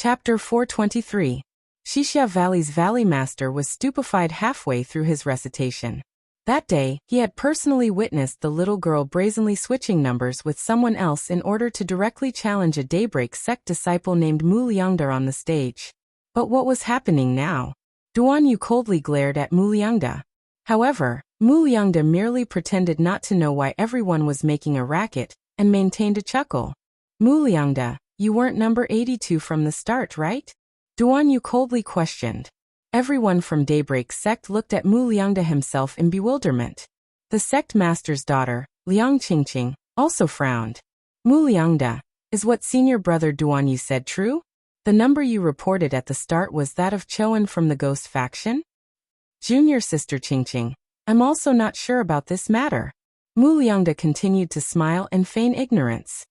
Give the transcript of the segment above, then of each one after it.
Chapter 423. Xixia Valley's Valley Master was stupefied halfway through his recitation. That day, he had personally witnessed the little girl brazenly switching numbers with someone else in order to directly challenge a Daybreak sect disciple named Mu Liangda on the stage. But what was happening now? Duan Yu coldly glared at Mu Liangda. However, Mu Liangda merely pretended not to know why everyone was making a racket, and maintained a chuckle. Mu Liangda, you weren't number 82 from the start, right? Duan Yu coldly questioned. Everyone from Daybreak sect looked at Mu Liangda himself in bewilderment. The sect master's daughter, Liang Qingqing, also frowned. Mu Liangda, is what senior brother Duan Yu said true? The number you reported at the start was that of Choan from the Ghost faction? Junior sister Qingqing, I'm also not sure about this matter. Mu Liangda continued to smile and feign ignorance.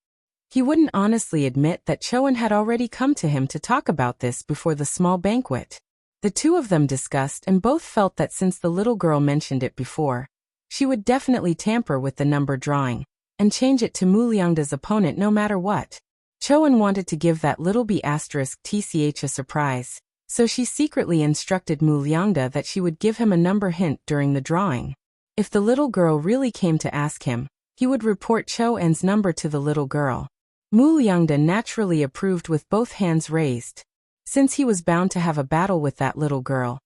He wouldn't honestly admit that Choan had already come to him to talk about this before the small banquet. The two of them discussed and both felt that since the little girl mentioned it before, she would definitely tamper with the number drawing, and change it to Mu Liangda's opponent no matter what. Choan wanted to give that little B*TCH a surprise, so she secretly instructed Mu Liangda that she would give him a number hint during the drawing. If the little girl really came to ask him, he would report Choan's number to the little girl. Mu Liangda naturally approved with both hands raised. Since he was bound to have a battle with that little girl,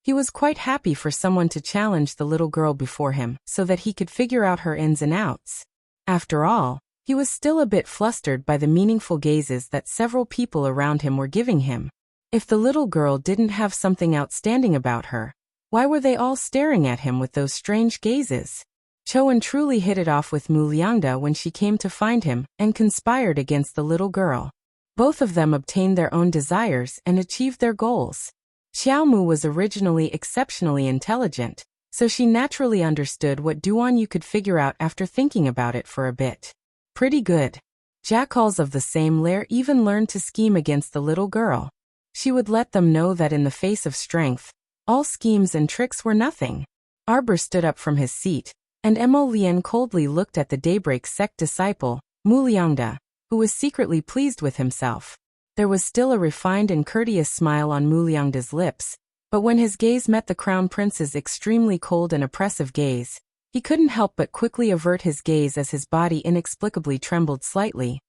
he was quite happy for someone to challenge the little girl before him so that he could figure out her ins and outs. After all, he was still a bit flustered by the meaningful gazes that several people around him were giving him. If the little girl didn't have something outstanding about her, why were they all staring at him with those strange gazes? Choan truly hit it off with Mu Liangda when she came to find him and conspired against the little girl. Both of them obtained their own desires and achieved their goals. Xiaomu was originally exceptionally intelligent, so she naturally understood what Duan Yu could figure out after thinking about it for a bit. Pretty good. Jackals of the same lair even learned to scheme against the little girl. She would let them know that in the face of strength, all schemes and tricks were nothing. Arbor stood up from his seat, and Mo Lian coldly looked at the Daybreak sect disciple, Mu Liangda, who was secretly pleased with himself. There was still a refined and courteous smile on Mu Liangda's lips, but when his gaze met the Crown Prince's extremely cold and oppressive gaze, he couldn't help but quickly avert his gaze as his body inexplicably trembled slightly.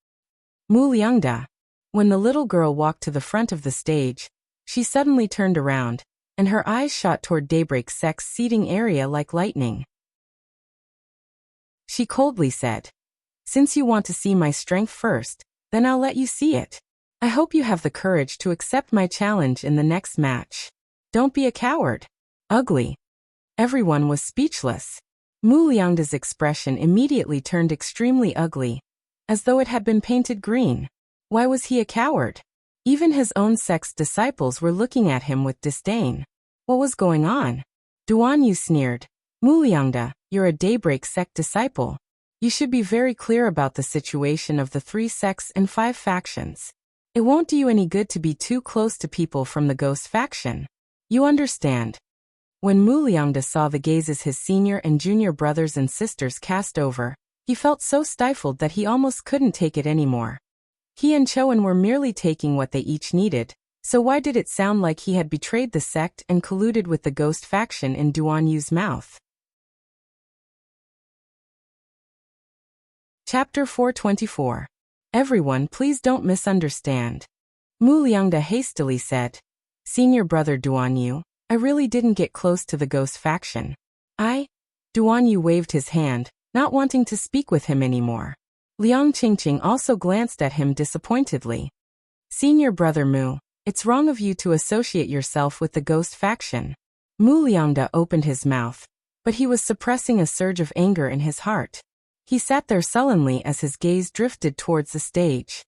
Mu Liangda. When the little girl walked to the front of the stage, she suddenly turned around, and her eyes shot toward Daybreak sect's seating area like lightning. She coldly said, "Since you want to see my strength first, then I'll let you see it. I hope you have the courage to accept my challenge in the next match. Don't be a coward." Ugly. Everyone was speechless. Mu Liangda's expression immediately turned extremely ugly, as though it had been painted green. Why was he a coward? Even his own sect's disciples were looking at him with disdain. What was going on? Duan Yu sneered. "Mu Liangda, you're a Daybreak sect disciple. You should be very clear about the situation of the 3 sects and 5 factions. It won't do you any good to be too close to people from the Ghost faction. You understand?" When Mu Liangda saw the gazes his senior and junior brothers and sisters cast over, he felt so stifled that he almost couldn't take it anymore. He and Choan were merely taking what they each needed, so why did it sound like he had betrayed the sect and colluded with the Ghost faction in Duan Yu's mouth? Chapter 424. Everyone, please don't misunderstand. Mu Liangda hastily said, "Senior brother Duan Yu, I really didn't get close to the Ghost faction. Duan Yu waved his hand, not wanting to speak with him anymore. Liang Qingqing also glanced at him disappointedly. "Senior brother Mu, it's wrong of you to associate yourself with the Ghost faction." Mu Liangda opened his mouth, but he was suppressing a surge of anger in his heart. He sat there sullenly as his gaze drifted towards the stage.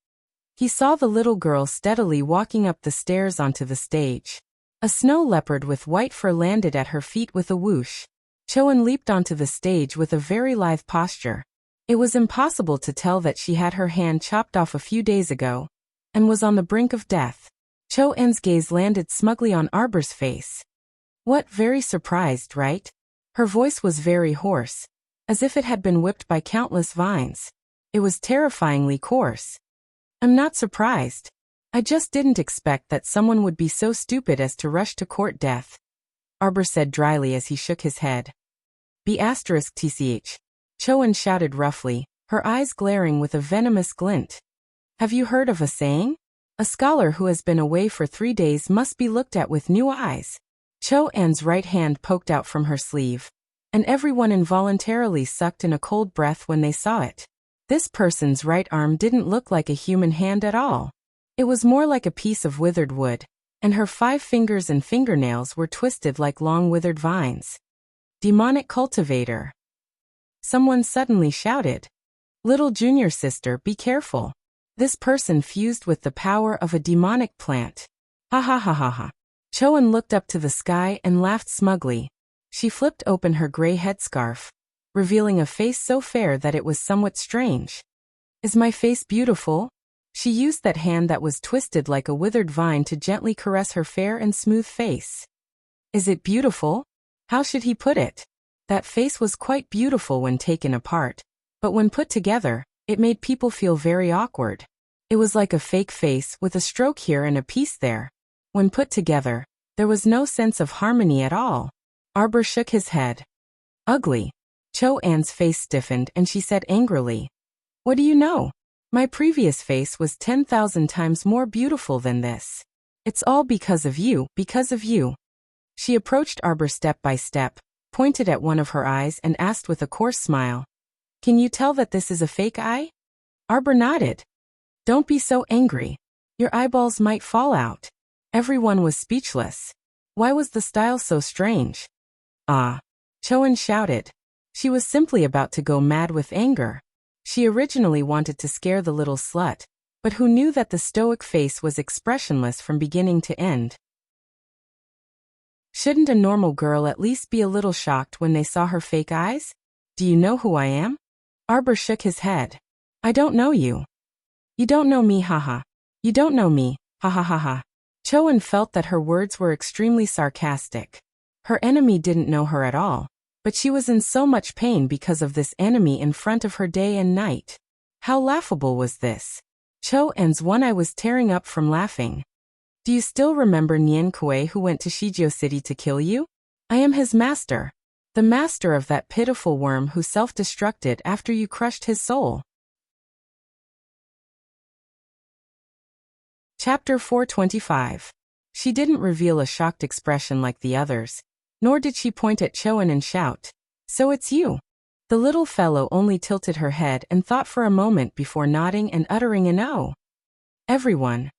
He saw the little girl steadily walking up the stairs onto the stage. A snow leopard with white fur landed at her feet with a whoosh. Choan leaped onto the stage with a very lithe posture. It was impossible to tell that she had her hand chopped off a few days ago, and was on the brink of death. Choan's gaze landed smugly on Arbor's face. "What, very surprised, right?" Her voice was very hoarse, as if it had been whipped by countless vines. It was terrifyingly coarse. "I'm not surprised. I just didn't expect that someone would be so stupid as to rush to court death, Arbor said dryly as he shook his head. B*tch. Choan shouted roughly, her eyes glaring with a venomous glint. Have you heard of a saying? A scholar who has been away for 3 days must be looked at with new eyes. Choan's right hand poked out from her sleeve, and everyone involuntarily sucked in a cold breath when they saw it. This person's right arm didn't look like a human hand at all. It was more like a piece of withered wood, and her 5 fingers and fingernails were twisted like long withered vines. Demonic cultivator. Someone suddenly shouted. Little junior sister, be careful. This person fused with the power of a demonic plant. Ha ha ha ha ha. Choan looked up to the sky and laughed smugly. She flipped open her gray headscarf, revealing a face so fair that it was somewhat strange. Is my face beautiful? She used that hand that was twisted like a withered vine to gently caress her fair and smooth face. Is it beautiful? How should he put it? That face was quite beautiful when taken apart, but when put together, it made people feel very awkward. It was like a fake face with a stroke here and a piece there. When put together, there was no sense of harmony at all. Arbor shook his head. Ugly. Choan's face stiffened and she said angrily. What do you know? My previous face was 10,000 times more beautiful than this. It's all because of you, because of you. She approached Arbor step by step, pointed at one of her eyes and asked with a coarse smile. Can you tell that this is a fake eye? Arbor nodded. Don't be so angry. Your eyeballs might fall out. Everyone was speechless. Why was the style so strange? Ah! Choan shouted. She was simply about to go mad with anger. She originally wanted to scare the little slut, but who knew that the stoic face was expressionless from beginning to end? Shouldn't a normal girl at least be a little shocked when they saw her fake eyes? Do you know who I am? Arbor shook his head. I don't know you. You don't know me, haha. You don't know me, ha ha ha ha. Choan felt that her words were extremely sarcastic. Her enemy didn't know her at all, but she was in so much pain because of this enemy in front of her day and night. How laughable was this? Choan's one eye was tearing up from laughing. Do you still remember Nian Kuei who went to Shijio City to kill you? I am his master. The master of that pitiful worm who self-destructed after you crushed his soul. Chapter 425. She didn't reveal a shocked expression like the others, nor did she point at Choan and shout, So it's you. The little fellow only tilted her head and thought for a moment before nodding and uttering an "oh." Everyone.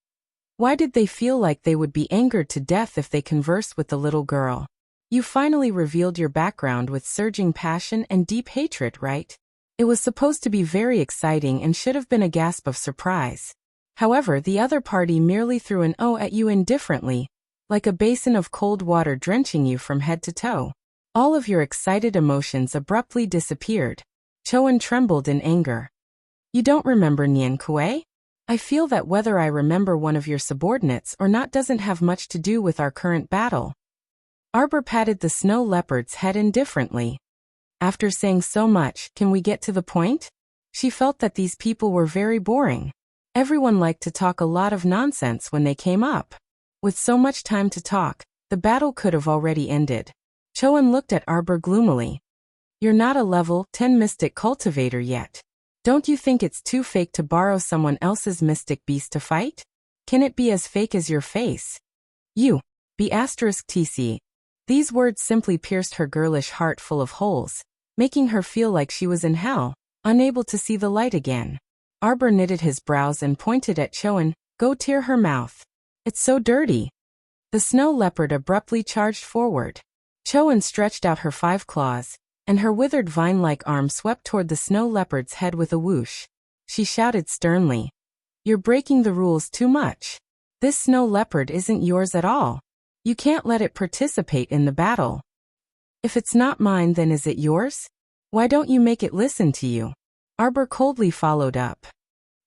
Why did they feel like they would be angered to death if they conversed with the little girl? You finally revealed your background with surging passion and deep hatred, right? It was supposed to be very exciting and should have been a gasp of surprise. However, the other party merely threw an "oh" at you indifferently, like a basin of cold water drenching you from head to toe. All of your excited emotions abruptly disappeared. Choan trembled in anger. You don't remember Nian Kuei? I feel that whether I remember one of your subordinates or not doesn't have much to do with our current battle. Arbor patted the snow leopard's head indifferently. After saying so much, can we get to the point? She felt that these people were very boring. Everyone liked to talk a lot of nonsense when they came up. With so much time to talk, the battle could have already ended. Choan looked at Arbor gloomily. You're not a level 10 mystic cultivator yet. Don't you think it's too fake to borrow someone else's mystic beast to fight? Can it be as fake as your face? You. B*tc. These words simply pierced her girlish heart full of holes, making her feel like she was in hell, unable to see the light again. Arbor knitted his brows and pointed at Choan. Go tear her mouth. It's so dirty. The snow leopard abruptly charged forward. Choan stretched out her 5 claws, and her withered vine-like arm swept toward the snow leopard's head with a whoosh. She shouted sternly. You're breaking the rules too much. This snow leopard isn't yours at all. You can't let it participate in the battle. If it's not mine, then is it yours? Why don't you make it listen to you? Arbor coldly followed up.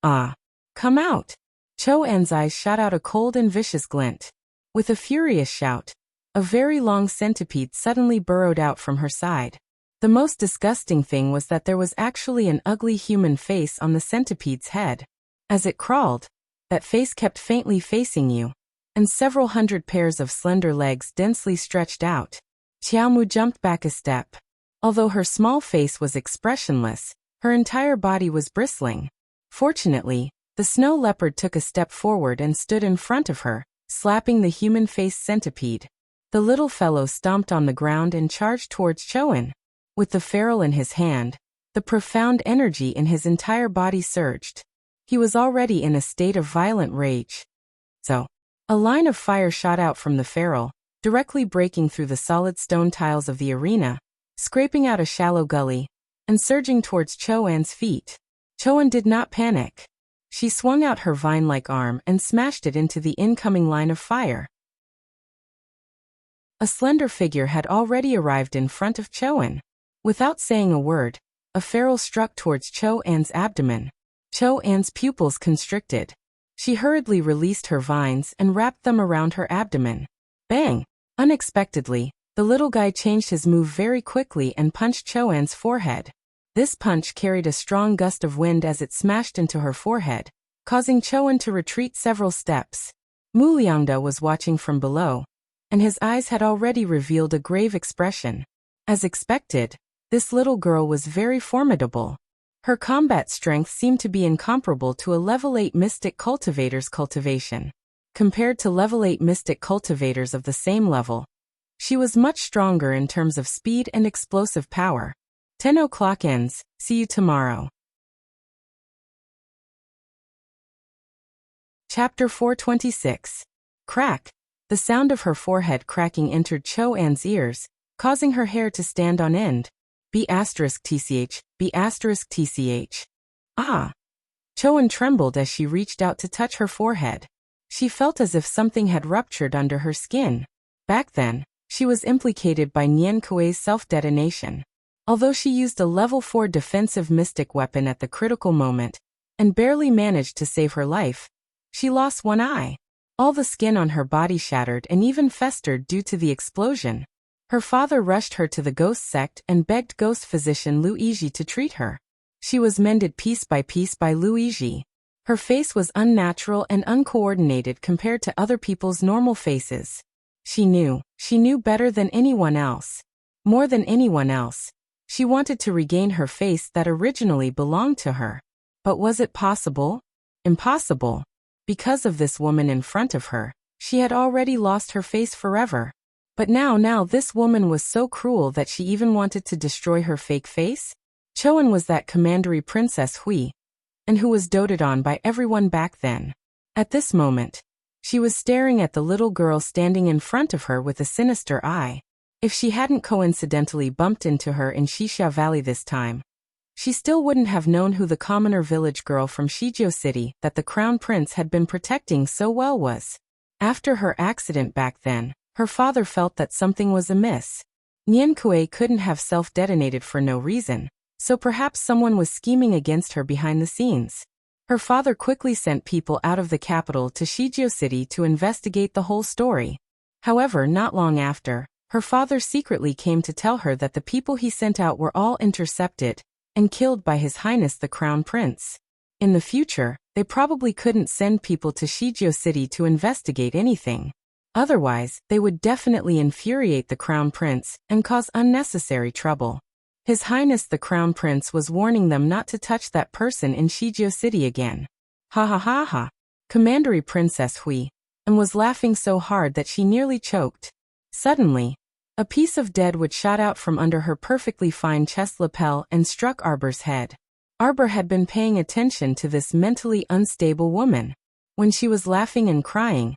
Ah. Come out. Choan's eyes shot out a cold and vicious glint. With a furious shout, a very long centipede suddenly burrowed out from her side. The most disgusting thing was that there was actually an ugly human face on the centipede's head. As it crawled, That face kept faintly facing you, and several hundred pairs of slender legs densely stretched out. Xiaomu jumped back a step. Although her small face was expressionless, her entire body was bristling. Fortunately, the snow leopard took a step forward and stood in front of her, slapping the human-faced centipede. The little fellow stomped on the ground and charged towards Choan. With the ferrule in his hand, the profound energy in his entire body surged. He was already in a state of violent rage. So, a line of fire shot out from the ferrule, directly breaking through the solid stone tiles of the arena, scraping out a shallow gully, and surging towards Choan's feet. Choan did not panic. She swung out her vine-like arm and smashed it into the incoming line of fire. A slender figure had already arrived in front of Choan. Without saying a word, a ferrule struck towards Choan's abdomen. Choan's pupils constricted. She hurriedly released her vines and wrapped them around her abdomen. Bang! Unexpectedly, the little guy changed his move very quickly and punched Choan's forehead. This punch carried a strong gust of wind as it smashed into her forehead, causing Choan to retreat several steps. Mu Liangda was watching from below, and his eyes had already revealed a grave expression. As expected, this little girl was very formidable. Her combat strength seemed to be incomparable to a level 8 mystic cultivator's cultivation. Compared to level 8 mystic cultivators of the same level, she was much stronger in terms of speed and explosive power. 10 o'clock ends, see you tomorrow. Chapter 426. Crack. The sound of her forehead cracking entered Choan's ears, causing her hair to stand on end. B*TCH, B*TCH. Ah! Choan trembled as she reached out to touch her forehead. She felt as if something had ruptured under her skin. Back then, she was implicated by Nian Kuei's self-detonation. Although she used a level 4 defensive mystic weapon at the critical moment, and barely managed to save her life, she lost one eye. All the skin on her body shattered and even festered due to the explosion. Her father rushed her to the ghost sect and begged ghost physician Luigi to treat her. She was mended piece by Luigi. Her face was unnatural and uncoordinated compared to other people's normal faces. She knew better than anyone else. More than anyone else, she wanted to regain her face that originally belonged to her. But was it possible? Impossible. Because of this woman in front of her, she had already lost her face forever. But now this woman was so cruel that she even wanted to destroy her fake face? Choan was that commandery Princess Hui, and who was doted on by everyone back then. At this moment, she was staring at the little girl standing in front of her with a sinister eye. If she hadn't coincidentally bumped into her in Xixia Valley this time, she still wouldn't have known who the commoner village girl from Shizhou City that the crown prince had been protecting so well was. After her accident back then, her father felt that something was amiss. Nian Kuei couldn't have self-detonated for no reason, so perhaps someone was scheming against her behind the scenes. Her father quickly sent people out of the capital to Shizhou City to investigate the whole story. However, not long after, her father secretly came to tell her that the people he sent out were all intercepted and killed by His Highness the Crown Prince. In the future, they probably couldn't send people to Shizhou City to investigate anything. Otherwise, they would definitely infuriate the Crown Prince and cause unnecessary trouble. His Highness the Crown Prince was warning them not to touch that person in Shizhou City again. Ha ha ha ha. Commandery Princess Hui, and was laughing so hard that she nearly choked. Suddenly, a piece of dead wood shot out from under her perfectly fine chest lapel and struck Arbor's head. Arbor had been paying attention to this mentally unstable woman. When she was laughing and crying,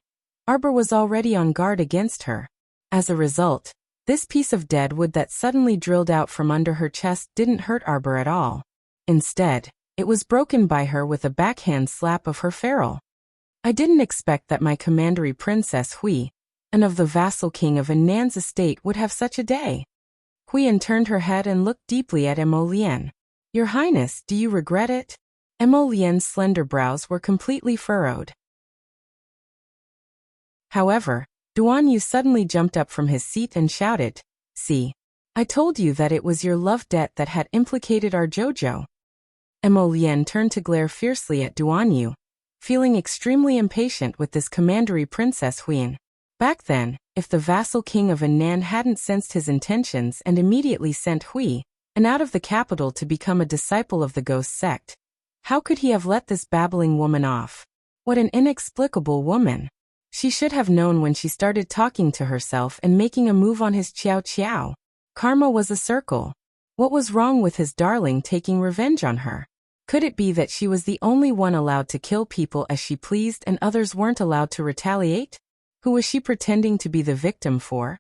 Arbor was already on guard against her. As a result, this piece of dead wood that suddenly drilled out from under her chest didn't hurt Arbor at all. Instead, it was broken by her with a backhand slap of her ferrule. I didn't expect that my commandery Princess Hui, and of the vassal king of Anan's estate, would have such a day. Huiyan turned her head and looked deeply at Mo Lian. Your Highness, do you regret it? Mo Lian's slender brows were completely furrowed. However, Duan Yu suddenly jumped up from his seat and shouted, "See, I told you that it was your love debt that had implicated our Jojo." Mo Lian turned to glare fiercely at Duan Yu. feeling extremely impatient with this commandery Princess Huyen. Back then, if the vassal king of Anan hadn't sensed his intentions and immediately sent Hui, and out of the capital to become a disciple of the ghost sect, how could he have let this babbling woman off? What an inexplicable woman. She should have known when she started talking to herself and making a move on his Qiao Qiao. Karma was a circle. What was wrong with his darling taking revenge on her? Could it be that she was the only one allowed to kill people as she pleased and others weren't allowed to retaliate? Who was she pretending to be the victim for?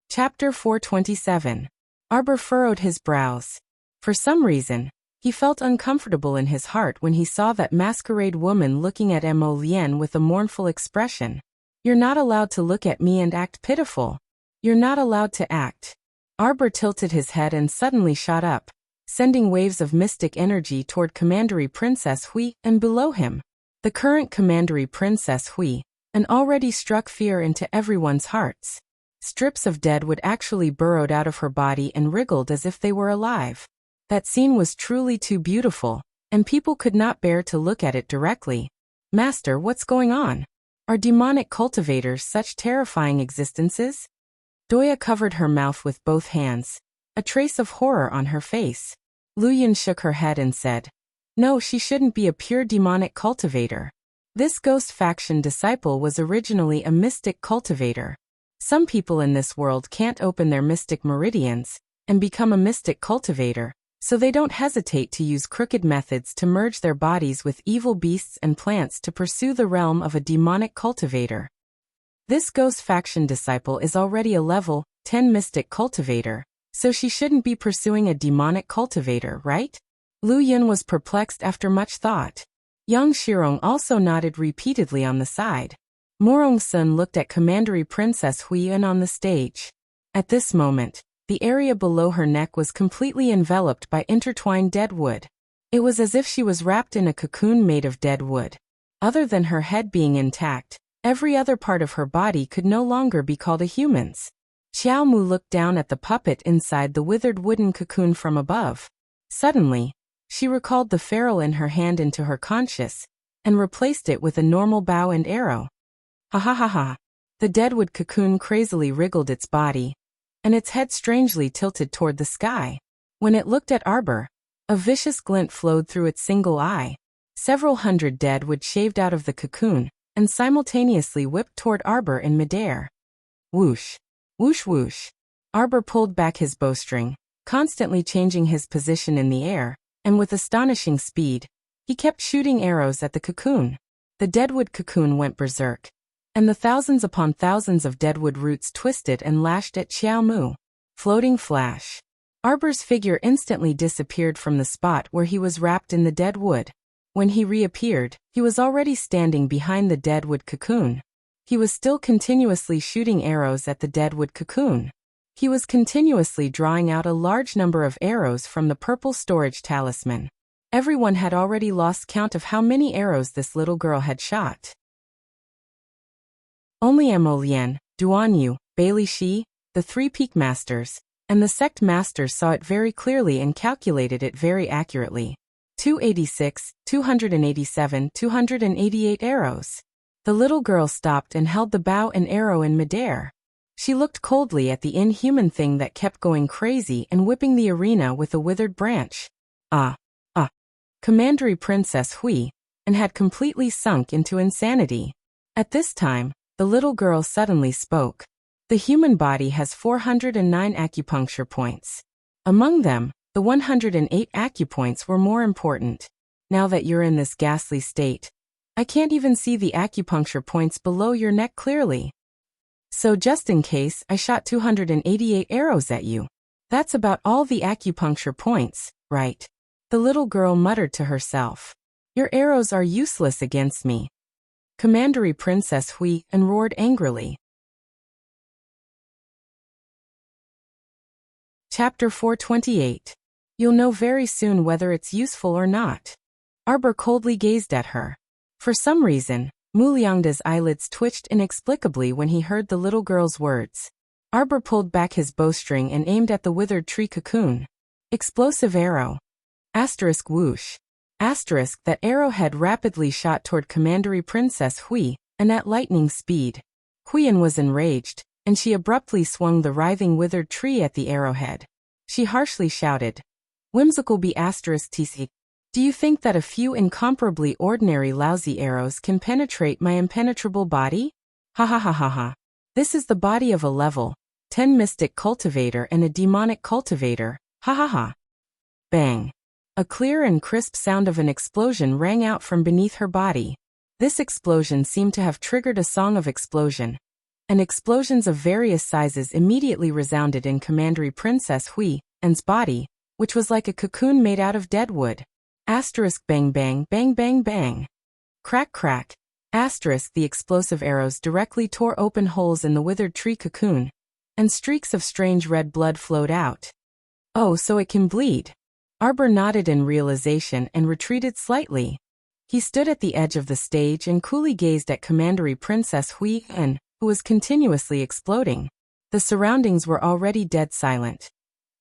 Chapter 427. Arbor furrowed his brows. For some reason, he felt uncomfortable in his heart when he saw that masquerade woman looking at Mo Lien with a mournful expression. You're not allowed to look at me and act pitiful. You're not allowed to act. Arbor tilted his head and suddenly shot up, sending waves of mystic energy toward Commandery Princess Hui and below him. The current Commandery Princess Hui, and already struck fear into everyone's hearts. Strips of deadwood actually burrowed out of her body and wriggled as if they were alive. That scene was truly too beautiful, and people could not bear to look at it directly. Master, what's going on? Are demonic cultivators such terrifying existences? Doya covered her mouth with both hands, a trace of horror on her face. Luyan shook her head and said, no, she shouldn't be a pure demonic cultivator. This ghost faction disciple was originally a mystic cultivator. Some people in this world can't open their mystic meridians and become a mystic cultivator, so they don't hesitate to use crooked methods to merge their bodies with evil beasts and plants to pursue the realm of a demonic cultivator. This ghost faction disciple is already a level 10 mystic cultivator, so she shouldn't be pursuing a demonic cultivator, right? Lu Yun was perplexed after much thought. Yang Shirong also nodded repeatedly on the side. Morong Sun looked at Commandery Princess Huiyun on the stage. At this moment, the area below her neck was completely enveloped by intertwined dead wood. It was as if she was wrapped in a cocoon made of dead wood. Other than her head being intact, every other part of her body could no longer be called a human's. Xiao Mu looked down at the puppet inside the withered wooden cocoon from above. Suddenly, she recalled the ferrule in her hand into her conscious, and replaced it with a normal bow and arrow. Ha ha ha ha. The deadwood cocoon crazily wriggled its body, and its head strangely tilted toward the sky. When it looked at Arbor, a vicious glint flowed through its single eye. Several hundred deadwood shaved out of the cocoon, and simultaneously whipped toward Arbor in midair. Whoosh. Whoosh whoosh. Arbor pulled back his bowstring, constantly changing his position in the air, and with astonishing speed, he kept shooting arrows at the cocoon. The deadwood cocoon went berserk, and the thousands upon thousands of deadwood roots twisted and lashed at Xiao Mu. Floating flash. Arbor's figure instantly disappeared from the spot where he was wrapped in the dead wood. When he reappeared, he was already standing behind the deadwood cocoon. He was still continuously shooting arrows at the deadwood cocoon. He was continuously drawing out a large number of arrows from the purple storage talisman. Everyone had already lost count of how many arrows this little girl had shot. Only Mo Lien, Duan Yu, Bailey Shi, the three peak masters, and the sect masters saw it very clearly and calculated it very accurately. 286, 287, 288 arrows. The little girl stopped and held the bow and arrow in midair. She looked coldly at the inhuman thing that kept going crazy and whipping the arena with a withered branch. Commandery Princess Hui, and had completely sunk into insanity. At this time, the little girl suddenly spoke. The human body has 409 acupuncture points. Among them, the 108 acupoints were more important. Now that you're in this ghastly state, I can't even see the acupuncture points below your neck clearly. So just in case, I shot 288 arrows at you. That's about all the acupuncture points, right? The little girl muttered to herself. Your arrows are useless against me. Commandery Princess Hui and roared angrily. Chapter 428. You'll know very soon whether it's useful or not. Arbor coldly gazed at her. For some reason, Mu Liangda's eyelids twitched inexplicably when he heard the little girl's words. Arbor pulled back his bowstring and aimed at the withered tree cocoon. Explosive arrow. Asterisk whoosh. Asterisk that arrowhead rapidly shot toward Commandery Princess Hui, and at lightning speed. Huiyan was enraged, and she abruptly swung the writhing withered tree at the arrowhead. She harshly shouted, "Whimsical be asterisk tc. Do you think that a few incomparably ordinary lousy arrows can penetrate my impenetrable body? Ha ha ha ha ha. This is the body of a level 10 mystic cultivator and a demonic cultivator, ha ha ha." Bang. A clear and crisp sound of an explosion rang out from beneath her body. This explosion seemed to have triggered a song of explosion, and explosions of various sizes immediately resounded in Commandery Princess Huiyan's body, which was like a cocoon made out of dead wood. Asterisk bang bang bang bang bang. Crack crack. Asterisk the explosive arrows directly tore open holes in the withered tree cocoon, and streaks of strange red blood flowed out. "Oh, so it can bleed." Arbor nodded in realization and retreated slightly. He stood at the edge of the stage and coolly gazed at Commandery Princess Huiyan, who was continuously exploding. The surroundings were already dead silent.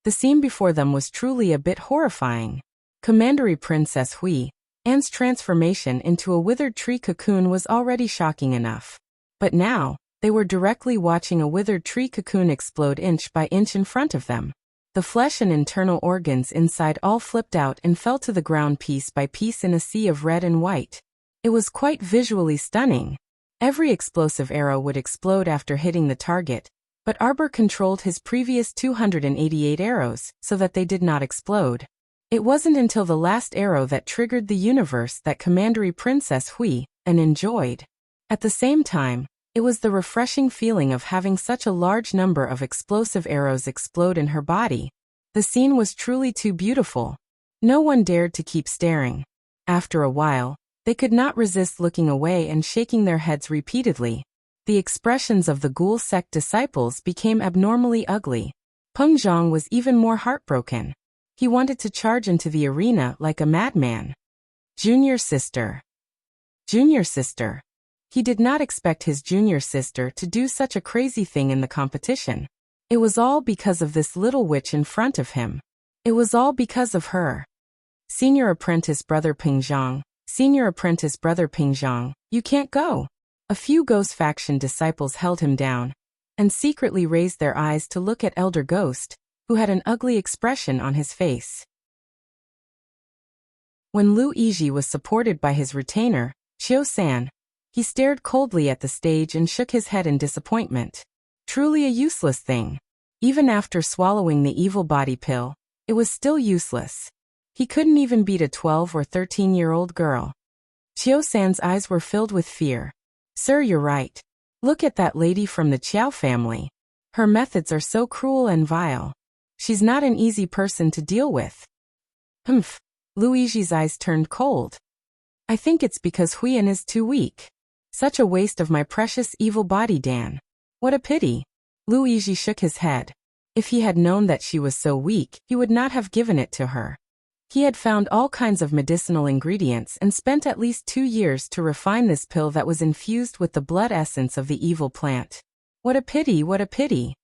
The scene before them was truly a bit horrifying. Commandery Princess Huiyan's transformation into a withered tree cocoon was already shocking enough. But now, they were directly watching a withered tree cocoon explode inch by inch in front of them. The flesh and internal organs inside all flipped out and fell to the ground piece by piece in a sea of red and white. It was quite visually stunning. Every explosive arrow would explode after hitting the target, but Arbor controlled his previous 288 arrows so that they did not explode. It wasn't until the last arrow that triggered the universe that Commandery Princess Huiyan enjoyed. At the same time, it was the refreshing feeling of having such a large number of explosive arrows explode in her body. The scene was truly too beautiful. No one dared to keep staring. After a while, they could not resist looking away and shaking their heads repeatedly. The expressions of the ghoul sect disciples became abnormally ugly. Peng Zhang was even more heartbroken. He wanted to charge into the arena like a madman. Junior sister. Junior sister. He did not expect his junior sister to do such a crazy thing in the competition. It was all because of this little witch in front of him. It was all because of her. Senior apprentice brother Peng Zhang. Senior apprentice brother Peng Zhang, you can't go. A few Ghost faction disciples held him down, and secretly raised their eyes to look at Elder Ghost, who had an ugly expression on his face. When Lu Yizhi was supported by his retainer, Qiu-san, he stared coldly at the stage and shook his head in disappointment. Truly a useless thing. Even after swallowing the evil body pill, it was still useless. He couldn't even beat a 12 or 13-year-old girl. Qiu-san's eyes were filled with fear. Sir, you're right. Look at that lady from the Qiao family. Her methods are so cruel and vile. She's not an easy person to deal with. Humph. Lu Yizhi's eyes turned cold. I think it's because Huiyan is too weak. Such a waste of my precious evil body, Dan. What a pity. Lu Yizhi shook his head. If he had known that she was so weak, he would not have given it to her. He had found all kinds of medicinal ingredients and spent at least 2 years to refine this pill that was infused with the blood essence of the evil plant. What a pity, what a pity.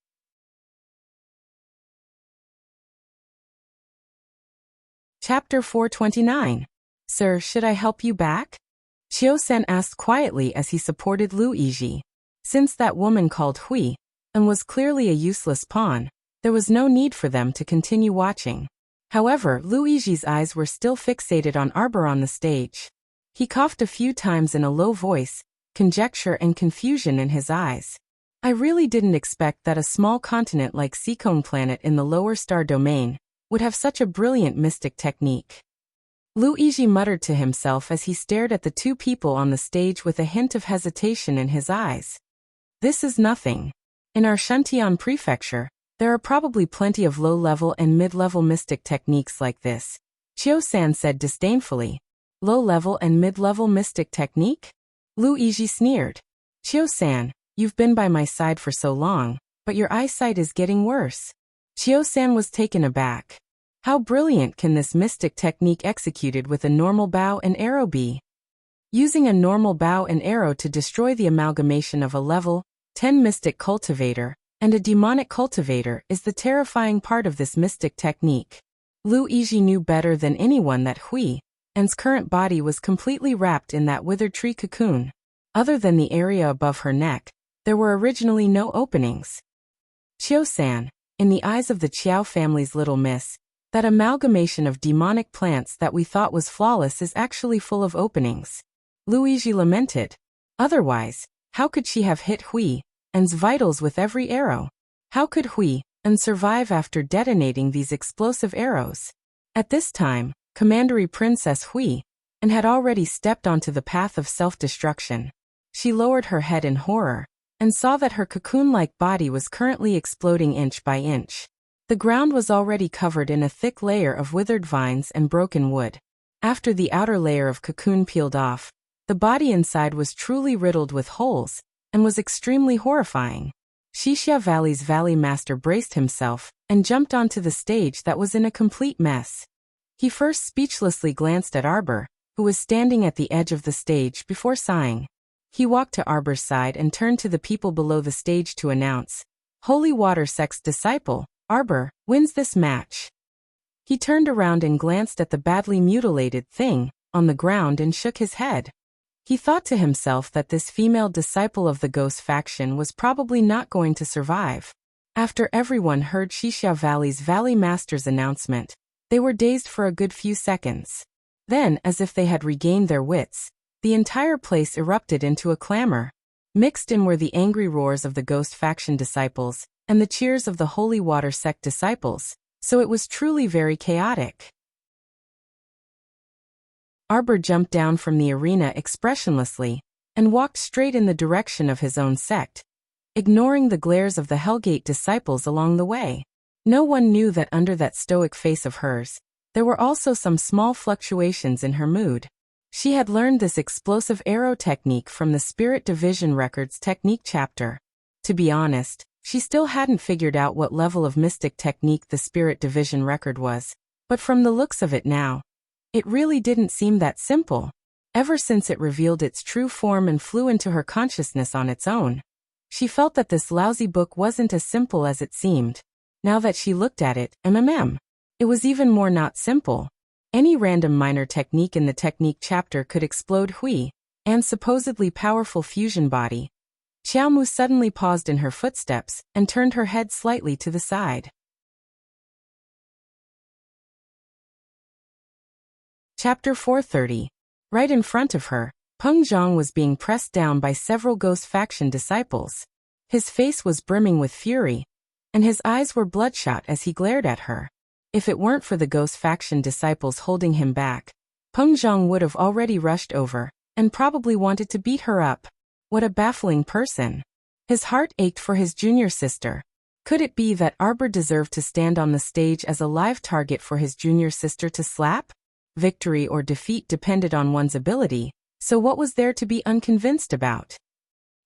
Chapter 429. Sir, should I help you back? Qiu-san asked quietly as he supported Lu Yizhi. Since that woman called Hui and was clearly a useless pawn, there was no need for them to continue watching. However, Lu Yizhi's eyes were still fixated on Arbor on the stage. He coughed a few times in a low voice, conjecture and confusion in his eyes. I really didn't expect that a small continent like Seacone Planet in the lower star domain would have such a brilliant mystic technique. Lu Yizhi muttered to himself as he stared at the two people on the stage with a hint of hesitation in his eyes. This is nothing. In our Shuntian prefecture, there are probably plenty of low-level and mid-level mystic techniques like this, Qiu-san said disdainfully. Low-level and mid-level mystic technique? Lu Yizhi sneered. Qiu-san, you've been by my side for so long, but your eyesight is getting worse. Qiu-san was taken aback. How brilliant can this mystic technique executed with a normal bow and arrow be? Using a normal bow and arrow to destroy the amalgamation of a level 10 mystic cultivator and a demonic cultivator is the terrifying part of this mystic technique. Luigi knew better than anyone that Hui An's current body was completely wrapped in that withered tree cocoon. Other than the area above her neck, there were originally no openings. Chiao-san, in the eyes of the Chiao family's little miss, that amalgamation of demonic plants that we thought was flawless is actually full of openings. Luigi lamented. Otherwise, how could she have hit Hui An's vitals with every arrow? How could Hui An survive after detonating these explosive arrows? At this time, Commandery Princess Hui An had already stepped onto the path of self-destruction. She lowered her head in horror and saw that her cocoon-like body was currently exploding inch by inch. The ground was already covered in a thick layer of withered vines and broken wood. After the outer layer of cocoon peeled off, the body inside was truly riddled with holes and was extremely horrifying. Xixia Valley's Valley Master braced himself and jumped onto the stage that was in a complete mess. He first speechlessly glanced at Arbor, who was standing at the edge of the stage, before sighing. He walked to Arbor's side and turned to the people below the stage to announce, "Holy Water Sect's disciple, Arbor, wins this match." He turned around and glanced at the badly mutilated thing on the ground and shook his head. He thought to himself that this female disciple of the ghost faction was probably not going to survive. After everyone heard Xixia Valley's Valley Master's announcement, they were dazed for a good few seconds. Then, as if they had regained their wits, the entire place erupted into a clamor. Mixed in were the angry roars of the ghost faction disciples and the cheers of the Holy Water Sect disciples, so it was truly very chaotic. Arbor jumped down from the arena expressionlessly and walked straight in the direction of his own sect, ignoring the glares of the Hellgate disciples along the way. No one knew that under that stoic face of hers, there were also some small fluctuations in her mood. She had learned this explosive arrow technique from the Spirit Division Records technique chapter. To be honest, she still hadn't figured out what level of mystic technique the Spirit Division record was, but from the looks of it now, it really didn't seem that simple. Ever since it revealed its true form and flew into her consciousness on its own, she felt that this lousy book wasn't as simple as it seemed. Now that she looked at it, it was even more not simple. Any random minor technique in the technique chapter could explode Hui An's supposedly powerful fusion body. Xiaomu suddenly paused in her footsteps and turned her head slightly to the side. Chapter 430. Right in front of her, Peng Zhang was being pressed down by several ghost faction disciples. His face was brimming with fury, and his eyes were bloodshot as he glared at her. If it weren't for the ghost faction disciples holding him back, Peng Zhang would have already rushed over and probably wanted to beat her up. What a baffling person. His heart ached for his junior sister. Could it be that Arbor deserved to stand on the stage as a live target for his junior sister to slap? Victory or defeat depended on one's ability, so what was there to be unconvinced about?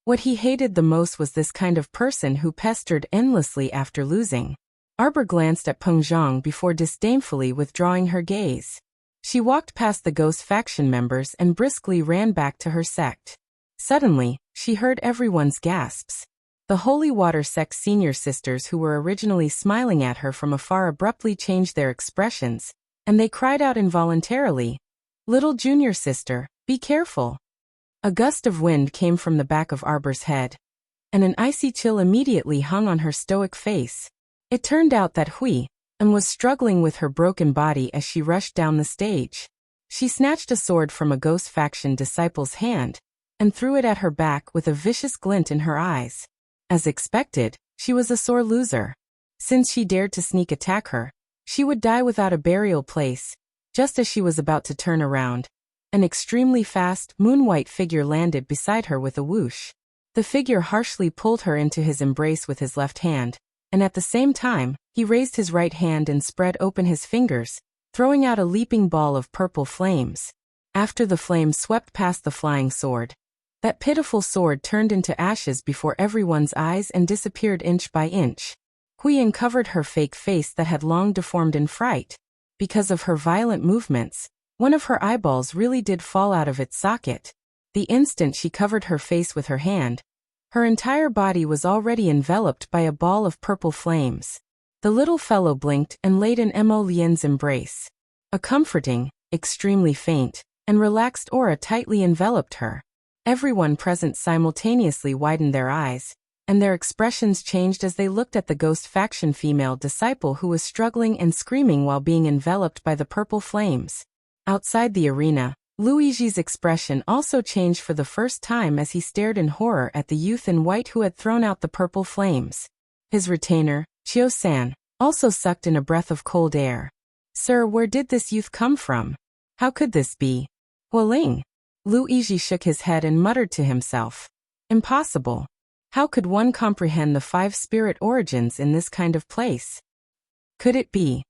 What he hated the most was this kind of person who pestered endlessly after losing. Arbor glanced at Peng Zhang before disdainfully withdrawing her gaze. She walked past the ghost faction members and briskly ran back to her sect. Suddenly, she heard everyone's gasps. The Holy Water Sect senior sisters who were originally smiling at her from afar abruptly changed their expressions, and they cried out involuntarily, "Little junior sister, be careful." A gust of wind came from the back of Arbor's head, and an icy chill immediately hung on her stoic face. It turned out that Hui An was struggling with her broken body as she rushed down the stage. She snatched a sword from a ghost faction disciple's hand and threw it at her back with a vicious glint in her eyes. As expected, she was a sore loser. Since she dared to sneak attack her, she would die without a burial place. Just as she was about to turn around, an extremely fast, moon-white figure landed beside her with a whoosh. The figure harshly pulled her into his embrace with his left hand, and at the same time, he raised his right hand and spread open his fingers, throwing out a leaping ball of purple flames. After the flames swept past the flying sword, that pitiful sword turned into ashes before everyone's eyes and disappeared inch by inch. Hui An covered her fake face that had long deformed in fright. Because of her violent movements, one of her eyeballs really did fall out of its socket. The instant she covered her face with her hand, her entire body was already enveloped by a ball of purple flames. The little fellow blinked and laid in Mo Lian's embrace. A comforting, extremely faint, and relaxed aura tightly enveloped her. Everyone present simultaneously widened their eyes, and their expressions changed as they looked at the ghost faction female disciple who was struggling and screaming while being enveloped by the purple flames. Outside the arena, Luigi's expression also changed for the first time as he stared in horror at the youth in white who had thrown out the purple flames. His retainer, Chio-san, also sucked in a breath of cold air. "Sir, where did this youth come from? How could this be?" "Hualing." Luigi shook his head and muttered to himself. "Impossible. How could one comprehend the 5 spirit origins in this kind of place? Could it be?"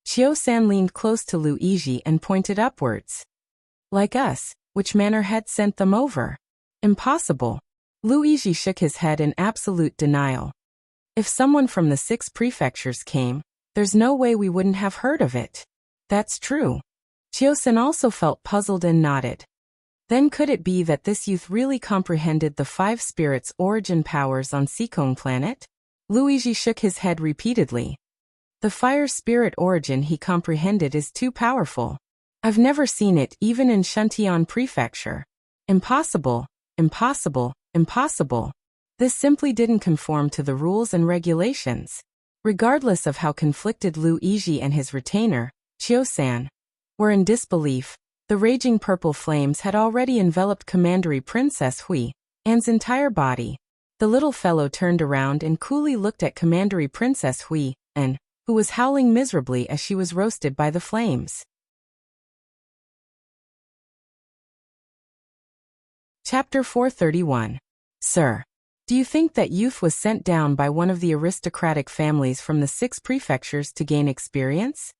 Chio-san leaned close to Luigi and pointed upwards. "Like us, which manner had sent them over?" "Impossible." Luigi shook his head in absolute denial. "If someone from the 6 prefectures came, there's no way we wouldn't have heard of it." "That's true." Chio-san also felt puzzled and nodded. Then could it be that this youth really comprehended the 5 spirits' origin powers on Seikong planet? Luigi shook his head repeatedly. The fire spirit origin he comprehended is too powerful. I've never seen it even in Shuntian Prefecture. Impossible, impossible, impossible. This simply didn't conform to the rules and regulations. Regardless of how conflicted Luigi and his retainer, Chio-san, were in disbelief, the raging purple flames had already enveloped Commandery Princess Hui An's entire body. The little fellow turned around and coolly looked at Commandery Princess Hui An, who was howling miserably as she was roasted by the flames. Chapter 431. Sir, do you think that youth was sent down by one of the aristocratic families from the 6 prefectures to gain experience?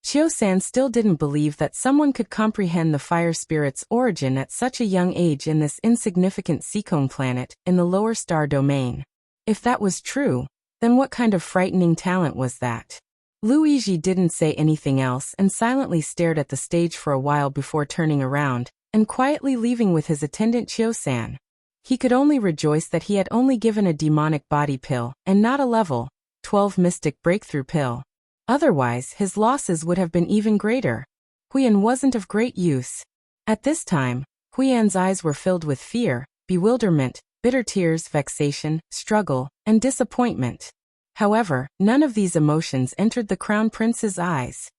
Chio-san still didn't believe that someone could comprehend the fire spirit's origin at such a young age in this insignificant Seikong planet in the lower star domain. If that was true, then what kind of frightening talent was that? Luigi didn't say anything else and silently stared at the stage for a while before turning around and quietly leaving with his attendant Chio-san. He could only rejoice that he had only given a demonic body pill and not a level 12 mystic breakthrough pill. Otherwise, his losses would have been even greater. Huiyan wasn't of great use. At this time, Huiyan's eyes were filled with fear, bewilderment, bitter tears, vexation, struggle, and disappointment. However, none of these emotions entered the Crown Prince's eyes.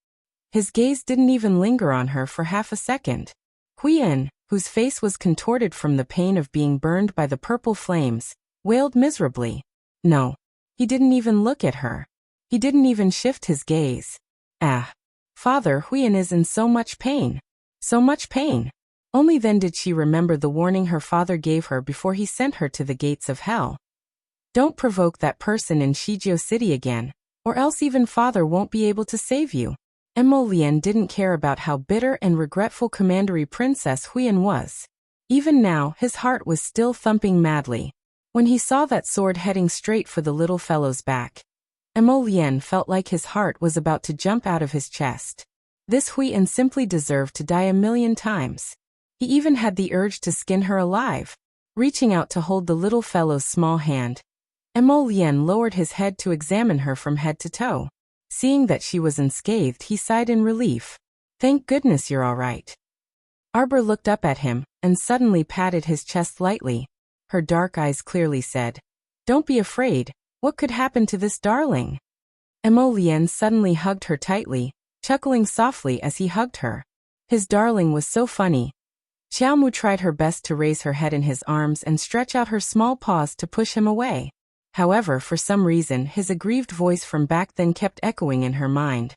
His gaze didn't even linger on her for half a second. Huiyan, whose face was contorted from the pain of being burned by the purple flames, wailed miserably. No. He didn't even look at her. He didn't even shift his gaze. Ah. Father, Huiyan is in so much pain. So much pain. Only then did she remember the warning her father gave her before he sent her to the gates of hell. Don't provoke that person in Shijio City again, or else even father won't be able to save you. Mo Lian didn't care about how bitter and regretful Commandery Princess Huiyan was. Even now, his heart was still thumping madly. When he saw that sword heading straight for the little fellow's back, Mo Lian felt like his heart was about to jump out of his chest. This Huiyan simply deserved to die a million times. He even had the urge to skin her alive. Reaching out to hold the little fellow's small hand, Mo Lian lowered his head to examine her from head to toe. Seeing that she was unscathed, he sighed in relief. Thank goodness you're all right. Arbor looked up at him and suddenly patted his chest lightly. Her dark eyes clearly said, Don't be afraid. What could happen to this darling? Mo Lian suddenly hugged her tightly, chuckling softly as he hugged her. His darling was so funny. Xiaomu tried her best to raise her head in his arms and stretch out her small paws to push him away. However, for some reason, his aggrieved voice from back then kept echoing in her mind.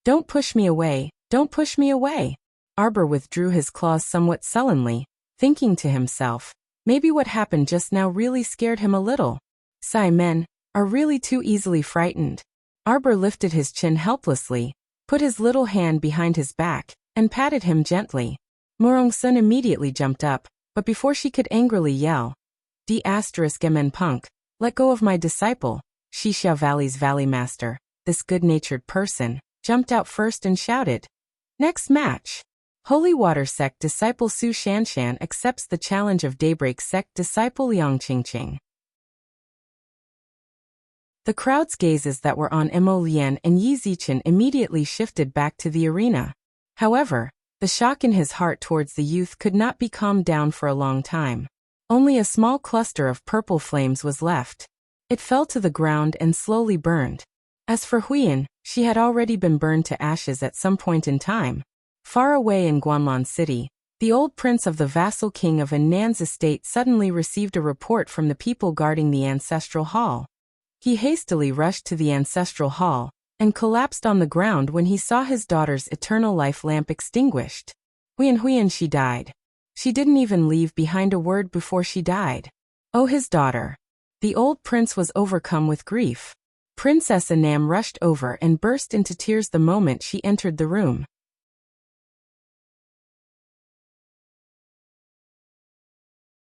Don't push me away, don't push me away. Arbor withdrew his claws somewhat sullenly, thinking to himself, maybe what happened just now really scared him a little. Sai men are really too easily frightened. Arbor lifted his chin helplessly, put his little hand behind his back, and patted him gently. Murong-sun immediately jumped up, but before she could angrily yell, D***MN punk, let go of my disciple, Xixia Valley's Valley Master, this good-natured person, jumped out first and shouted. Next match. Holy Water Sect disciple Su Shanshan accepts the challenge of Daybreak Sect disciple Liang Qingqing. The crowd's gazes that were on Mo Lian and Yi Zichen immediately shifted back to the arena. However, the shock in his heart towards the youth could not be calmed down for a long time. Only a small cluster of purple flames was left. It fell to the ground and slowly burned. As for Huiyan, she had already been burned to ashes at some point in time. Far away in Guanlan City, the old prince of the vassal king of Annan's estate suddenly received a report from the people guarding the ancestral hall. He hastily rushed to the ancestral hall and collapsed on the ground when he saw his daughter's eternal life lamp extinguished. Huiyan, she died. She didn't even leave behind a word before she died. Oh, his daughter. The old prince was overcome with grief. Princess Annam rushed over and burst into tears the moment she entered the room.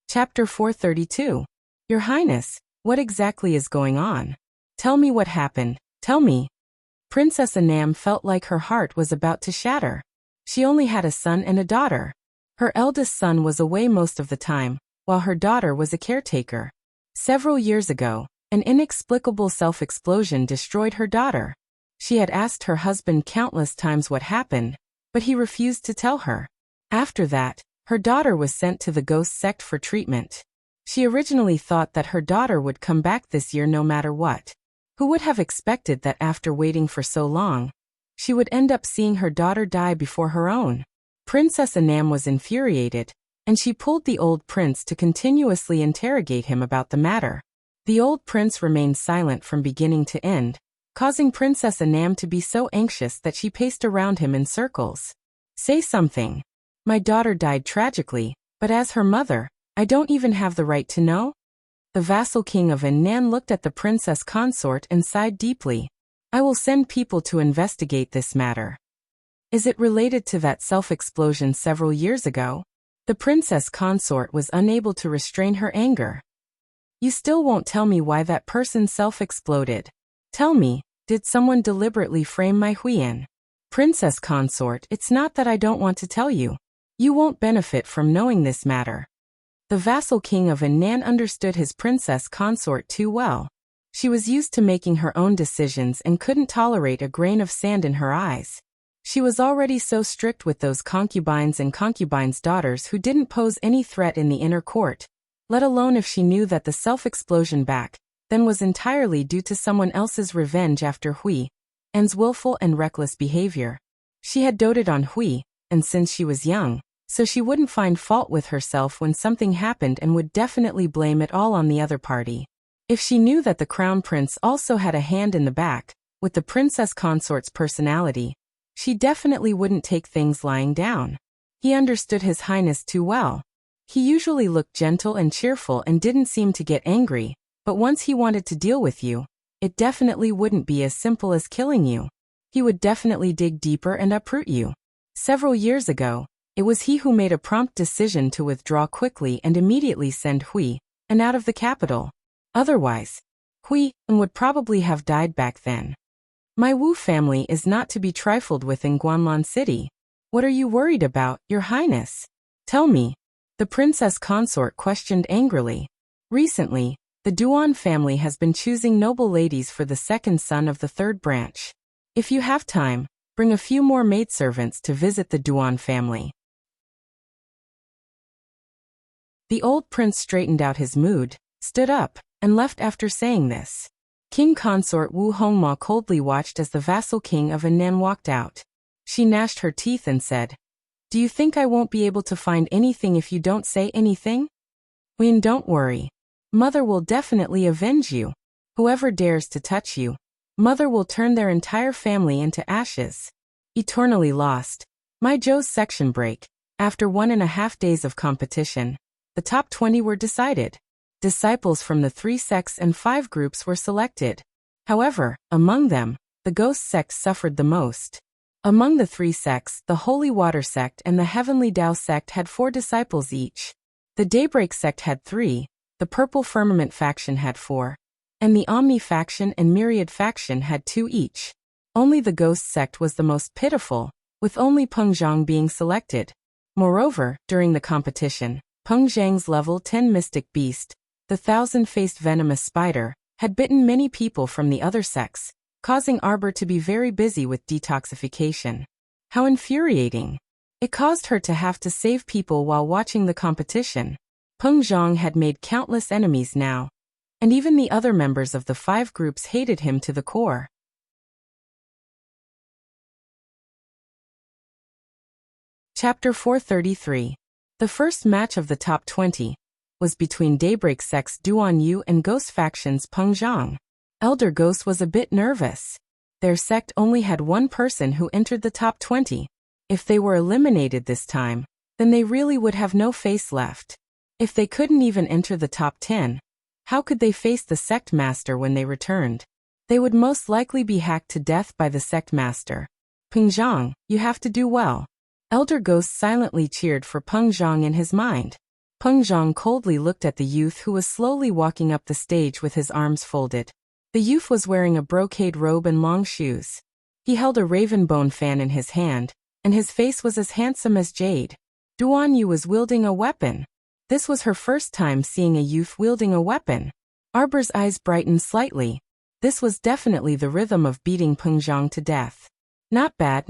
Chapter 432. Your Highness, what exactly is going on? Tell me what happened, tell me. Princess Annam felt like her heart was about to shatter. She only had a son and a daughter. Her eldest son was away most of the time, while her daughter was a caretaker. Several years ago, an inexplicable self-explosion destroyed her daughter. She had asked her husband countless times what happened, but he refused to tell her. After that, her daughter was sent to the ghost sect for treatment. She originally thought that her daughter would come back this year no matter what. Who would have expected that after waiting for so long, she would end up seeing her daughter die before her own? Princess Annam was infuriated, and she pulled the old prince to continuously interrogate him about the matter. The old prince remained silent from beginning to end, causing Princess Annam to be so anxious that she paced around him in circles. Say something. My daughter died tragically, but as her mother, I don't even have the right to know? The vassal king of Annan looked at the princess consort and sighed deeply. I will send people to investigate this matter. Is it related to that self-explosion several years ago? The princess consort was unable to restrain her anger. You still won't tell me why that person self-exploded. Tell me, did someone deliberately frame my Huiyan? Princess consort, it's not that I don't want to tell you. You won't benefit from knowing this matter. The vassal king of Annan understood his princess consort too well. She was used to making her own decisions and couldn't tolerate a grain of sand in her eyes. She was already so strict with those concubines and concubines' daughters who didn't pose any threat in the inner court, let alone if she knew that the self-explosion back then was entirely due to someone else's revenge after Huiyan's willful and reckless behavior. She had doted on Huiyan, and since she was young, so she wouldn't find fault with herself when something happened and would definitely blame it all on the other party. If she knew that the crown prince also had a hand in the back, with the princess consort's personality, she definitely wouldn't take things lying down. He understood his highness too well. He usually looked gentle and cheerful and didn't seem to get angry, but once he wanted to deal with you, it definitely wouldn't be as simple as killing you. He would definitely dig deeper and uproot you. Several years ago, it was he who made a prompt decision to withdraw quickly and immediately send Huiyan out of the capital. Otherwise, Huiyan would probably have died back then. My Wu family is not to be trifled with in Guanlan City. What are you worried about, Your Highness? Tell me. The princess consort questioned angrily. Recently, the Duan family has been choosing noble ladies for the second son of the third branch. If you have time, bring a few more maidservants to visit the Duan family. The old prince straightened out his mood, stood up, and left after saying this. King consort Wu Hongma coldly watched as the vassal king of Annan walked out. She gnashed her teeth and said, Do you think I won't be able to find anything if you don't say anything? Huiyan, don't worry. Mother will definitely avenge you. Whoever dares to touch you, Mother will turn their entire family into ashes. Eternally lost. My Zhou's section break. After 1.5 days of competition, the top 20 were decided. Disciples from the 3 sects and 5 groups were selected. However, among them, the Ghost sect suffered the most. Among the 3 sects, the Holy Water sect and the Heavenly Tao sect had 4 disciples each. The Daybreak sect had 3, the Purple Firmament faction had 4, and the Omni faction and Myriad faction had 2 each. Only the Ghost sect was the most pitiful, with only Peng Zhang being selected. Moreover, during the competition, Peng Zhang's level 10 Mystic Beast, the 1,000-faced venomous spider, had bitten many people from the other sex, causing Arbor to be very busy with detoxification. How infuriating! It caused her to have to save people while watching the competition. Peng Zhang had made countless enemies now, and even the other members of the 5 groups hated him to the core. Chapter 433. The first match of the top 20 was between Daybreak Sect's Duan Yu and Ghost Faction's Peng Zhang. Elder Ghost was a bit nervous. Their sect only had one person who entered the top 20. If they were eliminated this time, then they really would have no face left. If they couldn't even enter the top 10, how could they face the sect master when they returned? They would most likely be hacked to death by the sect master. Peng Zhang, you have to do well. Elder Ghost silently cheered for Peng Zhang in his mind. Peng Zhang coldly looked at the youth who was slowly walking up the stage with his arms folded. The youth was wearing a brocade robe and long shoes. He held a raven-bone fan in his hand, and his face was as handsome as jade. Duan Yu was wielding a weapon. This was her first time seeing a youth wielding a weapon. Arbor's eyes brightened slightly. This was definitely the rhythm of beating Peng Zhang to death. Not bad,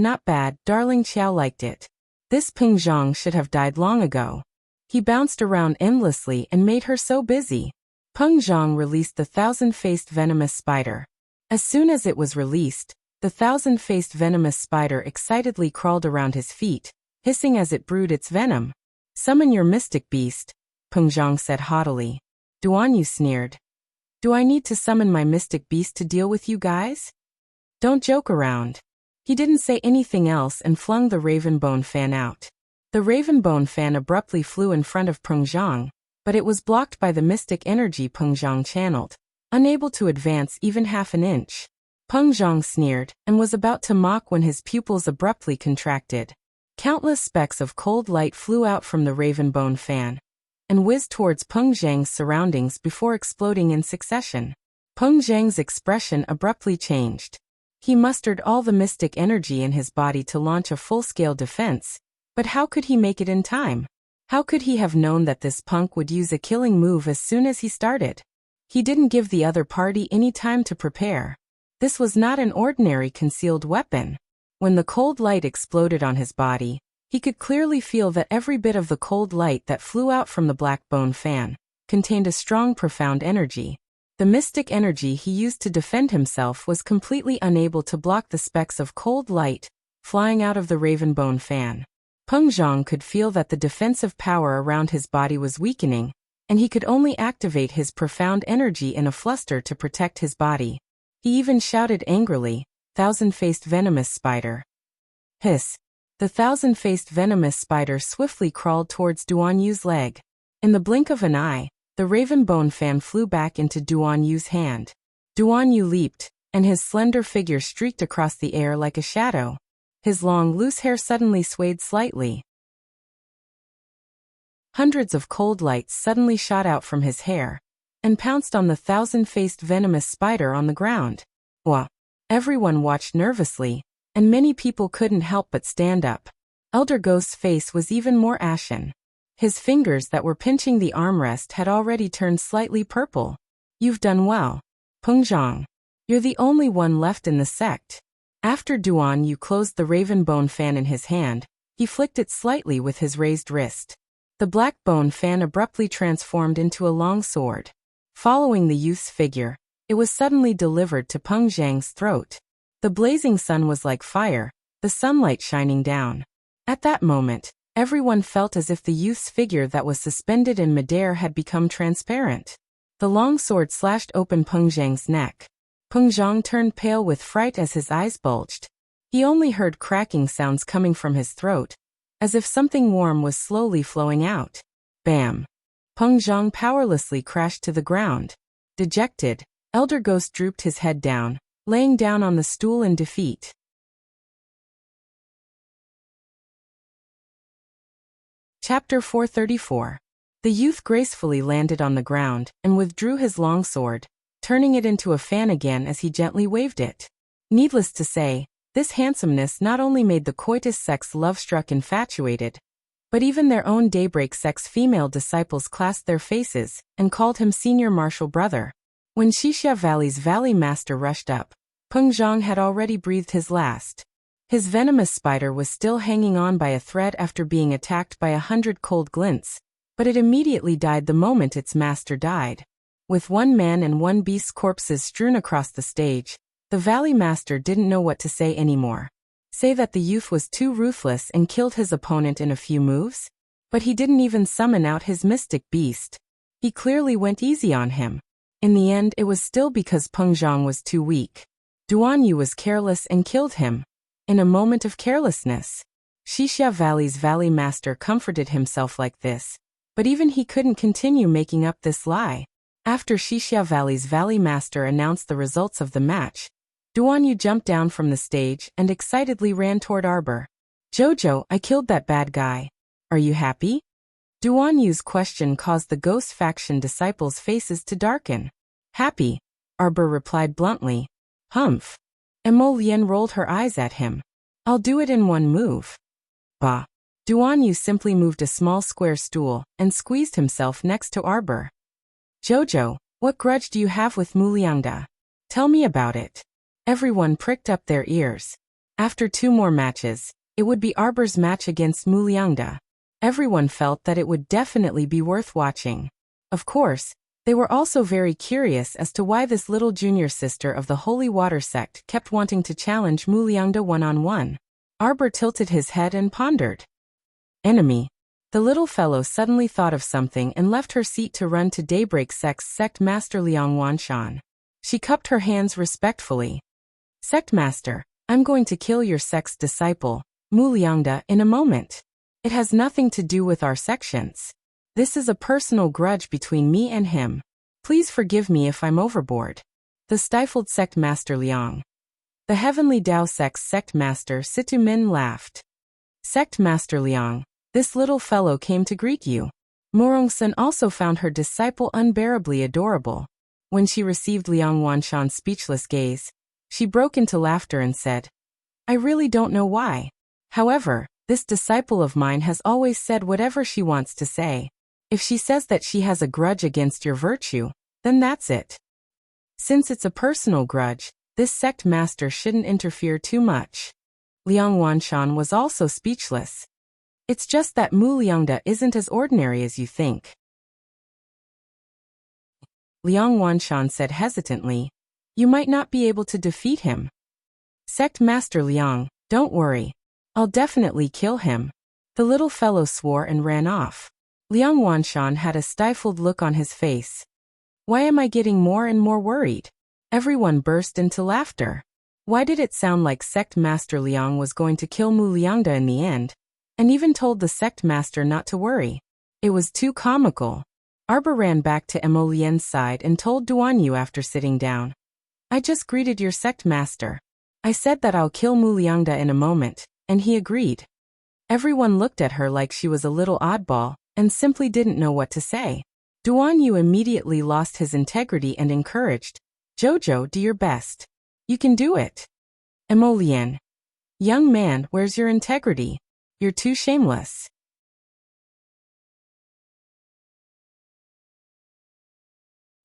darling Qiao liked it. This Peng Zhang should have died long ago. He bounced around endlessly and made her so busy. Peng Zhang released the thousand-faced venomous spider. As soon as it was released, the thousand-faced venomous spider excitedly crawled around his feet, hissing as it brewed its venom. Summon your mystic beast, Peng Zhang said haughtily. Duan Yu sneered. Do I need to summon my mystic beast to deal with you guys? Don't joke around. He didn't say anything else and flung the raven-bone fan out. The raven-bone fan abruptly flew in front of Peng Zhang, but it was blocked by the mystic energy Peng Zhang channeled, unable to advance even half an inch. Peng Zhang sneered and was about to mock when his pupils abruptly contracted. Countless specks of cold light flew out from the raven-bone fan and whizzed towards Peng Zhang's surroundings before exploding in succession. Peng Zhang's expression abruptly changed. He mustered all the mystic energy in his body to launch a full-scale defense, but how could he make it in time? How could he have known that this punk would use a killing move as soon as he started? He didn't give the other party any time to prepare. This was not an ordinary concealed weapon. When the cold light exploded on his body, he could clearly feel that every bit of the cold light that flew out from the black bone fan contained a strong, profound energy. The mystic energy he used to defend himself was completely unable to block the specks of cold light flying out of the raven-bone fan. Peng Zhang could feel that the defensive power around his body was weakening, and he could only activate his profound energy in a fluster to protect his body. He even shouted angrily, "Thousand-faced venomous spider." Hiss. The thousand-faced venomous spider swiftly crawled towards Duan Yu's leg. In the blink of an eye, the raven-bone fan flew back into Duan Yu's hand. Duan Yu leaped, and his slender figure streaked across the air like a shadow. His long, loose hair suddenly swayed slightly. Hundreds of cold lights suddenly shot out from his hair and pounced on the thousand-faced venomous spider on the ground. Wah! Everyone watched nervously, and many people couldn't help but stand up. Elder Ghost's face was even more ashen. His fingers that were pinching the armrest had already turned slightly purple. You've done well, Peng Zhang. You're the only one left in the sect. After Duan Yu closed the raven-bone fan in his hand, he flicked it slightly with his raised wrist. The black bone fan abruptly transformed into a long sword. Following the youth's figure, it was suddenly delivered to Peng Zhang's throat. The blazing sun was like fire, the sunlight shining down. At that moment, everyone felt as if the youth's figure that was suspended in midair had become transparent. The long sword slashed open Peng Zhang's neck. Peng Zhang turned pale with fright as his eyes bulged. He only heard cracking sounds coming from his throat, as if something warm was slowly flowing out. Bam! Peng Zhang powerlessly crashed to the ground. Dejected, Elder Ghost drooped his head down, laying down on the stool in defeat. Chapter 434. The youth gracefully landed on the ground and withdrew his long sword, turning it into a fan again as he gently waved it. Needless to say, this handsomeness not only made the coitus sex love-struck infatuated, but even their own Daybreak sex female disciples clasped their faces and called him senior martial brother. When Xixia Valley's Valley Master rushed up, Peng Zhang had already breathed his last. His venomous spider was still hanging on by a thread after being attacked by 100 cold glints, but it immediately died the moment its master died. With one man and one beast's corpses strewn across the stage, the Valley Master didn't know what to say anymore. Say that the youth was too ruthless and killed his opponent in a few moves? But he didn't even summon out his mystic beast. He clearly went easy on him. In the end, it was still because Peng Zhang was too weak. Duan Yu was careless and killed him. In a moment of carelessness. Xixia Valley's Valley Master comforted himself like this, but even he couldn't continue making up this lie. After Xixia Valley's Valley Master announced the results of the match, Duan Yu jumped down from the stage and excitedly ran toward Arbor. Jojo, I killed that bad guy. Are you happy? Duan Yu's question caused the Ghost Faction disciples' faces to darken. Happy, Arbor replied bluntly. Humph. Emolienne rolled her eyes at him. I'll do it in one move. Bah. Duan Yu simply moved a small square stool and squeezed himself next to Arbor. Jojo, what grudge do you have with Muliangda? Tell me about it. Everyone pricked up their ears. After 2 more matches, it would be Arbor's match against Muliangda. Everyone felt that it would definitely be worth watching. Of course, they were also very curious as to why this little junior sister of the Holy Water sect kept wanting to challenge Muliangda one-on-one. Arbor tilted his head and pondered. Enemy. The little fellow suddenly thought of something and left her seat to run to Daybreak Sect's Sect Master Liang Wanshan. She cupped her hands respectfully. Sect Master, I'm going to kill your sect's disciple, Muliangda, in a moment. It has nothing to do with our sections. This is a personal grudge between me and him. Please forgive me if I'm overboard. The stifled Sect Master Liang. The Heavenly Dao Sect's Sect Master Situ Min laughed. Sect Master Liang, this little fellow came to greet you. Morongsun also found her disciple unbearably adorable. When she received Liang Wanshan's speechless gaze, she broke into laughter and said, I really don't know why. However, this disciple of mine has always said whatever she wants to say. If she says that she has a grudge against your virtue, then that's it. Since it's a personal grudge, this sect master shouldn't interfere too much. Liang Wanshan was also speechless. It's just that Muliangda isn't as ordinary as you think. Liang Wanshan said hesitantly, you might not be able to defeat him. Sect Master Liang, don't worry. I'll definitely kill him. The little fellow swore and ran off. Liang Wanshan had a stifled look on his face. Why am I getting more and more worried? Everyone burst into laughter. Why did it sound like Sect Master Liang was going to kill Muliangda in the end, and even told the Sect Master not to worry? It was too comical. Arbor ran back to Emolien's side and told Duan Yu after sitting down. I just greeted your Sect Master. I said that I'll kill Muliangda in a moment, and he agreed. Everyone looked at her like she was a little oddball, and simply didn't know what to say. Duan Yu immediately lost his integrity and encouraged, Jojo, do your best. You can do it. Emolien. Young man, where's your integrity? You're too shameless.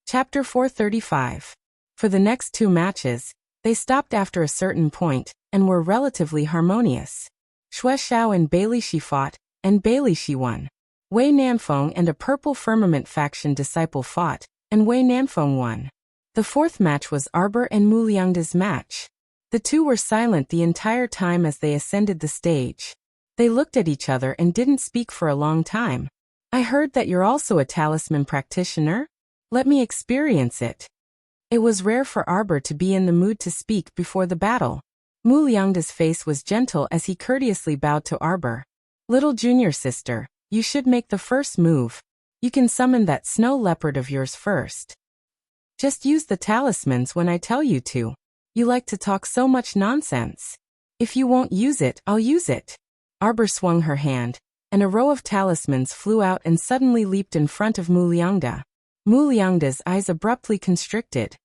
Chapter 435. For the next 2 matches, they stopped after a certain point, and were relatively harmonious. Xue Xiao and Bailey Shi fought, and Bailey Shi won. Wei Nanfeng and a Purple Firmament faction disciple fought, and Wei Nanfeng won. The 4th match was Arbor and Muliangda's match. The two were silent the entire time as they ascended the stage. They looked at each other and didn't speak for a long time. I heard that you're also a talisman practitioner? Let me experience it. It was rare for Arbor to be in the mood to speak before the battle. Muliangda's face was gentle as he courteously bowed to Arbor. Little junior sister, you should make the first move. You can summon that snow leopard of yours first. Just use the talismans when I tell you to. You like to talk so much nonsense. If you won't use it, I'll use it. Arbor swung her hand, and a row of talismans flew out and suddenly leaped in front of Muliangda. Muliangda's eyes abruptly constricted.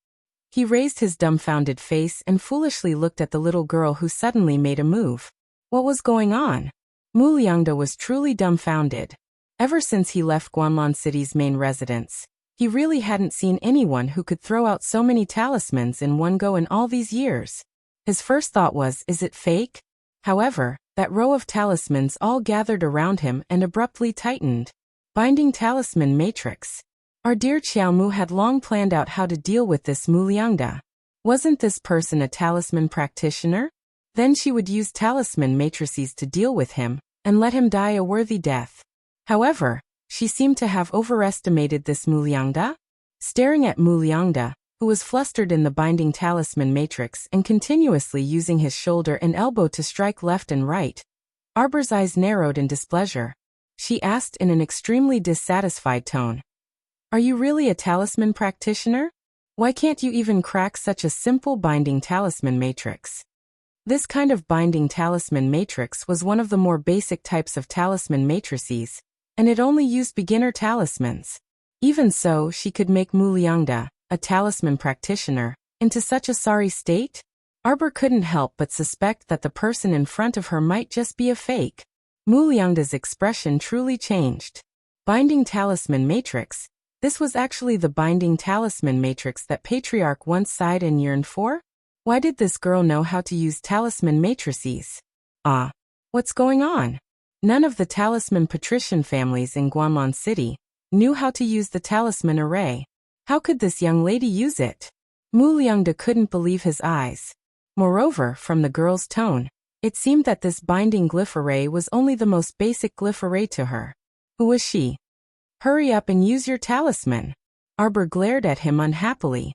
He raised his dumbfounded face and foolishly looked at the little girl who suddenly made a move. What was going on? Muliangda was truly dumbfounded. Ever since he left Guanlan City's main residence, He really hadn't seen anyone who could throw out so many talismans in one go in all these years. His first thought was, is it fake? However, that row of talismans all gathered around him and abruptly tightened. Binding talisman matrix. Our dear Xiaomu had long planned out how to deal with this Muliangda. Wasn't this person a talisman practitioner? Then she would use talisman matrices to deal with him, and let him die a worthy death. However, she seemed to have overestimated this Muliangda. Staring at Muliangda, who was flustered in the binding talisman matrix and continuously using his shoulder and elbow to strike left and right, Arbor's eyes narrowed in displeasure. She asked in an extremely dissatisfied tone, "Are you really a talisman practitioner? Why can't you even crack such a simple binding talisman matrix?" This kind of binding talisman matrix was one of the more basic types of talisman matrices, and it only used beginner talismans. Even so, she could make Muliangda, a talisman practitioner, into such a sorry state? Arbor couldn't help but suspect that the person in front of her might just be a fake. Muliangda's expression truly changed. Binding talisman matrix? This was actually the binding talisman matrix that Patriarch once sighed and yearned for? Why did this girl know how to use talisman matrices? What's going on? None of the talisman patrician families in Guanlon City knew how to use the talisman array. How could this young lady use it? Muliangda couldn't believe his eyes. Moreover, from the girl's tone, it seemed that this binding glyph array was only the most basic glyph array to her. Who was she? Hurry up and use your talisman. Arbor glared at him unhappily.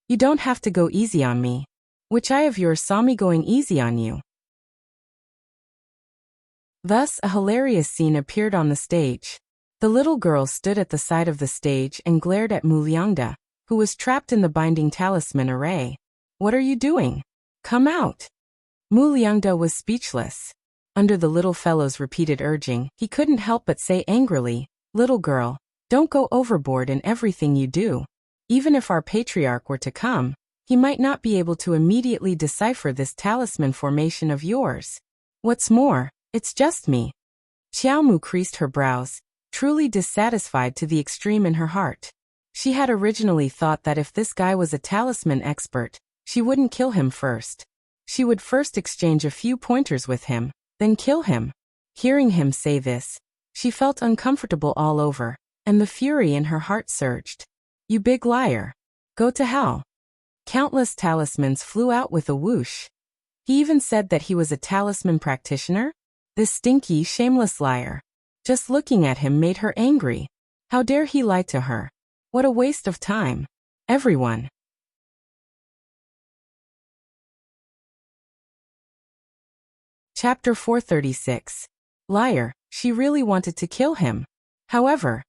You don't have to go easy on me. Which eye of yours saw me going easy on you? Thus, a hilarious scene appeared on the stage. The little girl stood at the side of the stage and glared at Muliangda, who was trapped in the binding talisman array. What are you doing? Come out. Muliangda was speechless. Under the little fellow's repeated urging, he couldn't help but say angrily, "Little girl, don't go overboard in everything you do. Even if our patriarch were to come, he might not be able to immediately decipher this talisman formation of yours. What's more, it's just me." Xiaomu creased her brows, truly dissatisfied to the extreme in her heart. She had originally thought that if this guy was a talisman expert, she wouldn't kill him first. She would first exchange a few pointers with him, then kill him. Hearing him say this, she felt uncomfortable all over, and the fury in her heart surged. "You big liar. Go to hell." Countless talismans flew out with a whoosh. He even said that he was a talisman practitioner? This stinky, shameless liar. Just looking at him made her angry. How dare he lie to her? What a waste of time. Everyone. Chapter 436. Liar, she really wanted to kill him. However,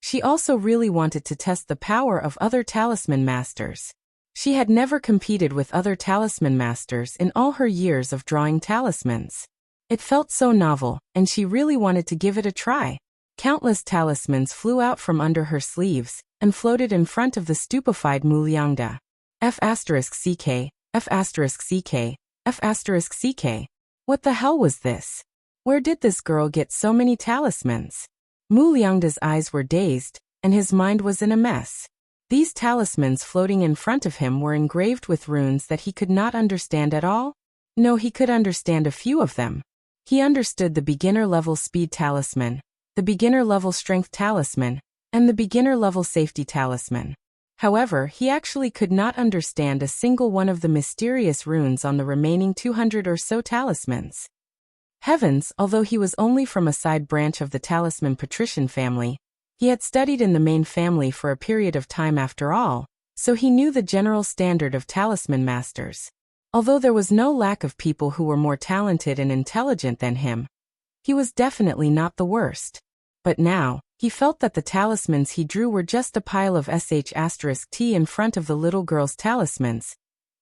she also really wanted to test the power of other talisman masters. She had never competed with other talisman masters in all her years of drawing talismans. It felt so novel, and she really wanted to give it a try. Countless talismans flew out from under her sleeves and floated in front of the stupefied Muliangda. F***CK, F***CK, F***CK. What the hell was this? Where did this girl get so many talismans? Muliangda's eyes were dazed, and his mind was in a mess. These talismans floating in front of him were engraved with runes that he could not understand at all? No, he could understand a few of them. He understood the beginner-level speed talisman, the beginner-level strength talisman, and the beginner-level safety talisman. However, he actually could not understand a single one of the mysterious runes on the remaining 200 or so talismans. Heavens, although he was only from a side branch of the talisman patrician family, he had studied in the main family for a period of time after all, so he knew the general standard of talisman masters. Although there was no lack of people who were more talented and intelligent than him, he was definitely not the worst. But now, he felt that the talismans he drew were just a pile of **T in front of the little girl's talismans.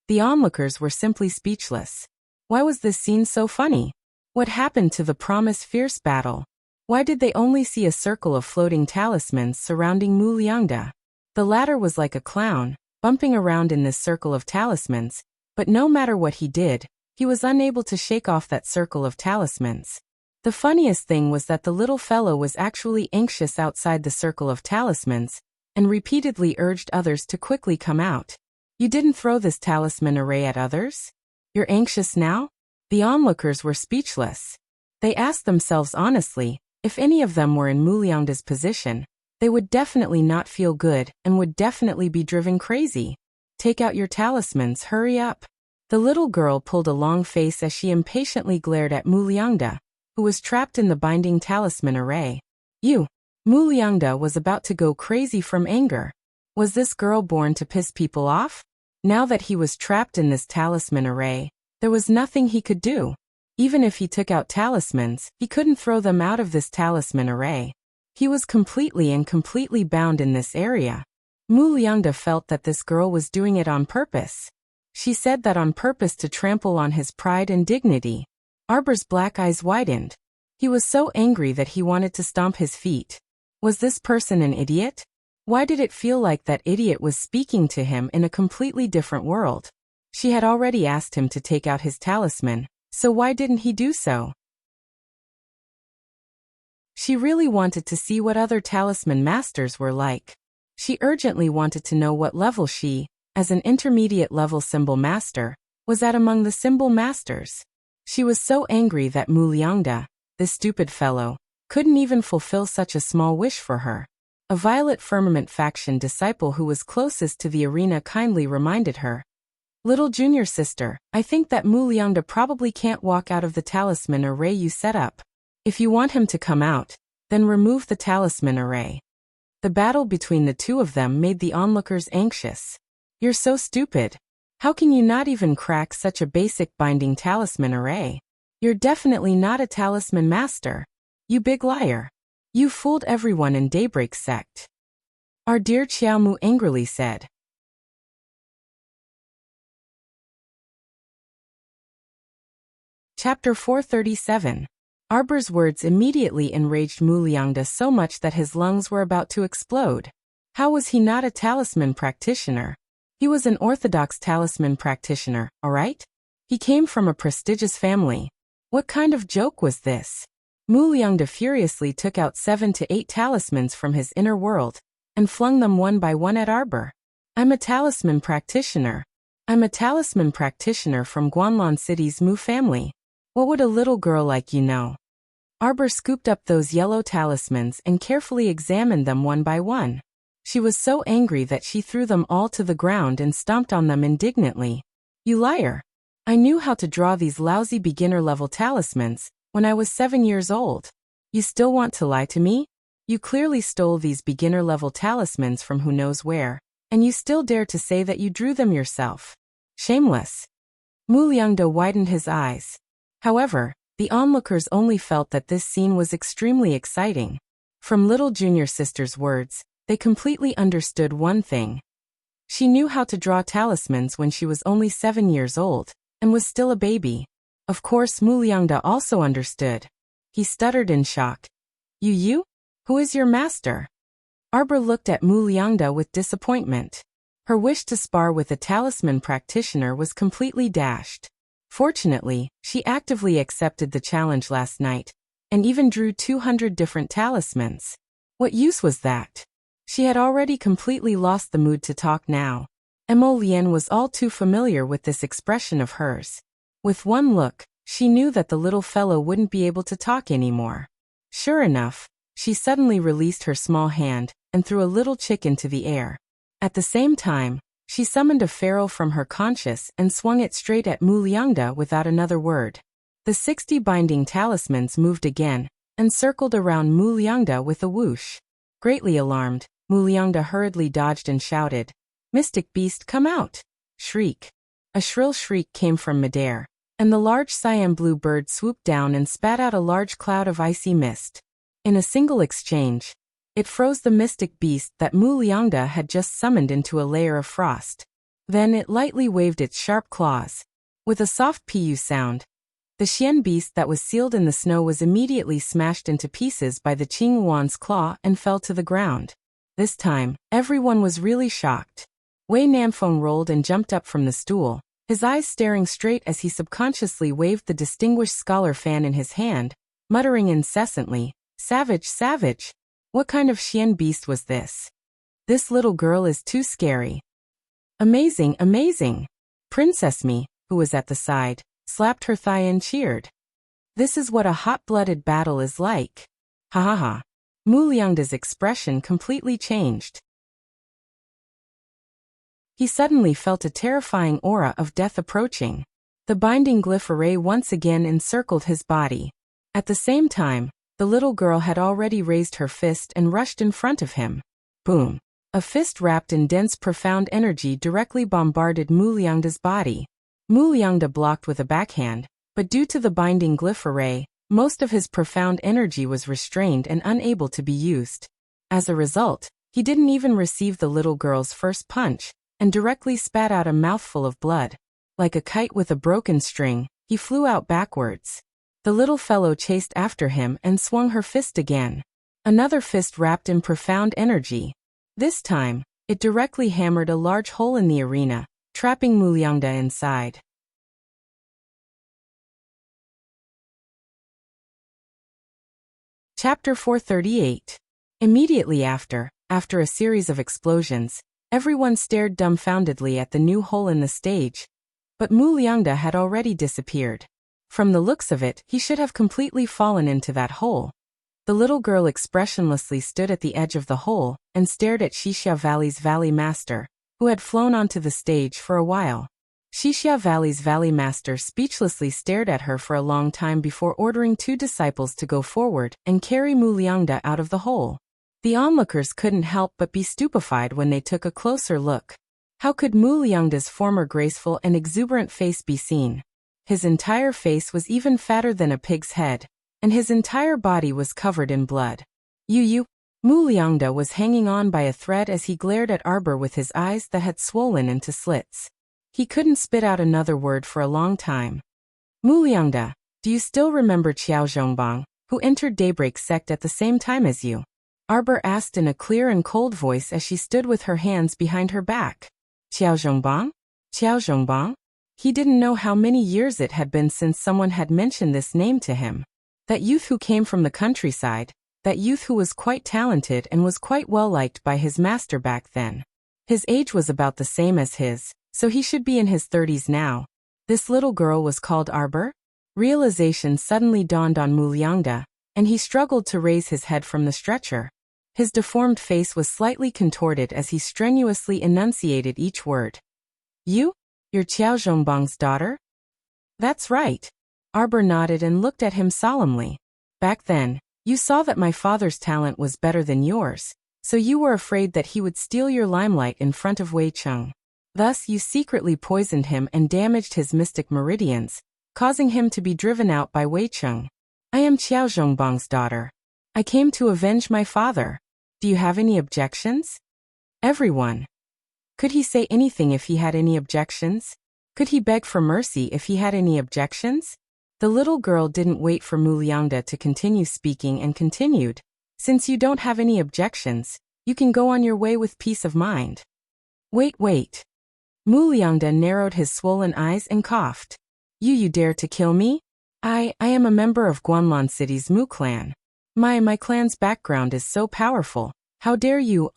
The onlookers were simply speechless. Why was this scene so funny? What happened to the promised fierce battle? Why did they only see a circle of floating talismans surrounding Muliangda? The latter was like a clown, bumping around in this circle of talismans, but no matter what he did, he was unable to shake off that circle of talismans. The funniest thing was that the little fellow was actually anxious outside the circle of talismans, and repeatedly urged others to quickly come out. You didn't throw this talisman array at others? You're anxious now? The onlookers were speechless. They asked themselves honestly, if any of them were in Muliangda's position, they would definitely not feel good and would definitely be driven crazy. Take out your talismans, hurry up. The little girl pulled a long face as she impatiently glared at Muliangda, who was trapped in the binding talisman array. Muliangda was about to go crazy from anger. Was this girl born to piss people off? Now that he was trapped in this talisman array, there was nothing he could do. Even if he took out talismans, he couldn't throw them out of this talisman array. He was completely bound in this area. Muliangda felt that this girl was doing it on purpose. She said that on purpose to trample on his pride and dignity. Arbor's black eyes widened. He was so angry that he wanted to stomp his feet. Was this person an idiot? Why did it feel like that idiot was speaking to him in a completely different world? She had already asked him to take out his talisman, so why didn't he do so? She really wanted to see what other talisman masters were like. She urgently wanted to know what level she, as an intermediate level symbol master, was at among the symbol masters. She was so angry that Muliangda, this stupid fellow, couldn't even fulfill such a small wish for her. A Violet Firmament faction disciple who was closest to the arena kindly reminded her. Little junior sister, I think that Muliangda probably can't walk out of the talisman array you set up. If you want him to come out, then remove the talisman array. The battle between the two of them made the onlookers anxious. You're so stupid. How can you not even crack such a basic binding talisman array? You're definitely not a talisman master. You big liar. You fooled everyone in Daybreak's sect. Our dear Qiaomu angrily said. Chapter 437. Arbor's words immediately enraged Muliangda so much that his lungs were about to explode. How was he not a talisman practitioner? He was an orthodox talisman practitioner, alright? He came from a prestigious family. What kind of joke was this? Muliangda furiously took out 7 to 8 talismans from his inner world, and flung them one by one at Arbor. I'm a talisman practitioner. I'm a talisman practitioner from Guanlan City's Mu family. What would a little girl like you know? Arbor scooped up those yellow talismans and carefully examined them one by one. She was so angry that she threw them all to the ground and stomped on them indignantly. You liar! I knew how to draw these lousy beginner-level talismans when I was 7 years old. You still want to lie to me? You clearly stole these beginner-level talismans from who knows where, and you still dare to say that you drew them yourself. Shameless. Muliangda widened his eyes. However, the onlookers only felt that this scene was extremely exciting. From little junior sister's words, they completely understood one thing. She knew how to draw talismans when she was only 7 years old, and was still a baby. Of course Muliangda also understood. He stuttered in shock. You? Who is your master? Arbor looked at Muliangda with disappointment. Her wish to spar with a talisman practitioner was completely dashed. Fortunately, she actively accepted the challenge last night, and even drew 200 different talismans. What use was that? She had already completely lost the mood to talk now. Emolienne was all too familiar with this expression of hers. With one look, she knew that the little fellow wouldn't be able to talk anymore. Sure enough, she suddenly released her small hand and threw a little chick into the air. At the same time, she summoned a pharaoh from her conscious and swung it straight at Muliangda without another word. The 60 binding talismans moved again and circled around Muliangda with a whoosh. Greatly alarmed, Muliangda hurriedly dodged and shouted, "Mystic beast, come out!" Shriek. A shrill shriek came from midair, and the large cyan blue bird swooped down and spat out a large cloud of icy mist. In a single exchange, it froze the mystic beast that Muliangda had just summoned into a layer of frost. Then it lightly waved its sharp claws. With a soft pu sound, the Xian beast that was sealed in the snow was immediately smashed into pieces by the Qing Yuan's claw and fell to the ground. This time, everyone was really shocked. Wei Namfeng rolled and jumped up from the stool, his eyes staring straight as he subconsciously waved the distinguished scholar fan in his hand, muttering incessantly, "Savage, savage! What kind of Xian beast was this?" This little girl is too scary. Amazing, amazing. Princess Mi, who was at the side, slapped her thigh and cheered. This is what a hot-blooded battle is like. Ha ha ha. Mu Liangda's expression completely changed. He suddenly felt a terrifying aura of death approaching. The binding glyph array once again encircled his body. At the same time, the little girl had already raised her fist and rushed in front of him. Boom. A fist wrapped in dense profound energy directly bombarded Mu Liangda's body. Mu Liangda blocked with a backhand, but due to the binding glyph array, most of his profound energy was restrained and unable to be used. As a result, he didn't even receive the little girl's first punch, and directly spat out a mouthful of blood. Like a kite with a broken string, he flew out backwards. The little fellow chased after him and swung her fist again. Another fist wrapped in profound energy. This time, it directly hammered a large hole in the arena, trapping Mu Liangda inside. Chapter 438. Immediately after a series of explosions, everyone stared dumbfoundedly at the new hole in the stage. But Mu Liangda had already disappeared. From the looks of it, he should have completely fallen into that hole. The little girl expressionlessly stood at the edge of the hole and stared at Xixia Valley's Valley Master, who had flown onto the stage for a while. Xixia Valley's Valley Master speechlessly stared at her for a long time before ordering 2 disciples to go forward and carry Mu Liangda out of the hole. The onlookers couldn't help but be stupefied when they took a closer look. How could Mu Liangda's former graceful and exuberant face be seen? His entire face was even fatter than a pig's head, and his entire body was covered in blood. Mu Liangda was hanging on by a thread as he glared at Arbor with his eyes that had swollen into slits. He couldn't spit out another word for a long time. Mu Liangda, do you still remember Qiao Zhongbang, who entered Daybreak sect at the same time as you? Arbor asked in a clear and cold voice as she stood with her hands behind her back. Qiao Zhongbang? Qiao Zhongbang? He didn't know how many years it had been since someone had mentioned this name to him. That youth who came from the countryside, that youth who was quite talented and was quite well liked by his master back then. His age was about the same as his, so he should be in his 30s now. This little girl was called Arbor? Realization suddenly dawned on Mu Liangda, and he struggled to raise his head from the stretcher. His deformed face was slightly contorted as he strenuously enunciated each word. You're Qiao Zhongbang's daughter? That's right. Arbor nodded and looked at him solemnly. Back then, you saw that my father's talent was better than yours, so you were afraid that he would steal your limelight in front of Wei Cheng. Thus you secretly poisoned him and damaged his mystic meridians, causing him to be driven out by Wei Cheng. I am Qiao Zhongbang's daughter. I came to avenge my father. Do you have any objections? Everyone. Could he say anything if he had any objections? Could he beg for mercy if he had any objections? The little girl didn't wait for Mu Liangda to continue speaking and continued. Since you don't have any objections, you can go on your way with peace of mind. Wait. Mu Liangda narrowed his swollen eyes and coughed. You dare to kill me? I am a member of Guanlan City's Mu clan. My clan's background is so powerful. How dare you,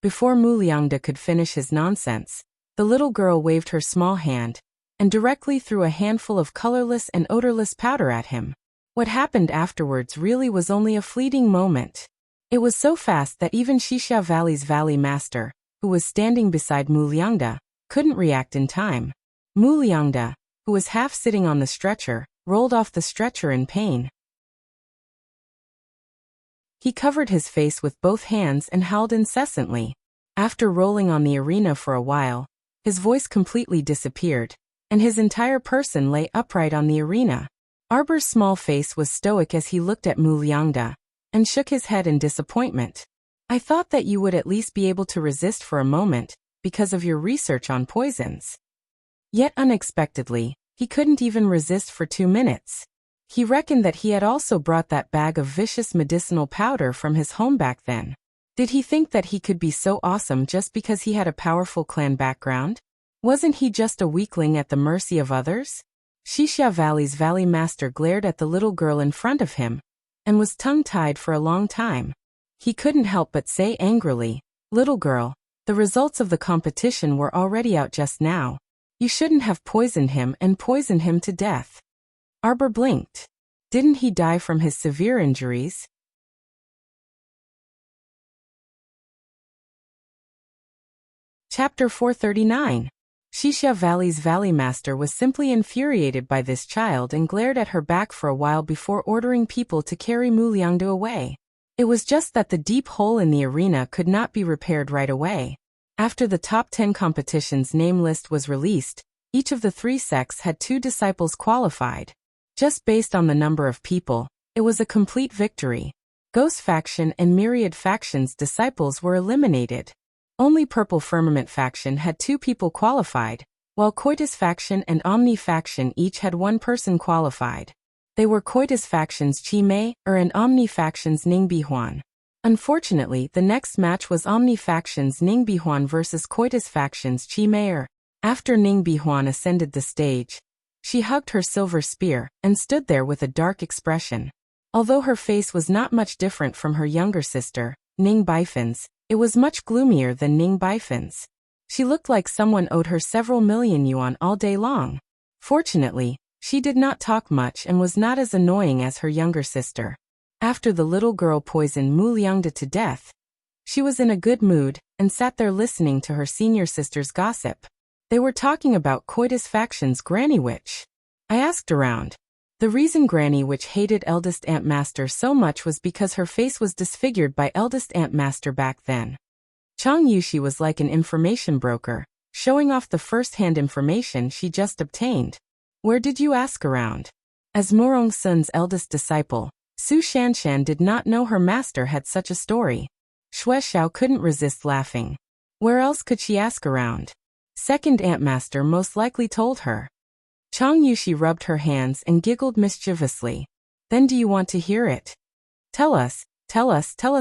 Before Mu Liangda could finish his nonsense, the little girl waved her small hand and directly threw a handful of colorless and odorless powder at him. What happened afterwards really was only a fleeting moment. It was so fast that even Xixia Valley's Valley Master, who was standing beside Mu Liangda, couldn't react in time. Mu Liangda, who was half sitting on the stretcher, rolled off the stretcher in pain. He covered his face with both hands and howled incessantly. After rolling on the arena for a while, his voice completely disappeared, and his entire person lay upright on the arena. Arbor's small face was stoic as he looked at Mu Liangda, and shook his head in disappointment. I thought that you would at least be able to resist for a moment, because of your research on poisons. Yet unexpectedly, he couldn't even resist for 2 minutes. He reckoned that he had also brought that bag of vicious medicinal powder from his home back then. Did he think that he could be so awesome just because he had a powerful clan background? Wasn't he just a weakling at the mercy of others? Xixia Valley's Valley Master glared at the little girl in front of him, and was tongue-tied for a long time. He couldn't help but say angrily, Little girl, the results of the competition were already out just now. You shouldn't have poisoned him and poisoned him to death. Arbor blinked. Didn't he die from his severe injuries? Chapter 439. Xixia Valley's Valley Master was simply infuriated by this child and glared at her back for a while before ordering people to carry Mu Liangde away. It was just that the deep hole in the arena could not be repaired right away. After the top 10 competition's name list was released, each of the 3 sects had 2 disciples qualified. Just based on the number of people, it was a complete victory. Ghost faction and Myriad faction's disciples were eliminated. Only Purple Firmament faction had 2 people qualified, while Coitus faction and Omni faction each had 1 person qualified. They were Coitus faction's Qi Mei and Omni faction's Ning Bihuan. Unfortunately, the next match was Omni faction's Ning Bihuan versus Coitus faction's Qi Mei. After Ning Bihuan ascended the stage, she hugged her silver spear and stood there with a dark expression. Although her face was not much different from her younger sister, Ning Baifan's, it was much gloomier than Ning Baifan's. She looked like someone owed her several million yuan all day long. Fortunately, she did not talk much and was not as annoying as her younger sister. After the little girl poisoned Mu Liangde to death, she was in a good mood and sat there listening to her senior sister's gossip. They were talking about Coitus faction's Granny Witch. I asked around. The reason Granny Witch hated Eldest Ant Master so much was because her face was disfigured by Eldest Ant Master back then. Chang Yushi was like an information broker, showing off the first-hand information she just obtained. Where did you ask around? As Murong Sun's eldest disciple, Su Shanshan did not know her master had such a story. Xue Xiao couldn't resist laughing. Where else could she ask around? Second Ant Master most likely told her. Chang Yushi rubbed her hands and giggled mischievously. Then do you want to hear it? Tell us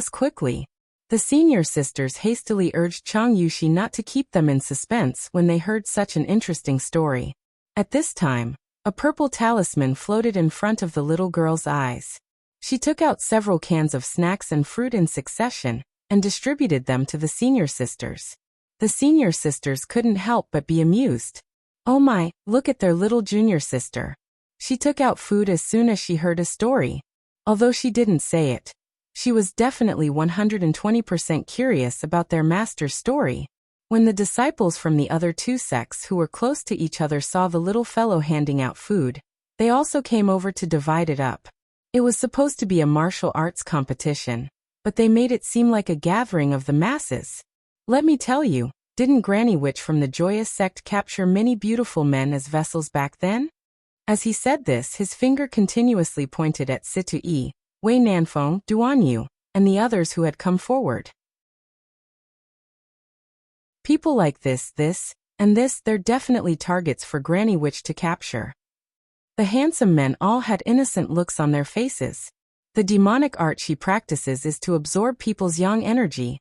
quickly. The senior sisters hastily urged Chang Yushi not to keep them in suspense when they heard such an interesting story. At this time, a purple talisman floated in front of the little girl's eyes. She took out several cans of snacks and fruit in succession and distributed them to the senior sisters. The senior sisters couldn't help but be amused. Oh my, look at their little junior sister. She took out food as soon as she heard a story. Although she didn't say it, she was definitely 120% curious about their master's story. When the disciples from the other 2 sects who were close to each other saw the little fellow handing out food, they also came over to divide it up. It was supposed to be a martial arts competition, but they made it seem like a gathering of the masses. Let me tell you, didn't Granny Witch from the Joyous Sect capture many beautiful men as vessels back then? As he said this, his finger continuously pointed at Situ Yi, Wei Nanfeng, Duan Yu, and the others who had come forward. People like this, and this, they're definitely targets for Granny Witch to capture. The handsome men all had innocent looks on their faces. The demonic art she practices is to absorb people's yang energy.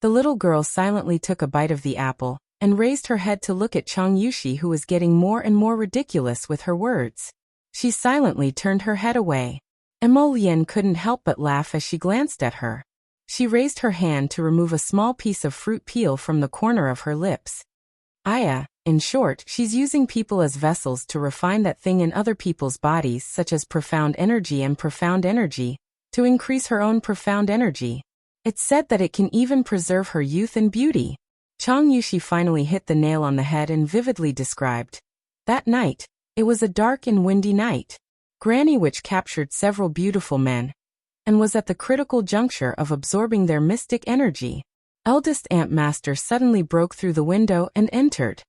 The little girl silently took a bite of the apple and raised her head to look at Chang Yushi, who was getting more and more ridiculous with her words. She silently turned her head away. Emolian couldn't help but laugh as she glanced at her. She raised her hand to remove a small piece of fruit peel from the corner of her lips. In short, she's using people as vessels to refine that thing in other people's bodies, such as profound energy and profound energy, to increase her own profound energy. It's said that it can even preserve her youth and beauty. Chang Yushi finally hit the nail on the head and vividly described. That night, it was a dark and windy night. Granny Witch captured several beautiful men and was at the critical juncture of absorbing their mystic energy. Eldest Ant Master suddenly broke through the window and entered.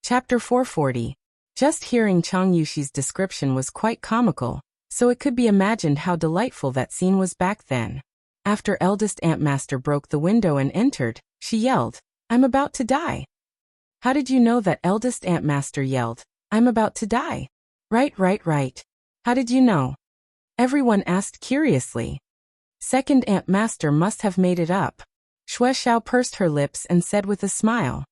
Chapter 440. Just hearing Chang Yushi's description was quite comical, so it could be imagined how delightful that scene was back then. After Eldest Ant Master broke the window and entered, she yelled, "I'm about to die." How did you know that Eldest Ant Master yelled, "I'm about to die"? Right. How did you know? Everyone asked curiously. Second Ant Master must have made it up. Xue Xiao pursed her lips and said with a smile.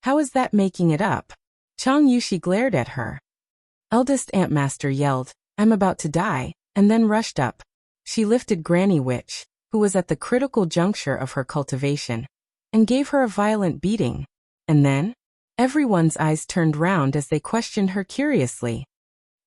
How is that making it up? Chang Yushi glared at her. Eldest Ant Master yelled, "I'm about to die," and then rushed up. She lifted Granny Witch, who was at the critical juncture of her cultivation, and gave her a violent beating. And then? Everyone's eyes turned round as they questioned her curiously.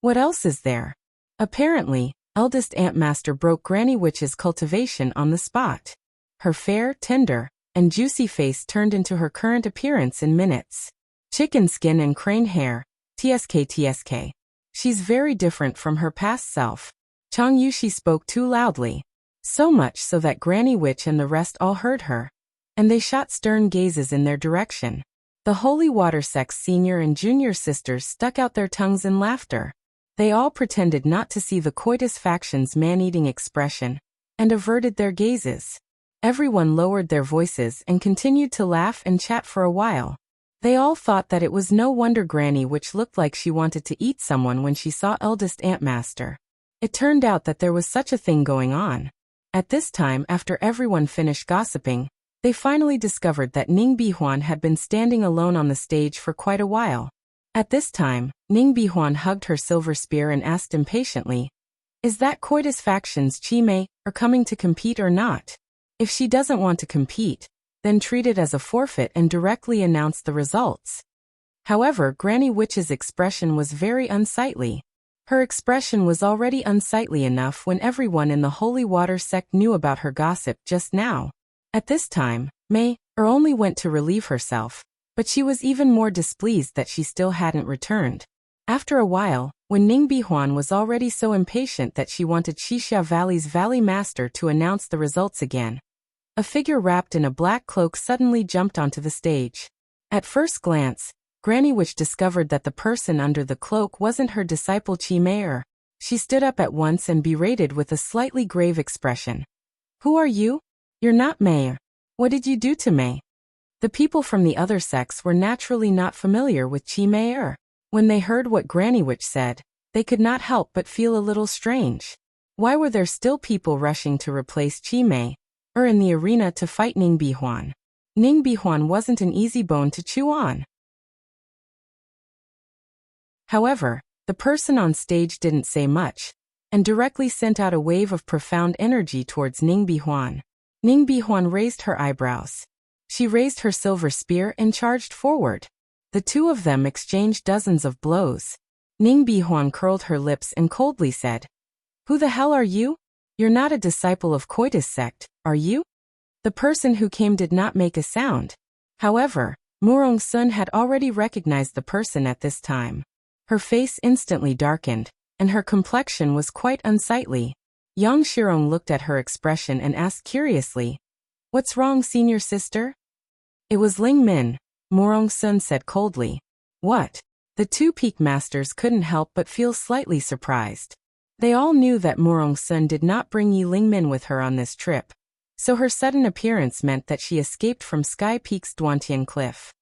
What else is there? Apparently, eldest Antmaster broke Granny Witch's cultivation on the spot. Her fair, tender, and juicy face turned into her current appearance in minutes. Chicken skin and crane hair, tsk. She's very different from her past self. Chang Yushi spoke too loudly. So much so that Granny Witch and the rest all heard her. And they shot stern gazes in their direction. The Holy Water Sect's senior and junior sisters stuck out their tongues in laughter. They all pretended not to see the coitus faction's man-eating expression, and averted their gazes. Everyone lowered their voices and continued to laugh and chat for a while. They all thought that it was no wonder Granny Witch looked like she wanted to eat someone when she saw eldest Antmaster. It turned out that there was such a thing going on. At this time, after everyone finished gossiping, they finally discovered that Ning Bihuan had been standing alone on the stage for quite a while. At this time, Ning Bihuan hugged her silver spear and asked impatiently, "Is that coitus faction's Chi Mei are coming to compete or not? If she doesn't want to compete, then treat it as a forfeit and directly announce the results." However, Granny Witch's expression was very unsightly. Her expression was already unsightly enough when everyone in the Holy Water Sect knew about her gossip just now. At this time, Mei only went to relieve herself, but she was even more displeased that she still hadn't returned. After a while, when Ning Bihuan was already so impatient that she wanted Xixia Valley's Valley Master to announce the results again, a figure wrapped in a black cloak suddenly jumped onto the stage. At first glance, Granny Witch discovered that the person under the cloak wasn't her disciple Chi Mei. She stood up at once and berated with a slightly grave expression. "Who are you? You're not Mei. What did you do to Mei?" The people from the other sects were naturally not familiar with Chi Mei. When they heard what Granny Witch said, they could not help but feel a little strange. Why were there still people rushing to replace Chi Mei in the arena to fight Ning Bihuan? Ning Bihuan wasn't an easy bone to chew on. However, the person on stage didn't say much, and directly sent out a wave of profound energy towards Ning Bihuan. Ning Bihuan raised her eyebrows. She raised her silver spear and charged forward. The two of them exchanged dozens of blows. Ning Bihuan curled her lips and coldly said, "Who the hell are you? You're not a disciple of Coitus Sect, are you?" The person who came did not make a sound. However, Murong Sun had already recognized the person at this time. Her face instantly darkened, and her complexion was quite unsightly. Yang Shirong looked at her expression and asked curiously, "What's wrong, senior sister?" "It was Ling Min," Murong Sun said coldly. "What?" The two peak masters couldn't help but feel slightly surprised. They all knew that Murong Sun did not bring Yi Lingmin with her on this trip, so her sudden appearance meant that she escaped from Sky Peak's Duantian Cliff.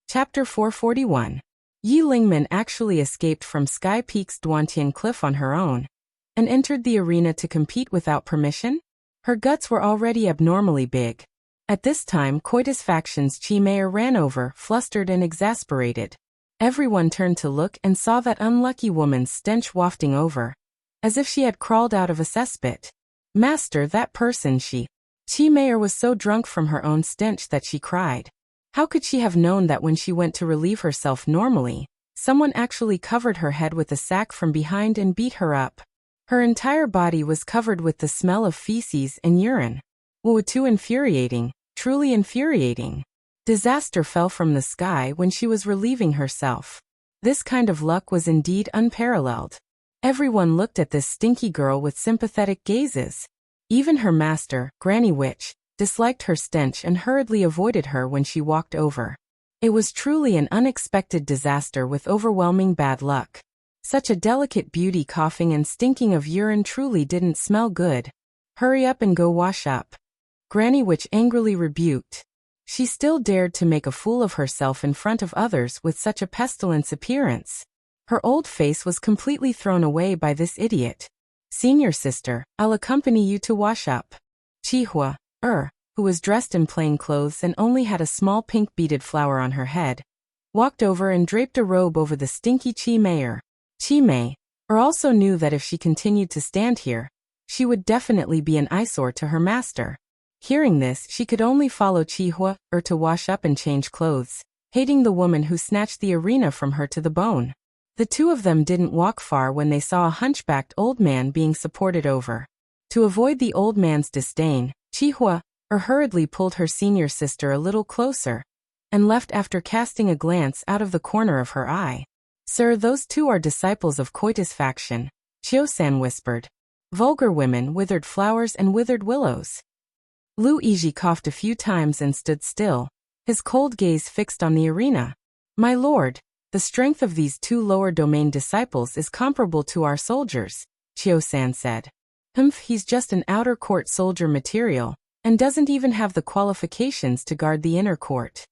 Chapter 441. Yi Lingmin actually escaped from Sky Peak's Duantian Cliff on her own, and entered the arena to compete without permission? Her guts were already abnormally big. At this time, Coitus faction's Chi Mei ran over, flustered and exasperated. Everyone turned to look and saw that unlucky woman's stench wafting over, as if she had crawled out of a cesspit. "Master, that person Chi Mei was so drunk from her own stench that she cried. How could she have known that when she went to relieve herself normally, someone actually covered her head with a sack from behind and beat her up? Her entire body was covered with the smell of feces and urine. Too infuriating, truly infuriating. Disaster fell from the sky when she was relieving herself. This kind of luck was indeed unparalleled. Everyone looked at this stinky girl with sympathetic gazes. Even her master, Granny Witch, disliked her stench and hurriedly avoided her when she walked over. It was truly an unexpected disaster with overwhelming bad luck. Such a delicate beauty coughing and stinking of urine truly didn't smell good. "Hurry up and go wash up," Granny Witch angrily rebuked. She still dared to make a fool of herself in front of others with such a pestilence appearance. Her old face was completely thrown away by this idiot. "Senior sister, I'll accompany you to wash up." Chihua, who was dressed in plain clothes and only had a small pink beaded flower on her head, walked over and draped a robe over the stinky Chi Mei. Chi Mei also knew that if she continued to stand here, she would definitely be an eyesore to her master. Hearing this, she could only follow Chi Hua to wash up and change clothes, hating the woman who snatched the arena from her to the bone. The two of them didn't walk far when they saw a hunchbacked old man being supported over. To avoid the old man's disdain, Chi Hua hurriedly pulled her senior sister a little closer and left after casting a glance out of the corner of her eye. "Sir, those two are disciples of Coitus faction," Chio-san whispered. "Vulgar women, withered flowers and withered willows." Lu Yizhi coughed a few times and stood still, his cold gaze fixed on the arena. "My lord, the strength of these two lower domain disciples is comparable to our soldiers," Chio-san said. He's just an outer court soldier material, and doesn't even have the qualifications to guard the inner court.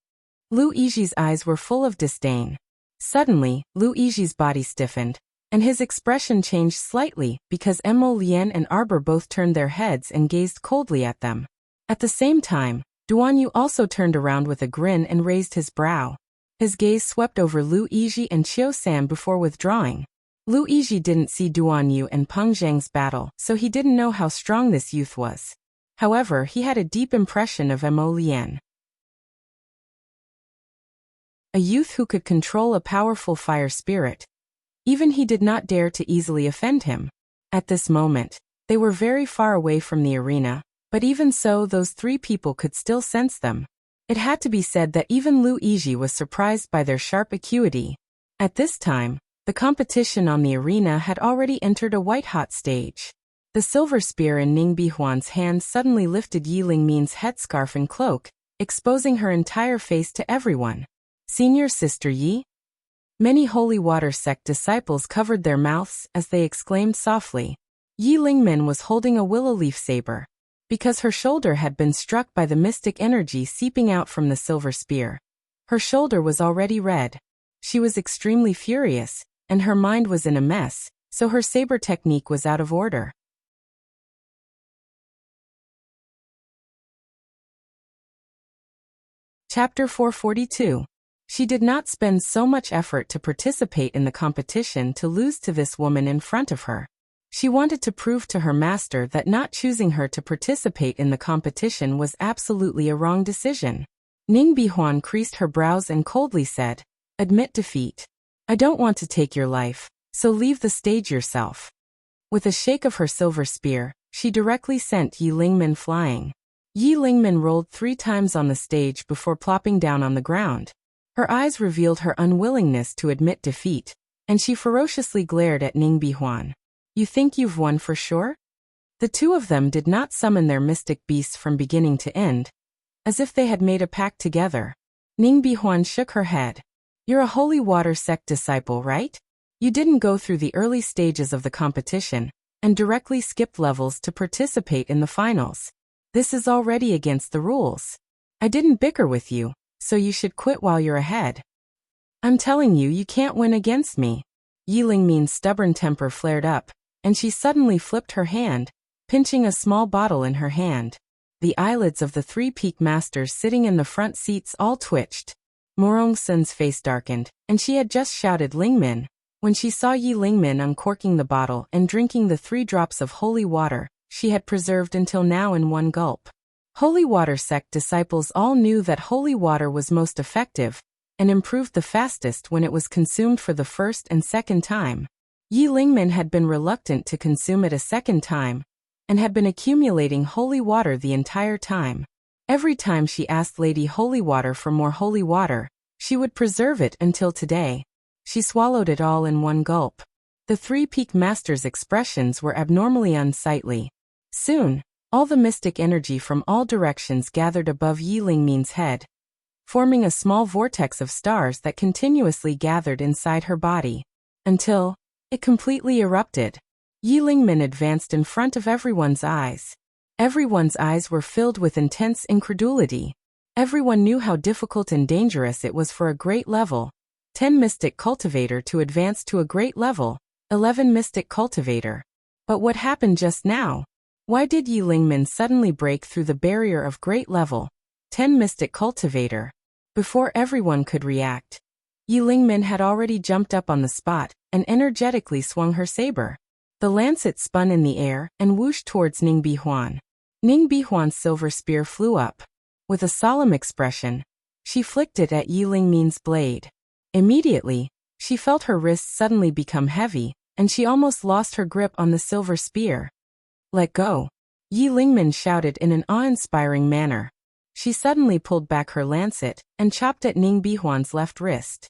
Lu Yizhi's eyes were full of disdain. Suddenly, Lu Yizhi's body stiffened, and his expression changed slightly because Mo Lian and Arbor both turned their heads and gazed coldly at them. At the same time, Duan Yu also turned around with a grin and raised his brow. His gaze swept over Lu Yizhi and Chio-san before withdrawing. Lu Yizhi didn't see Duan Yu and Peng Zhang's battle, so he didn't know how strong this youth was. However, he had a deep impression of Mo Lian. A youth who could control a powerful fire spirit. Even he did not dare to easily offend him. At this moment, they were very far away from the arena, but even so those three people could still sense them. It had to be said that even Lu Yizhi was surprised by their sharp acuity. At this time, the competition on the arena had already entered a white-hot stage. The silver spear in Ning Bihuan's hand suddenly lifted Yi Lingmin's headscarf and cloak, exposing her entire face to everyone. "Senior Sister Yi?" Many holy water sect disciples covered their mouths as they exclaimed softly. Yi Lingmin was holding a willow leaf saber. Because her shoulder had been struck by the mystic energy seeping out from the silver spear. Her shoulder was already red. She was extremely furious, and her mind was in a mess, so her saber technique was out of order. Chapter 442. She did not spend so much effort to participate in the competition to lose to this woman in front of her. She wanted to prove to her master that not choosing her to participate in the competition was absolutely a wrong decision. Ning Bihuan creased her brows and coldly said, "Admit defeat. I don't want to take your life, so leave the stage yourself." With a shake of her silver spear, she directly sent Yi Lingmin flying. Yi Lingmin rolled 3 times on the stage before plopping down on the ground. Her eyes revealed her unwillingness to admit defeat, and she ferociously glared at Ning Bihuan. "You think you've won for sure?" The two of them did not summon their mystic beasts from beginning to end, as if they had made a pact together. Ning Bihuan shook her head. "You're a holy water sect disciple, right? You didn't go through the early stages of the competition, and directly skipped levels to participate in the finals. This is already against the rules. I didn't bicker with you, so you should quit while you're ahead. I'm telling you, you can't win against me." Yi Lingmin's stubborn temper flared up, and she suddenly flipped her hand, pinching a small bottle in her hand. The eyelids of the 3 peak masters sitting in the front seats all twitched. Morong Sun's face darkened, and she had just shouted Lingmin, when she saw Yi Lingmin uncorking the bottle and drinking the 3 drops of holy water she had preserved until now in one gulp. Holy water sect disciples all knew that holy water was most effective, and improved the fastest when it was consumed for the first and second time. Yi Lingmin had been reluctant to consume it a second time, and had been accumulating holy water the entire time. Every time she asked Lady Holy Water for more holy water, she would preserve it until today. She swallowed it all in one gulp. The 3 peak masters' expressions were abnormally unsightly. Soon, all the mystic energy from all directions gathered above Yi Lingmin's head, forming a small vortex of stars that continuously gathered inside her body, until it completely erupted. Yi Lingmin advanced in front of everyone's eyes. Everyone's eyes were filled with intense incredulity. Everyone knew how difficult and dangerous it was for a great level 10 mystic cultivator to advance to a great level 11 mystic cultivator. But what happened just now? Why did Yi Lingmin suddenly break through the barrier of great level 10 mystic cultivator? Before everyone could react, Yi Lingmin had already jumped up on the spot and energetically swung her saber. The lancet spun in the air and whooshed towards Ning Bihuan. Ning Bihuan's silver spear flew up. With a solemn expression, she flicked it at Yi Lingmin's blade. Immediately, she felt her wrists suddenly become heavy, and she almost lost her grip on the silver spear. "Let go!" Yi Lingmin shouted in an awe-inspiring manner. She suddenly pulled back her lancet and chopped at Ning Bihuan's left wrist.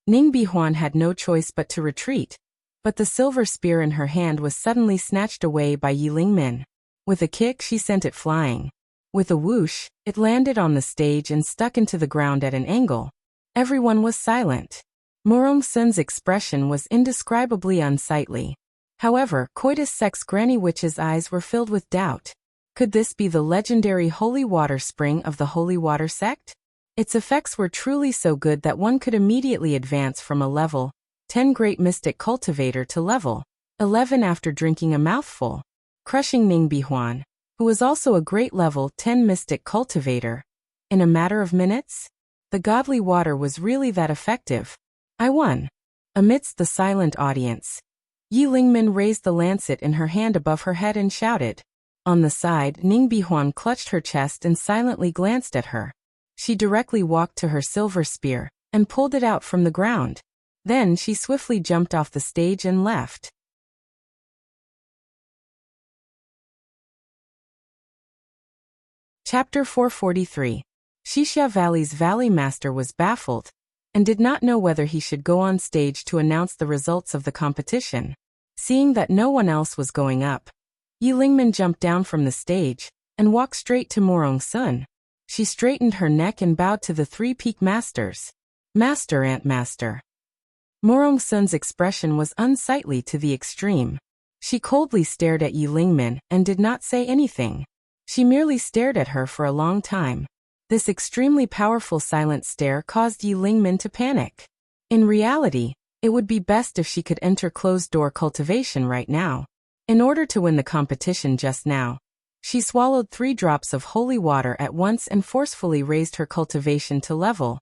Ning Bihuan had no choice but to retreat, but the silver spear in her hand was suddenly snatched away by Yi Lingmin. With a kick, she sent it flying. With a whoosh, it landed on the stage and stuck into the ground at an angle. Everyone was silent. Morong Sun's expression was indescribably unsightly. However, Coitus Sec's Granny Witch's eyes were filled with doubt. Could this be the legendary holy water spring of the Holy Water Sect? Its effects were truly so good that one could immediately advance from a level 10 Great Mystic Cultivator to level 11 after drinking a mouthful, crushing Ning Bihuan, who was also a great level 10 Mystic Cultivator, in a matter of minutes. The godly water was really that effective. I won. Amidst the silent audience, Yi Lingmin raised the lancet in her hand above her head and shouted. On the side, Ning Bihuan clutched her chest and silently glanced at her. She directly walked to her silver spear and pulled it out from the ground. Then she swiftly jumped off the stage and left. Chapter 443. Xixia Valley's Valley Master was baffled and did not know whether he should go on stage to announce the results of the competition. Seeing that no one else was going up, Yi Lingmin jumped down from the stage and walked straight to Morong Sun. She straightened her neck and bowed to the three peak masters. "Master, Ant Master." Morong Sun's expression was unsightly to the extreme. She coldly stared at Yi Lingmin and did not say anything. She merely stared at her for a long time. This extremely powerful silent stare caused Yi Lingmin to panic. In reality, it would be best if she could enter closed-door cultivation right now. In order to win the competition just now, she swallowed 3 drops of holy water at once and forcefully raised her cultivation to level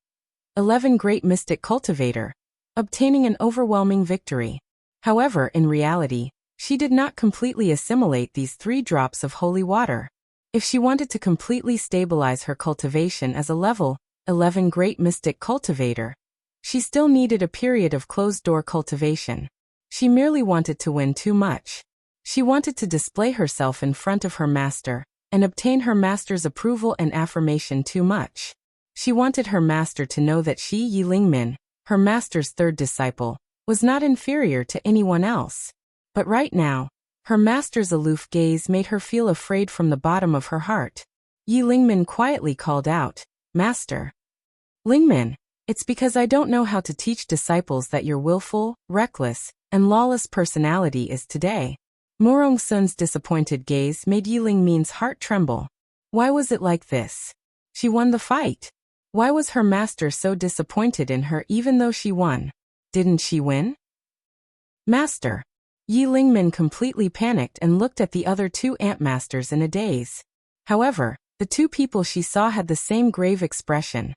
11 Great Mystic Cultivator, obtaining an overwhelming victory. However, in reality, she did not completely assimilate these 3 drops of holy water. If she wanted to completely stabilize her cultivation as a level 11 Great Mystic Cultivator, she still needed a period of closed-door cultivation. She merely wanted to win too much. She wanted to display herself in front of her master and obtain her master's approval and affirmation too much. She wanted her master to know that she, Yi Lingmin, her master's third disciple, was not inferior to anyone else. But right now, her master's aloof gaze made her feel afraid from the bottom of her heart. Yi Lingmin quietly called out, "Master." "Lingmin, it's because I don't know how to teach disciples that your willful, reckless, and lawless personality is today." Morong Sun's disappointed gaze made Yi Lingmin's heart tremble. Why was it like this? She won the fight. Why was her master so disappointed in her even though she won? Didn't she win? "Master." Yi Lingmin completely panicked and looked at the other 2 ant masters in a daze. However, the 2 people she saw had the same grave expression.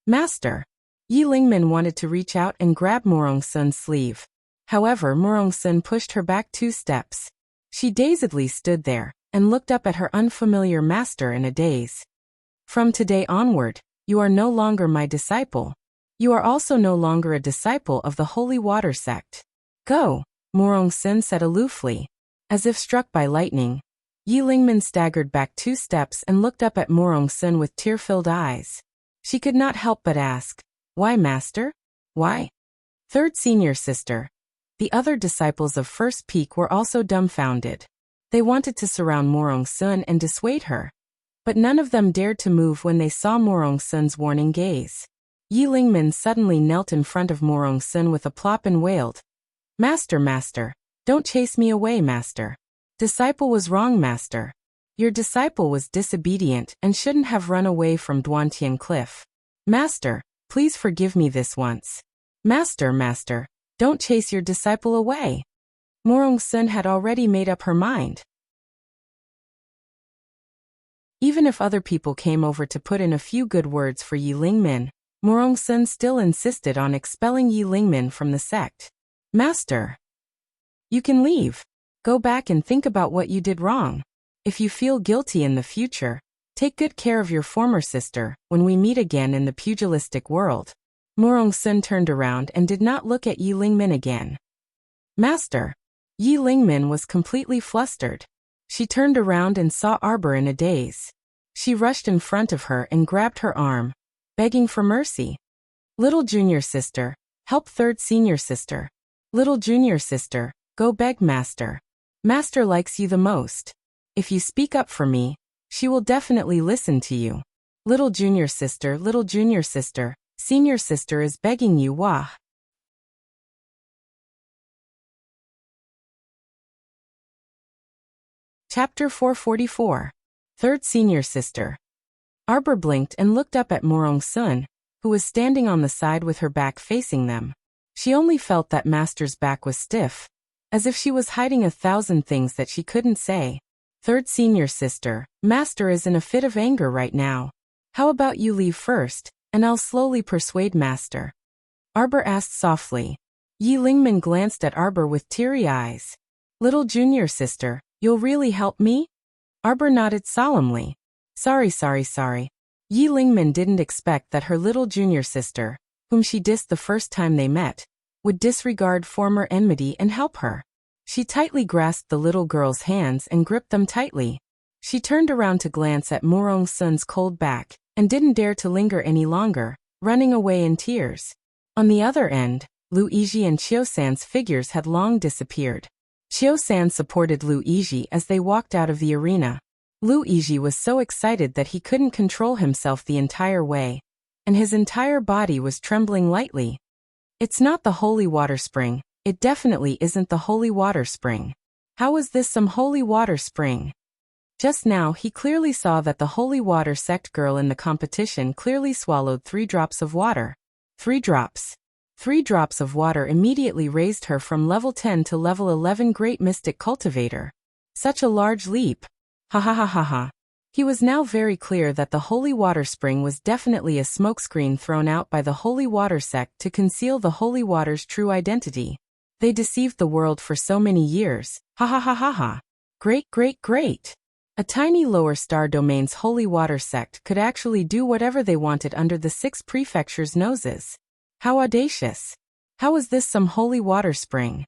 "Master." Yi Lingmin wanted to reach out and grab Morong Sun's sleeve. However, Morong Sun pushed her back 2 steps. She dazedly stood there and looked up at her unfamiliar master in a daze. "From today onward, you are no longer my disciple. You are also no longer a disciple of the Holy Water Sect. Go," Morong Sun said aloofly. As if struck by lightning, Yi Lingmin staggered back 2 steps and looked up at Morong Sun with tear-filled eyes. She could not help but ask, "Why, master? Why?" Third senior sister. The other disciples of First Peak were also dumbfounded. They wanted to surround Morong Sun and dissuade her, but none of them dared to move when they saw Morong Sun's warning gaze. Yi Lingmin suddenly knelt in front of Morong Sun with a plop and wailed, "Master, master, don't chase me away, master. Disciple was wrong, master. Your disciple was disobedient and shouldn't have run away from Duantian Cliff. Master, please forgive me this once. Master, master, don't chase your disciple away." Morong Sun had already made up her mind. Even if other people came over to put in a few good words for Yi Lingmin, Murong-sun still insisted on expelling Yi Lingmin from the sect. Master, you can leave. Go back and think about what you did wrong. If you feel guilty in the future, take good care of your former sister when we meet again in the pugilistic world. Murong-sun turned around and did not look at Yi Lingmin again. Master. Yi Lingmin was completely flustered. She turned around and saw Arbor in a daze. She rushed in front of her and grabbed her arm, begging for mercy. Little junior sister, help third senior sister. Little junior sister, go beg Master. Master likes you the most. If you speak up for me, she will definitely listen to you. Little junior sister, senior sister is begging you, wah. Chapter 444. Third senior sister. Arbor blinked and looked up at Murong-sun, who was standing on the side with her back facing them. She only felt that Master's back was stiff, as if she was hiding 1,000 things that she couldn't say. Third senior sister, Master is in a fit of anger right now. How about you leave first, and I'll slowly persuade Master? Arbor asked softly. Yi Lingmin glanced at Arbor with teary eyes. Little junior sister, you'll really help me? Arbor nodded solemnly. Sorry. Yi Lingmin didn't expect that her little junior sister, whom she dissed the first time they met, would disregard former enmity and help her. She tightly grasped the little girl's hands and gripped them tightly. She turned around to glance at Murong-sun's cold back, and didn't dare to linger any longer, running away in tears. On the other end, Lu Yizhi and Qiu-san's figures had long disappeared. Qiu-san supported Lu Yizhi as they walked out of the arena. Lu Yizhi was so excited that he couldn't control himself the entire way, and his entire body was trembling lightly. It's not the holy water spring. It definitely isn't the holy water spring. How is this some holy water spring? Just now he clearly saw that the holy water sect girl in the competition clearly swallowed 3 drops of water. 3 drops. 3 drops of water immediately raised her from level 10 to level 11 Great Mystic Cultivator. Such a large leap. Ha ha ha ha ha. He was now very clear that the holy water spring was definitely a smokescreen thrown out by the holy water sect to conceal the holy water's true identity. They deceived the world for so many years. Ha ha ha ha ha. Great. A tiny lower star domain's holy water sect could actually do whatever they wanted under the 6 prefectures' noses. How audacious. How was this some holy water spring?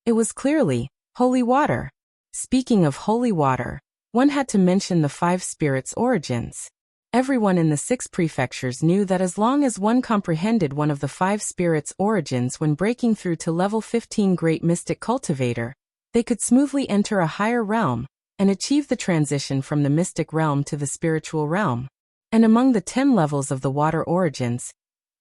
It was clearly holy water. Speaking of holy water, one had to mention the 5 spirits' origins. Everyone in the 6 prefectures knew that as long as one comprehended one of the 5 spirits' origins when breaking through to level 15 Great Mystic Cultivator, they could smoothly enter a higher realm and achieve the transition from the mystic realm to the spiritual realm. And among the 10 levels of the water origins,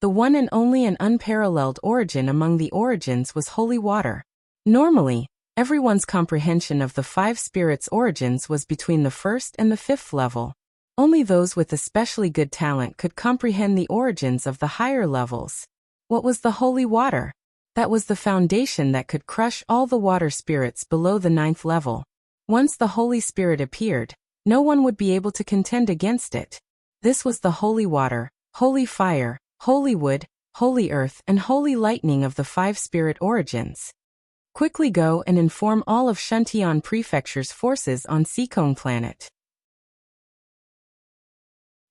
the one and only and unparalleled origin among the origins was holy water. Normally, everyone's comprehension of the 5 spirits' origins was between the 1st and the 5th level. Only those with especially good talent could comprehend the origins of the higher levels. What was the holy water? That was the foundation that could crush all the water spirits below the 9th level. Once the Holy Spirit appeared, no one would be able to contend against it. This was the holy water, holy fire, holy wood, holy earth, and holy lightning of the 5 spirit origins. Quickly go and inform all of Shuntian Prefecture's forces on Seikong Planet.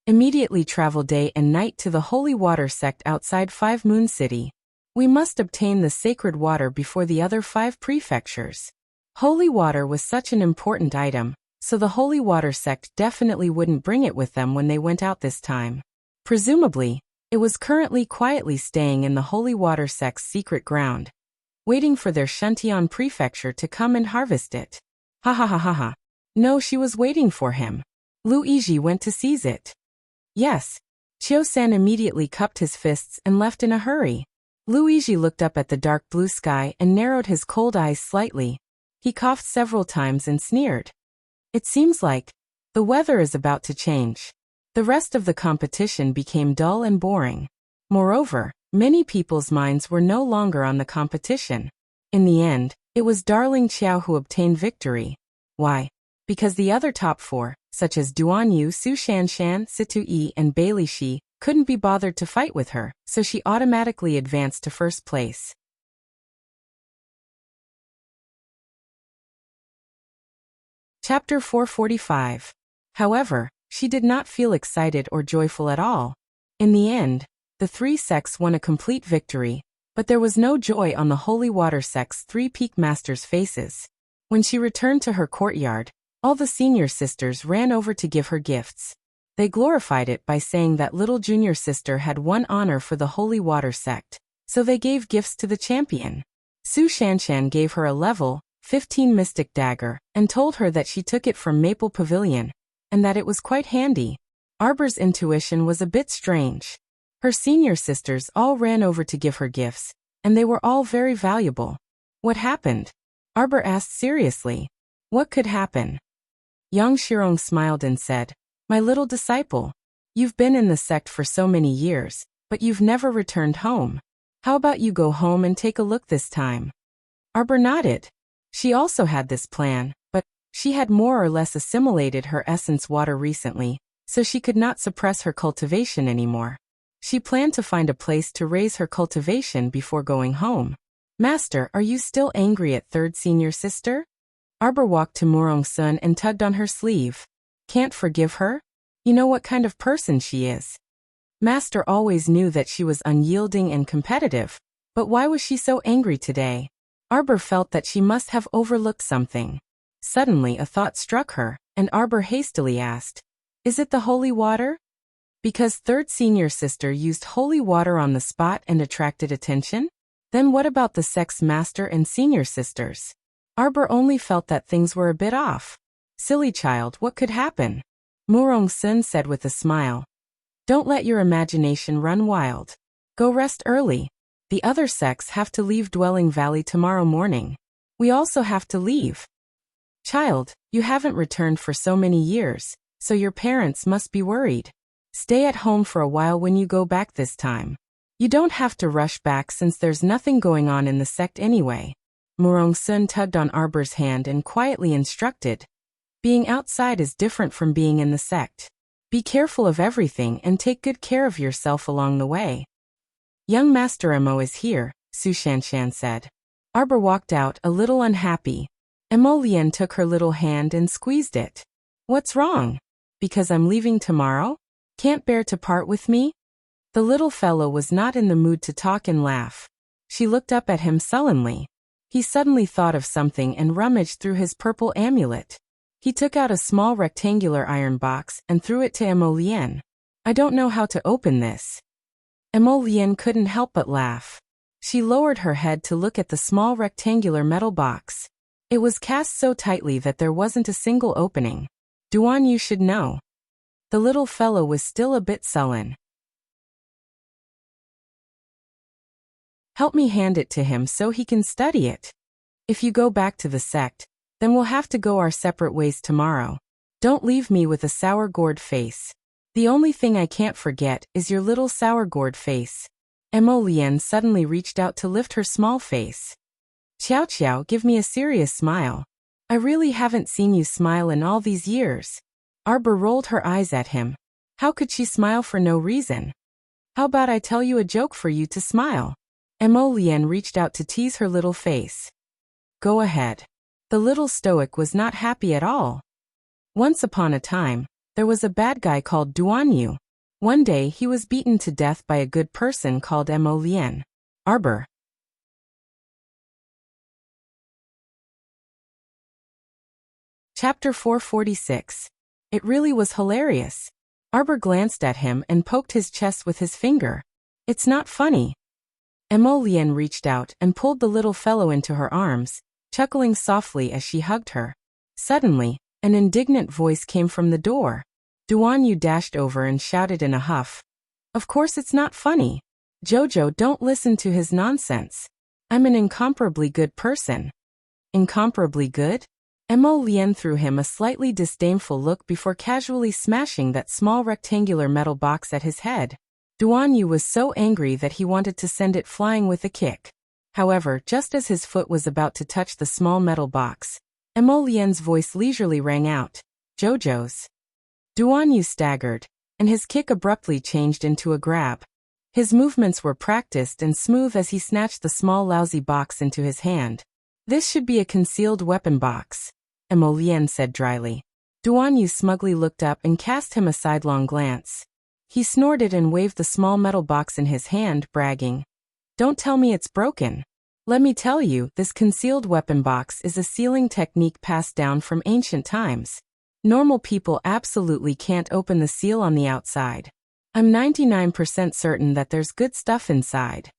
Immediately travel day and night to the holy water sect outside 5 Moon City. We must obtain the sacred water before the other 5 prefectures. Holy water was such an important item, so the holy water sect definitely wouldn't bring it with them when they went out this time. Presumably, it was currently quietly staying in the holy water sect's secret ground, waiting for their Shuntian prefecture to come and harvest it. Ha ha ha ha ha. No, she was waiting for him. Lu Yizhi went to seize it. Yes. Qiu-san immediately cupped his fists and left in a hurry. Lu Yizhi looked up at the dark blue sky and narrowed his cold eyes slightly. He coughed several times and sneered. It seems like the weather is about to change. The rest of the competition became dull and boring. Moreover, many people's minds were no longer on the competition. In the end, it was Darling Qiao who obtained victory. Why? Because the other top 4, such as Duan Yu, Su Shanshan, Situ Yi, and Bailey Shi, couldn't be bothered to fight with her, so she automatically advanced to first place. Chapter 445. However, she did not feel excited or joyful at all. In the end, the three sects won a complete victory, but there was no joy on the Holy Water sect's three peak masters' faces. When she returned to her courtyard, all the senior sisters ran over to give her gifts. They glorified it by saying that little junior sister had won honor for the Holy Water sect, so they gave gifts to the champion. Su Shanshan gave her a level 15 mystic dagger and told her that she took it from Maple Pavilion, and that it was quite handy. Arbor's intuition was a bit strange. Her senior sisters all ran over to give her gifts, and they were all very valuable. What happened? Arbor asked seriously. What could happen? Yang Shirong smiled and said, My little disciple, you've been in the sect for so many years, but you've never returned home. How about you go home and take a look this time? Arbor nodded. She also had this plan, but she had more or less assimilated her essence water recently, so she could not suppress her cultivation anymore. She planned to find a place to raise her cultivation before going home. Master, are you still angry at third senior sister? Arbor walked to Murong Sun and tugged on her sleeve. Can't forgive her? You know what kind of person she is. Master always knew that she was unyielding and competitive, but why was she so angry today? Arbor felt that she must have overlooked something. Suddenly a thought struck her, and Arbor hastily asked, Is it the holy water? Because third senior sister used holy water on the spot and attracted attention? Then what about the sect's master and senior sisters? Arbor only felt that things were a bit off. Silly child, what could happen? Murong Sun said with a smile. Don't let your imagination run wild. Go rest early. The other sects have to leave Dwelling Valley tomorrow morning. We also have to leave. Child, you haven't returned for so many years, so your parents must be worried. Stay at home for a while when you go back this time. You don't have to rush back since there's nothing going on in the sect anyway. Murong Sun tugged on Arbor's hand and quietly instructed. Being outside is different from being in the sect. Be careful of everything and take good care of yourself along the way. Young Master Mo is here, Su Shanshan said. Arbor walked out a little unhappy. Emolian took her little hand and squeezed it. What's wrong? Because I'm leaving tomorrow? Can't bear to part with me? The little fellow was not in the mood to talk and laugh. She looked up at him sullenly. He suddenly thought of something and rummaged through his purple amulet. He took out a small rectangular iron box and threw it to Emolian. I don't know how to open this. Emolian couldn't help but laugh. She lowered her head to look at the small rectangular metal box. It was cast so tightly that there wasn't a single opening. Duan, you should know. The little fellow was still a bit sullen. Help me hand it to him so he can study it. If you go back to the sect, then we'll have to go our separate ways tomorrow. Don't leave me with a sour-gourd face. The only thing I can't forget is your little sour-gourd face. Emolian suddenly reached out to lift her small face. Xiao Xiao, give me a serious smile. I really haven't seen you smile in all these years. Arbor rolled her eyes at him. How could she smile for no reason? How about I tell you a joke for you to smile? Emolian reached out to tease her little face. Go ahead. The little stoic was not happy at all. Once upon a time, there was a bad guy called Duan Yu. One day he was beaten to death by a good person called Emolian. Arbor. Chapter 446. It really was hilarious. Arbor glanced at him and poked his chest with his finger. It's not funny. Emolian reached out and pulled the little fellow into her arms, chuckling softly as she hugged her. Suddenly, an indignant voice came from the door. Duan Yu dashed over and shouted in a huff. Of course it's not funny. Jojo, don't listen to his nonsense. I'm an incomparably good person. Incomparably good? Emolian threw him a slightly disdainful look before casually smashing that small rectangular metal box at his head. Duan Yu was so angry that he wanted to send it flying with a kick. However, just as his foot was about to touch the small metal box, Emolian's voice leisurely rang out. Jojo's. Duan Yu staggered. and his kick abruptly changed into a grab. His movements were practiced and smooth as he snatched the small lousy box into his hand. This should be a concealed weapon box, Emolien said dryly. Duan Yu smugly looked up and cast him a sidelong glance. He snorted and waved the small metal box in his hand, bragging, "Don't tell me it's broken. Let me tell you, this concealed weapon box is a sealing technique passed down from ancient times. Normal people absolutely can't open the seal on the outside. I'm 99% certain that there's good stuff inside."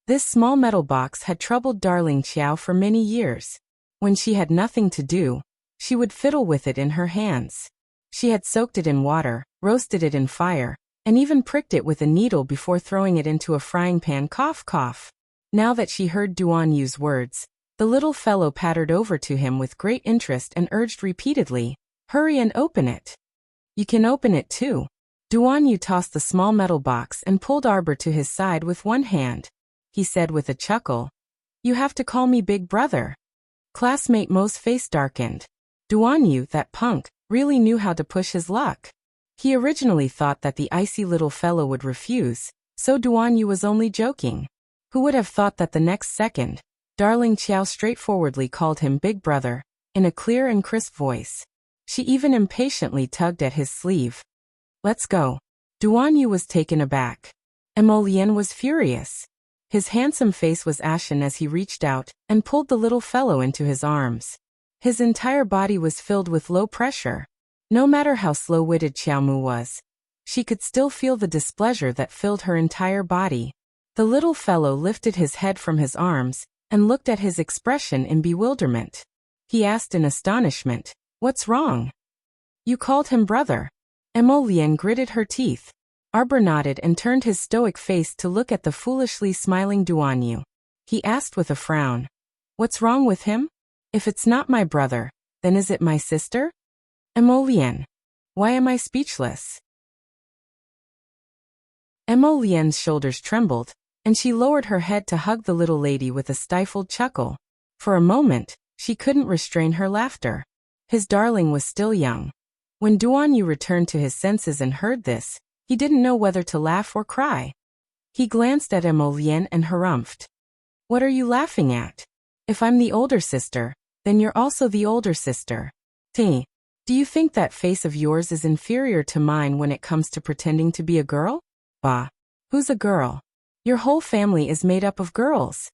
This small metal box had troubled darling Qiao for many years. When she had nothing to do, she would fiddle with it in her hands. She had soaked it in water, roasted it in fire, and even pricked it with a needle before throwing it into a frying pan. Cough, cough. Now that she heard Duan Yu's words, the little fellow pattered over to him with great interest and urged repeatedly, "Hurry and open it." "You can open it too." Duan Yu tossed the small metal box and pulled Arbor to his side with one hand. He said with a chuckle, "You have to call me big brother." Classmate Mo's face darkened. Duan Yu, that punk, really knew how to push his luck. He originally thought that the icy little fellow would refuse, so Duan Yu was only joking. Who would have thought that the next second, darling Qiao straightforwardly called him big brother, in a clear and crisp voice. She even impatiently tugged at his sleeve. "Let's go." Duan Yu was taken aback. Emolien was furious. His handsome face was ashen as he reached out and pulled the little fellow into his arms. His entire body was filled with low pressure. No matter how slow-witted Xiaomu was, she could still feel the displeasure that filled her entire body. The little fellow lifted his head from his arms and looked at his expression in bewilderment. He asked in astonishment, "What's wrong?" "You called him brother." Emolien gritted her teeth. Arbor nodded and turned his stoic face to look at the foolishly smiling Duan Yu. He asked with a frown, "What's wrong with him? If it's not my brother, then is it my sister?" Emolien. Why am I speechless? Emolien's shoulders trembled, and she lowered her head to hug the little lady with a stifled chuckle. For a moment, she couldn't restrain her laughter. His darling was still young. When Duan Yu returned to his senses and heard this, he didn't know whether to laugh or cry. He glanced at Emolien and harumphed. "What are you laughing at? If I'm the older sister, then you're also the older sister. T. Do you think that face of yours is inferior to mine when it comes to pretending to be a girl? Bah. Who's a girl? Your whole family is made up of girls.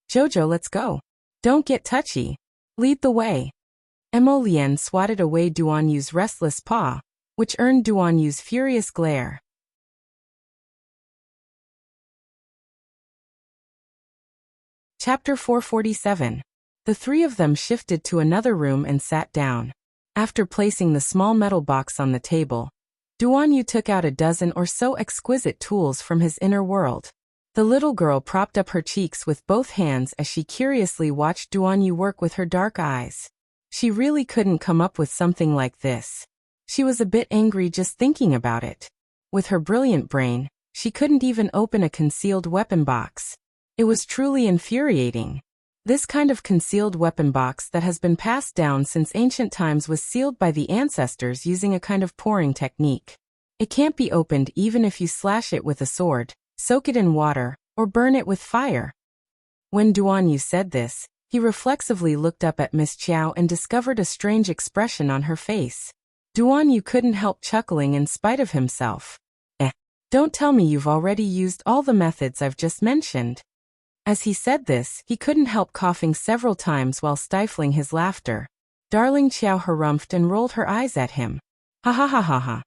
Jojo, let's go. Don't get touchy. Lead the way." Emolien swatted away Duan Yu's restless paw, which earned Duan Yu's furious glare. Chapter 447. The three of them shifted to another room and sat down. After placing the small metal box on the table, Duan Yu took out a dozen or so exquisite tools from his inner world. The little girl propped up her cheeks with both hands as she curiously watched Duan Yu work with her dark eyes. She really couldn't come up with something like this. She was a bit angry just thinking about it. With her brilliant brain, she couldn't even open a concealed weapon box. It was truly infuriating. This kind of concealed weapon box that has been passed down since ancient times was sealed by the ancestors using a kind of pouring technique. It can't be opened even if you slash it with a sword, soak it in water, or burn it with fire. When Duan Yu said this, he reflexively looked up at Miss Qiao and discovered a strange expression on her face. Duan Yu couldn't help chuckling in spite of himself. Don't tell me you've already used all the methods I've just mentioned." As he said this, he couldn't help coughing several times while stifling his laughter. Darling Qiao harumphed and rolled her eyes at him. Ha ha ha ha ha.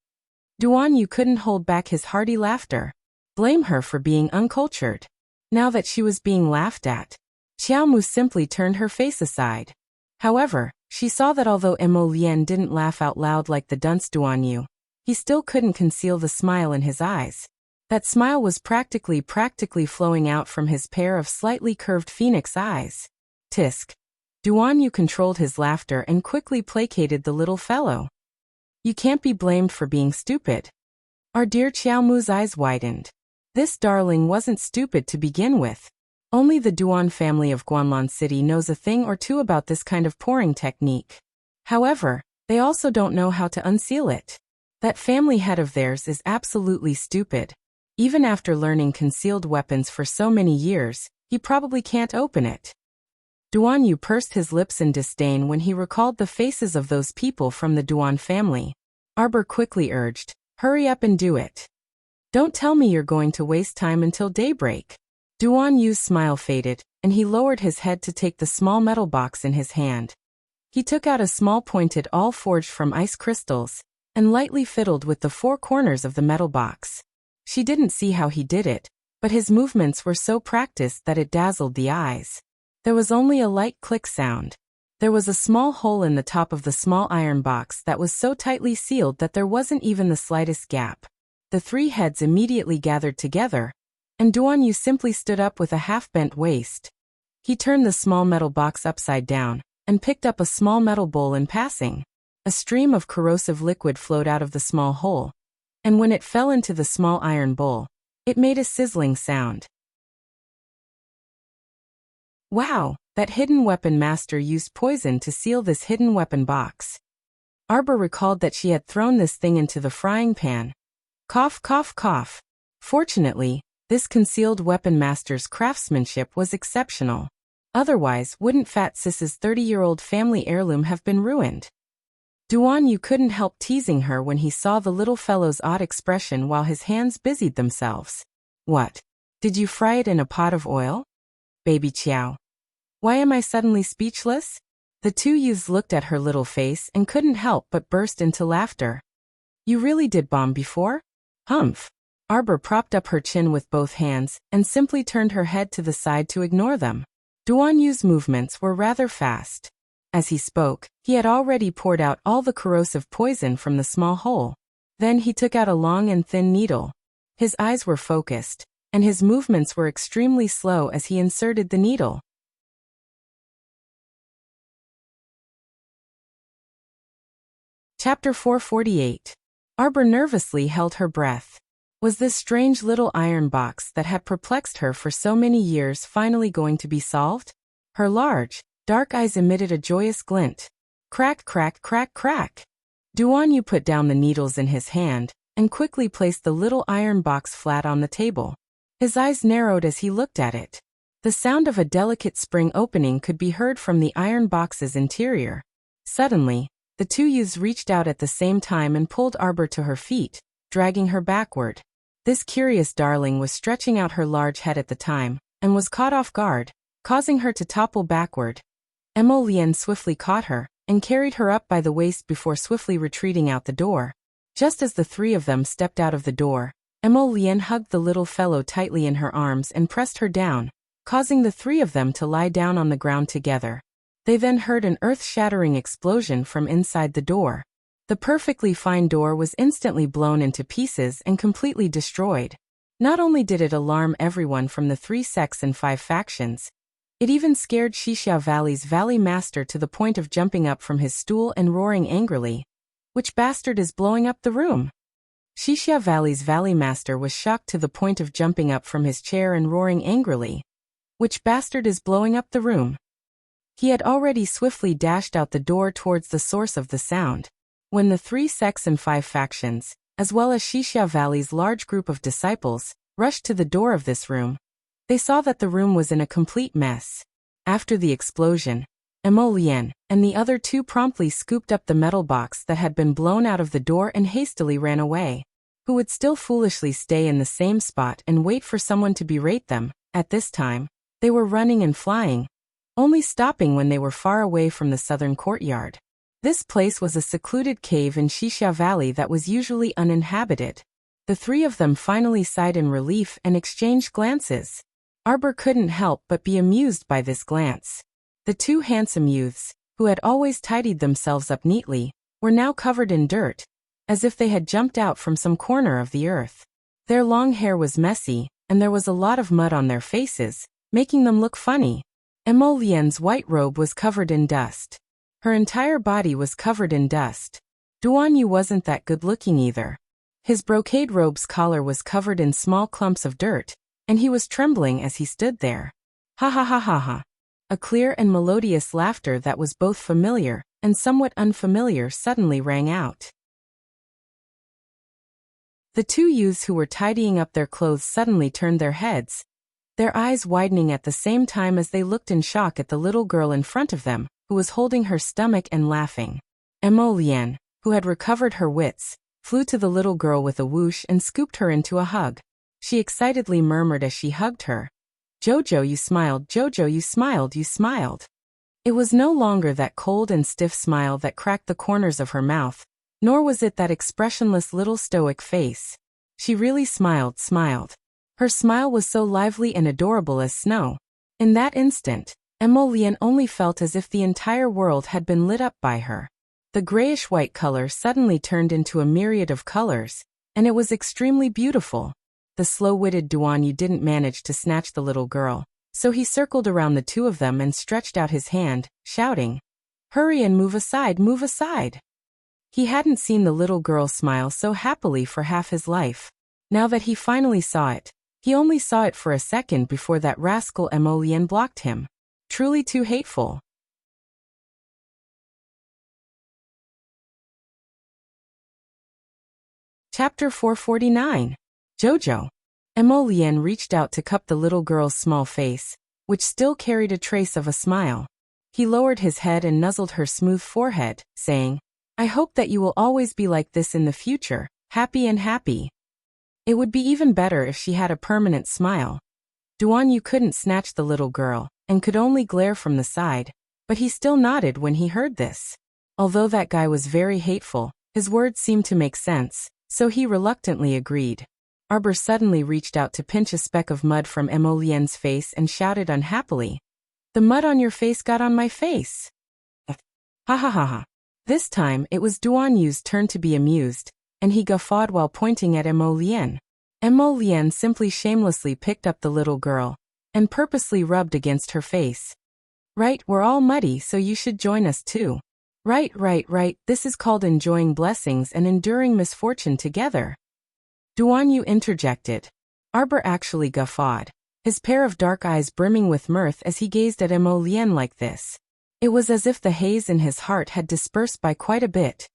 Duan Yu couldn't hold back his hearty laughter. Blame her for being uncultured. Now that she was being laughed at, Xiaomu simply turned her face aside. However, she saw that although Emolien didn't laugh out loud like the dunce Duan Yu, he still couldn't conceal the smile in his eyes. That smile was practically flowing out from his pair of slightly curved phoenix eyes. Tisk. Duan Yu controlled his laughter and quickly placated the little fellow. "You can't be blamed for being stupid." Our dear Xiaomu's eyes widened. This darling wasn't stupid to begin with. Only the Duan family of Guanlan City knows a thing or two about this kind of pouring technique. However, they also don't know how to unseal it. That family head of theirs is absolutely stupid. Even after learning concealed weapons for so many years, he probably can't open it. Duan Yu pursed his lips in disdain when he recalled the faces of those people from the Duan family. Arbor quickly urged, "Hurry up and do it. Don't tell me you're going to waste time until daybreak." Duan Yu's smile faded, and he lowered his head to take the small metal box in his hand. He took out a small pointed awl forged from ice crystals, and lightly fiddled with the four corners of the metal box. She didn't see how he did it, but his movements were so practiced that it dazzled the eyes. There was only a light click sound. There was a small hole in the top of the small iron box that was so tightly sealed that there wasn't even the slightest gap. The three heads immediately gathered together, and Duan Yu simply stood up with a half-bent waist. He turned the small metal box upside down, and picked up a small metal bowl in passing. A stream of corrosive liquid flowed out of the small hole, and when it fell into the small iron bowl, it made a sizzling sound. Wow, that hidden weapon master used poison to seal this hidden weapon box. Arbor recalled that she had thrown this thing into the frying pan. Cough, cough, cough. Fortunately, this concealed weapon master's craftsmanship was exceptional. Otherwise, wouldn't Fat Sis's 30-year-old family heirloom have been ruined? Duan Yu couldn't help teasing her when he saw the little fellow's odd expression while his hands busied themselves. What? Did you fry it in a pot of oil? Baby Qiao. Why am I suddenly speechless? The two youths looked at her little face and couldn't help but burst into laughter. You really did bomb before? Humph. Arbor propped up her chin with both hands and simply turned her head to the side to ignore them. Duan Yu's movements were rather fast. As he spoke, he had already poured out all the corrosive poison from the small hole. Then he took out a long and thin needle. His eyes were focused, and his movements were extremely slow as he inserted the needle. Chapter 448. Arbor nervously held her breath. Was this strange little iron box that had perplexed her for so many years finally going to be solved? Her large, dark eyes emitted a joyous glint. Crack, crack, crack, crack. Duan Yu put down the needles in his hand and quickly placed the little iron box flat on the table. His eyes narrowed as he looked at it. The sound of a delicate spring opening could be heard from the iron box's interior. Suddenly, the two youths reached out at the same time and pulled Arbor to her feet, dragging her backward. This curious darling was stretching out her large head at the time, and was caught off guard, causing her to topple backward. Emo Lien swiftly caught her, and carried her up by the waist before swiftly retreating out the door. Just as the three of them stepped out of the door, Emo Lien hugged the little fellow tightly in her arms and pressed her down, causing the three of them to lie down on the ground together. They then heard an earth-shattering explosion from inside the door. The perfectly fine door was instantly blown into pieces and completely destroyed. Not only did it alarm everyone from the 3 sects and 5 factions, it even scared Xixia Valley's Valley Master to the point of jumping up from his stool and roaring angrily, "Which bastard is blowing up the room?" Xixia Valley's Valley Master was shocked to the point of jumping up from his chair and roaring angrily, "Which bastard is blowing up the room?" He had already swiftly dashed out the door towards the source of the sound. When the 3 sects and 5 factions, as well as Xixia Valley's large group of disciples, rushed to the door of this room, they saw that the room was in a complete mess. After the explosion, Emo Lien and the other two promptly scooped up the metal box that had been blown out of the door and hastily ran away. Who would still foolishly stay in the same spot and wait for someone to berate them? At this time, they were running and flying, only stopping when they were far away from the southern courtyard. This place was a secluded cave in Xixia Valley that was usually uninhabited. The three of them finally sighed in relief and exchanged glances. Arbor couldn't help but be amused by this glance. The two handsome youths, who had always tidied themselves up neatly, were now covered in dirt, as if they had jumped out from some corner of the earth. Their long hair was messy, and there was a lot of mud on their faces, making them look funny. Emo Lien's white robe was covered in dust. Her entire body was covered in dust. Duan Yu wasn't that good-looking either. His brocade robe's collar was covered in small clumps of dirt, and he was trembling as he stood there. Ha ha ha ha ha. A clear and melodious laughter that was both familiar and somewhat unfamiliar suddenly rang out. The two youths who were tidying up their clothes suddenly turned their heads, their eyes widening at the same time as they looked in shock at the little girl in front of them, who was holding her stomach and laughing. Emolienne, who had recovered her wits, flew to the little girl with a whoosh and scooped her into a hug. She excitedly murmured as she hugged her, "Jojo, you smiled, Jojo, you smiled, you smiled." It was no longer that cold and stiff smile that cracked the corners of her mouth, nor was it that expressionless little stoic face. She really smiled. Her smile was so lively and adorable as snow. In that instant, Emolienne only felt as if the entire world had been lit up by her. The grayish-white color suddenly turned into a myriad of colors, and it was extremely beautiful. The slow-witted Duanyu didn't manage to snatch the little girl, so he circled around the two of them and stretched out his hand, shouting, "Hurry and move aside, move aside." He hadn't seen the little girl smile so happily for half his life. Now that he finally saw it, he only saw it for a second before that rascal Emolienne blocked him. Truly too hateful. Chapter 449. Jojo. Emolienne reached out to cup the little girl's small face, which still carried a trace of a smile. He lowered his head and nuzzled her smooth forehead, saying, "I hope that you will always be like this in the future, happy and happy." It would be even better if she had a permanent smile. Duanyu couldn't snatch the little girl, and could only glare from the side, but he still nodded when he heard this. Although that guy was very hateful, his words seemed to make sense, so he reluctantly agreed. Arbor suddenly reached out to pinch a speck of mud from Emolienne's face and shouted unhappily, "The mud on your face got on my face." Ha ha ha ha. This time it was Duanyu's turn to be amused, and he guffawed while pointing at Emolienne. Emolienne simply shamelessly picked up the little girl and purposely rubbed against her face. "Right, we're all muddy, so you should join us too." Right, this is called enjoying blessings and enduring misfortune together." Duanyu interjected. Arbor actually guffawed, his pair of dark eyes brimming with mirth as he gazed at Emolienne like this. It was as if the haze in his heart had dispersed by quite a bit.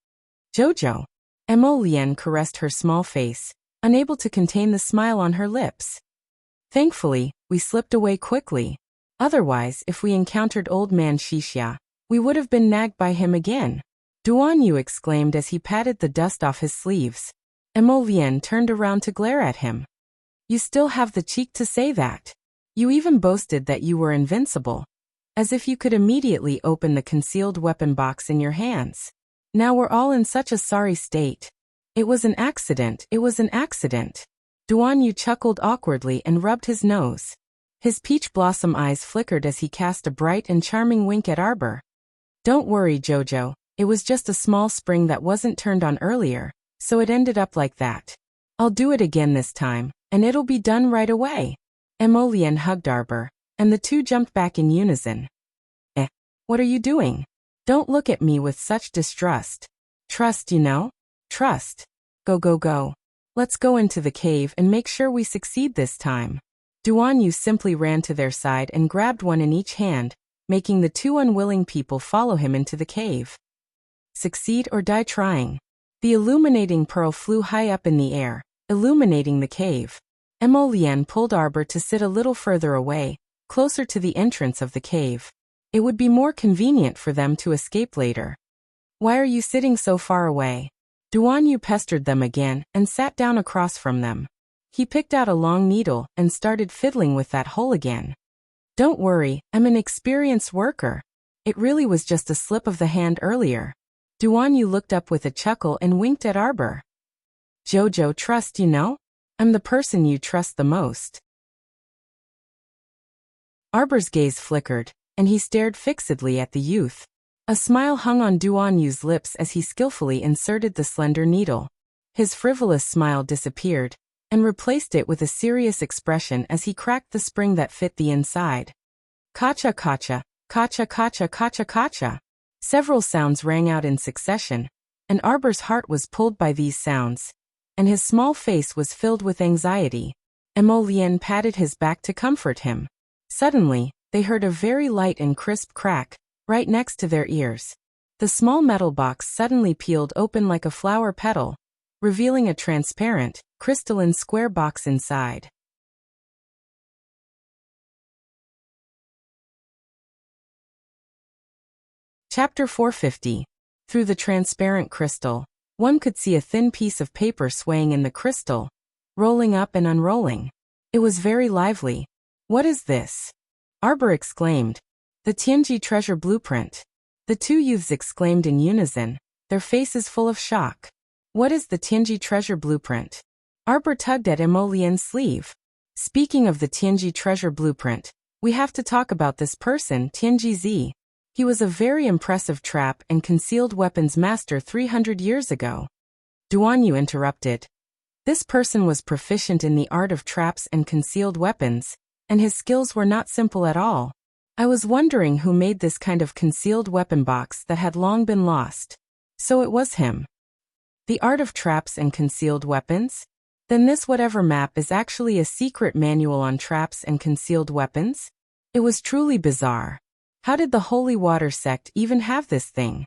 "Jojo." Emolienne caressed her small face, unable to contain the smile on her lips. "Thankfully, we slipped away quickly. Otherwise, if we encountered old man Shishia, we would have been nagged by him again," Duanyu exclaimed as he patted the dust off his sleeves. Emolienne turned around to glare at him. "You still have the cheek to say that. You even boasted that you were invincible, as if you could immediately open the concealed weapon box in your hands. Now we're all in such a sorry state. It was an accident. Duanyu chuckled awkwardly and rubbed his nose. His peach blossom eyes flickered as he cast a bright and charming wink at Arbor. "Don't worry, Jojo, it was just a small spring that wasn't turned on earlier, so it ended up like that. I'll do it again this time, and it'll be done right away." Emolienne hugged Arbor, and the two jumped back in unison. What are you doing? Don't look at me with such distrust. Trust, you know? Trust. Go. Let's go into the cave and make sure we succeed this time." Duanyu simply ran to their side and grabbed one in each hand, making the two unwilling people follow him into the cave. Succeed or die trying. The illuminating pearl flew high up in the air, illuminating the cave. Emolienne pulled Arbor to sit a little further away, closer to the entrance of the cave. It would be more convenient for them to escape later. "Why are you sitting so far away?" Duanyu pestered them again and sat down across from them. He picked out a long needle and started fiddling with that hole again. "Don't worry, I'm an experienced worker. It really was just a slip of the hand earlier." Duanyu looked up with a chuckle and winked at Arbor. "Jojo, trust, you know? I'm the person you trust the most." Arbor's gaze flickered, and he stared fixedly at the youth. A smile hung on Duanyu's lips as he skillfully inserted the slender needle. His frivolous smile disappeared, and replaced it with a serious expression as he cracked the spring that fit the inside. Kacha kacha, kacha kacha kacha kacha. Several sounds rang out in succession, and Arbor's heart was pulled by these sounds, and his small face was filled with anxiety. Emolienne patted his back to comfort him. Suddenly, they heard a very light and crisp crack, right next to their ears. The small metal box suddenly peeled open like a flower petal, revealing a transparent, crystalline square box inside. Chapter 450. Through the transparent crystal. One could see a thin piece of paper swaying in the crystal, rolling up and unrolling. It was very lively. "What is this?" Arbor exclaimed. "The Tianji treasure blueprint." The two youths exclaimed in unison, their faces full of shock. "What is the Tianji treasure blueprint?" Arbor tugged at Mo Lian's sleeve. "Speaking of the Tianji treasure blueprint, we have to talk about this person, Tianji Zi. He was a very impressive trap and concealed weapons master 300 years ago." Duan Yu interrupted. This person was proficient in the art of traps and concealed weapons, and his skills were not simple at all. I was wondering who made this kind of concealed weapon box that had long been lost. So it was him. The art of traps and concealed weapons? Then this whatever map is actually a secret manual on traps and concealed weapons? It was truly bizarre. How did the Holy Water sect even have this thing?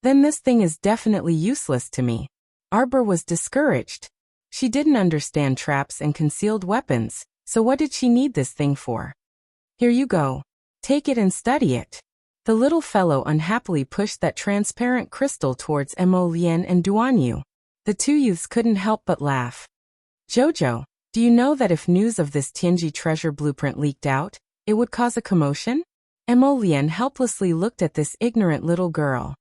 Then this thing is definitely useless to me. Arbor was discouraged. She didn't understand traps and concealed weapons, so what did she need this thing for? "Here you go. Take it and study it." The little fellow unhappily pushed that transparent crystal towards Mo Lian and Duan Yu. The two youths couldn't help but laugh. "Jojo, do you know that if news of this Tianji treasure blueprint leaked out, it would cause a commotion?" Mo Lian helplessly looked at this ignorant little girl.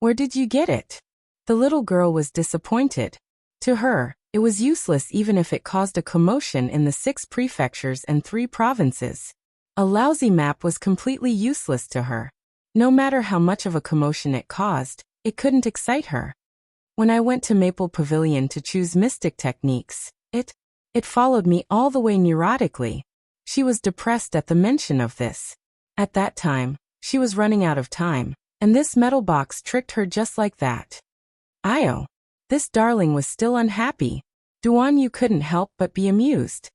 "Where did you get it?" The little girl was disappointed. To her, it was useless even if it caused a commotion in the 6 prefectures and 3 provinces. A lousy map was completely useless to her. No matter how much of a commotion it caused, it couldn't excite her. "When I went to Maple Pavilion to choose mystic techniques, it followed me all the way neurotically." She was depressed at the mention of this. At that time, she was running out of time, and this metal box tricked her just like that. Io. This darling was still unhappy. Duan Yu couldn't help but be amused.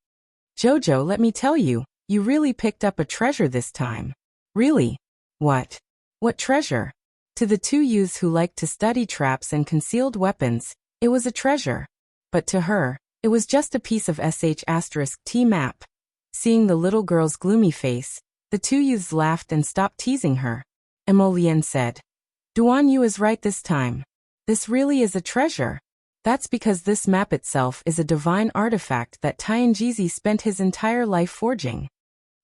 "Jojo, let me tell you, you really picked up a treasure this time." "Really? What? What treasure?" To the two youths who liked to study traps and concealed weapons, it was a treasure. But to her, it was just a piece of **T map. Seeing the little girl's gloomy face, the two youths laughed and stopped teasing her. Mo Lian said, "Duan Yu is right this time. This really is a treasure. That's because this map itself is a divine artifact that Tianji spent his entire life forging."